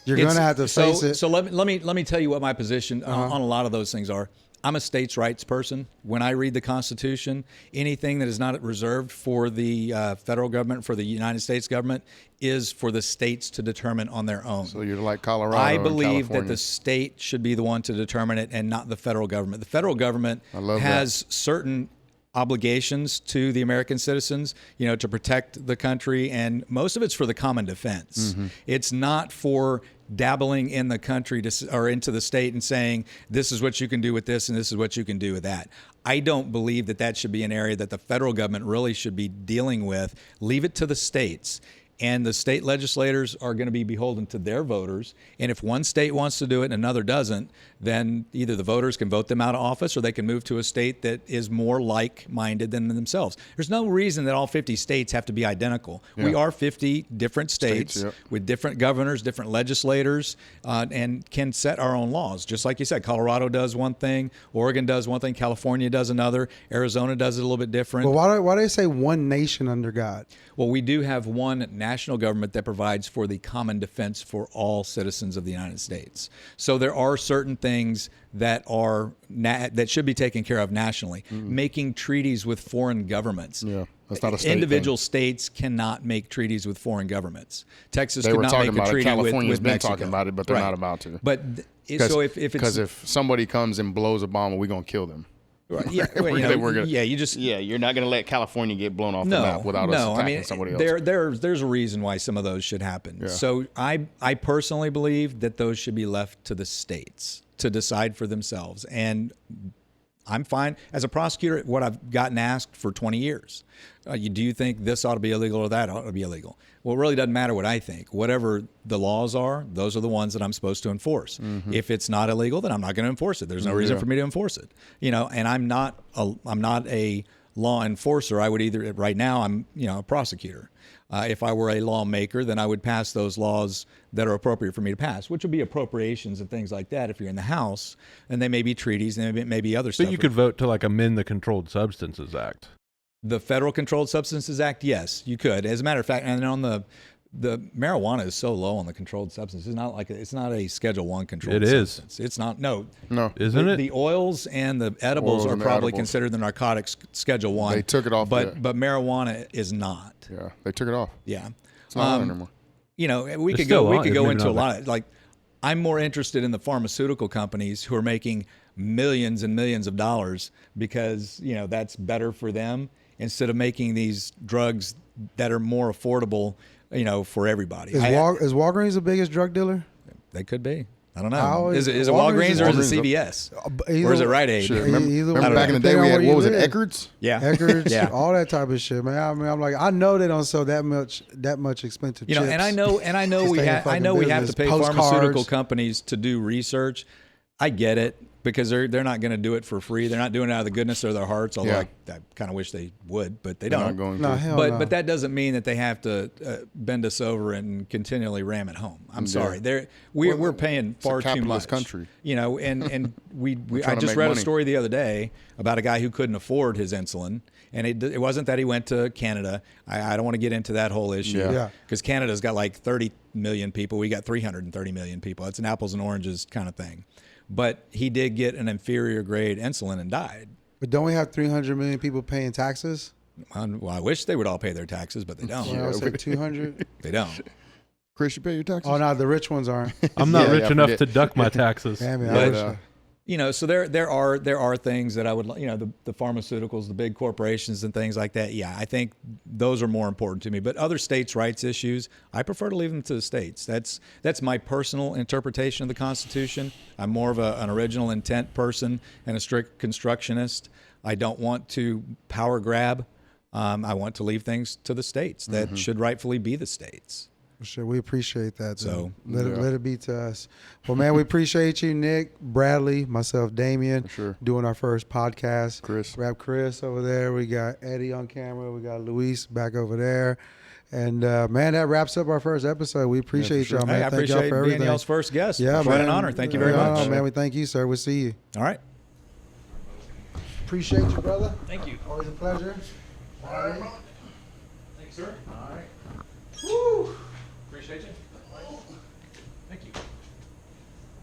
Speaker 3: You're
Speaker 4: It's-
Speaker 3: gonna have to face it.
Speaker 4: So let me tell you what my position on a lot of those things are. I'm a states' rights person. When I read the Constitution, anything that is not reserved for the federal government, for the United States government, is for the states to determine on their own.
Speaker 1: So you're like Colorado.
Speaker 4: I
Speaker 1: and
Speaker 4: believe that
Speaker 1: California.
Speaker 4: the state should be the one to determine it and not the federal government. The federal government
Speaker 1: I love
Speaker 4: has certain obligations to the American citizens, to protect the country, and most of it's for the common defense.
Speaker 1: Mm-hmm.
Speaker 4: It's not for dabbling in the country or into the state and saying this is what you can do with this and this is what you can do with that. I don't believe that should be an area that the federal government really should be dealing with. Leave it to the states. And the state legislators are going to be beholden to their voters. And if one state wants to do it and another doesn't, then either the voters can vote them out of office or they can move to a state that is more like-minded than themselves. There's no reason that all 50 states have to be identical.
Speaker 1: Yeah.
Speaker 4: We are 50 different states
Speaker 1: Yep.
Speaker 4: with different governors, different legislators, and can set our own laws. Just like you said, Colorado does one thing, Oregon does one thing, California does another, Arizona does it a little bit different.
Speaker 3: Well, why do they say one nation under God?
Speaker 4: Well, we do have one national government that provides for the common defense for all citizens of the United States. So there are certain things that are that should be taken care of nationally. Making treaties with foreign governments.
Speaker 1: Yeah, that's not a state
Speaker 4: Individual
Speaker 1: thing.
Speaker 4: states cannot make treaties with foreign governments. Texas
Speaker 1: They
Speaker 4: could
Speaker 1: were
Speaker 4: not
Speaker 1: talking
Speaker 4: make a
Speaker 1: about it.
Speaker 4: treaty
Speaker 1: California's
Speaker 4: with
Speaker 1: been
Speaker 4: Mexico.
Speaker 1: talking about it, but they're
Speaker 4: Right.
Speaker 1: not about to.
Speaker 4: But so if it's
Speaker 1: because if somebody comes and blows a bomb, we're gonna kill them.
Speaker 4: yeah, well,
Speaker 1: we're gonna-
Speaker 4: you just
Speaker 1: Yeah, you're not gonna let California get blown off the map without us attacking somebody else.
Speaker 4: There's a reason why some of those should happen.
Speaker 1: Yeah.
Speaker 4: So I personally believe that those should be left to the states to decide for themselves. And I'm fine as a prosecutor. What I've gotten asked for 20 years, do you think this ought to be illegal or that ought to be illegal? Well, it really doesn't matter what I think. Whatever the laws are, those are the ones that I'm supposed to enforce. If it's not illegal, then I'm not going to enforce it. There's no reason for me to enforce it. And I'm not a law enforcer. I would either right now I'm a prosecutor. If I were a lawmaker, then I would pass those laws that are appropriate for me to pass, which would be appropriations and things like that if you're in the House, and they may be treaties, and they may be other stuff.
Speaker 2: But you could vote to amend the Controlled Substances Act.
Speaker 4: The Federal Controlled Substances Act, yes, you could. As a matter of fact, and on the marijuana is so low on the controlled substance. It's not a Schedule I controlled
Speaker 2: It is.
Speaker 4: substance. It's not. No,
Speaker 2: Isn't it?
Speaker 4: The oils and the edibles
Speaker 1: Oils
Speaker 4: are
Speaker 1: and the
Speaker 4: probably
Speaker 1: edibles.
Speaker 4: considered the narcotics Schedule I.
Speaker 1: They took it off
Speaker 4: but
Speaker 1: the-
Speaker 4: but marijuana is not.
Speaker 1: Yeah, they took it off.
Speaker 4: Yeah,
Speaker 1: It's not on anymore.
Speaker 4: we
Speaker 2: It's
Speaker 4: could
Speaker 2: still
Speaker 4: go. We
Speaker 2: on.
Speaker 4: could
Speaker 2: It's
Speaker 4: go
Speaker 2: maybe
Speaker 4: into
Speaker 2: not
Speaker 4: a lot of I'm more interested in the pharmaceutical companies who are making millions and millions of dollars because that's better for them instead of making these drugs that are more affordable, for everybody.
Speaker 3: Is Walgreens the biggest drug dealer?
Speaker 4: They could be. I don't know.
Speaker 3: How
Speaker 4: Is
Speaker 3: is-
Speaker 4: it Walgreens or is it
Speaker 1: Walgreens-
Speaker 4: CVS? Or is it Rite Aid?
Speaker 1: Shit,
Speaker 3: Either
Speaker 1: remember
Speaker 3: way.
Speaker 1: back in the day
Speaker 3: Depending
Speaker 1: we
Speaker 3: on
Speaker 1: had,
Speaker 3: where
Speaker 1: what was
Speaker 3: you
Speaker 1: it,
Speaker 3: live.
Speaker 1: Eckerd's?
Speaker 4: Yeah.
Speaker 3: Eckerd's,
Speaker 4: Yeah.
Speaker 3: all that type of shit, man. I'm like, I know they don't sell that much expensive chips.
Speaker 4: And I know
Speaker 3: to
Speaker 4: we
Speaker 3: stay in
Speaker 4: have
Speaker 3: fucking
Speaker 4: to pay
Speaker 3: business.
Speaker 4: pharmaceutical
Speaker 3: Postcards.
Speaker 4: companies to do research. I get it. because they're not going to do it for free. They're not doing it out of the goodness of their hearts, although I kind of wish they would, but they
Speaker 1: They're
Speaker 4: don't.
Speaker 1: not going
Speaker 3: No,
Speaker 1: to.
Speaker 3: hell
Speaker 4: But
Speaker 3: no.
Speaker 4: but that doesn't mean that they have to bend us over and continually ram it home. I'm sorry. We're paying far too much.
Speaker 1: capitalist country.
Speaker 4: You know, and we I
Speaker 1: trying to
Speaker 4: just
Speaker 1: make
Speaker 4: read a
Speaker 1: money.
Speaker 4: story the other day about a guy who couldn't afford his insulin, and it wasn't that he went to Canada. I don't want to get into that whole issue.
Speaker 1: Yeah.
Speaker 4: Because Canada's got like 30 million people. We got 330 million people. It's an apples and oranges kind of thing. But he did get an inferior grade insulin and died.
Speaker 3: But don't we have 300 million people paying taxes?
Speaker 4: Well, I wish they would all pay their taxes, but they don't.
Speaker 3: Well, I would say 200.
Speaker 4: They don't.
Speaker 1: Chris, you pay your taxes?
Speaker 3: Oh no, the rich ones aren't.
Speaker 2: I'm not
Speaker 1: Yeah,
Speaker 2: rich
Speaker 1: yeah,
Speaker 2: enough
Speaker 1: forget-
Speaker 2: to duck my taxes.
Speaker 3: Damn it, I
Speaker 4: But,
Speaker 3: wish.
Speaker 4: You know, so there are things that I would, you know, the pharmaceuticals, the big corporations and things like that. Yeah, I think those are more important to me. But other states' rights issues, I prefer to leave them to the states. That's my personal interpretation of the Constitution. I'm more of an original intent person and a strict constructionist. I don't want to power grab. I want to leave things to the states that should rightfully be the states.
Speaker 3: Sure, we appreciate that.
Speaker 4: So,
Speaker 3: let it be to us. Well, man, we appreciate you, Nick, Bradley, myself, Damien,
Speaker 1: For sure.
Speaker 3: doing our first podcast.
Speaker 1: Chris.
Speaker 3: We have Chris over there. We got Eddie on camera. We got Luis back over there. And man, that wraps up our first episode. We appreciate
Speaker 1: sure.
Speaker 3: y'all, man.
Speaker 4: Hey, I
Speaker 3: Thank y'all
Speaker 4: appreciate
Speaker 3: for
Speaker 4: being
Speaker 3: everything.
Speaker 4: y'all's first guest.
Speaker 3: Yeah,
Speaker 4: Quite
Speaker 3: man.
Speaker 4: an honor. Thank you very
Speaker 3: No,
Speaker 4: much.
Speaker 3: man, we thank you, sir. We'll see you.
Speaker 4: All right.
Speaker 3: Appreciate you, brother.
Speaker 4: Thank you.
Speaker 3: Always a pleasure.
Speaker 4: Thanks, sir.
Speaker 3: All right.
Speaker 4: Woo. Appreciate you.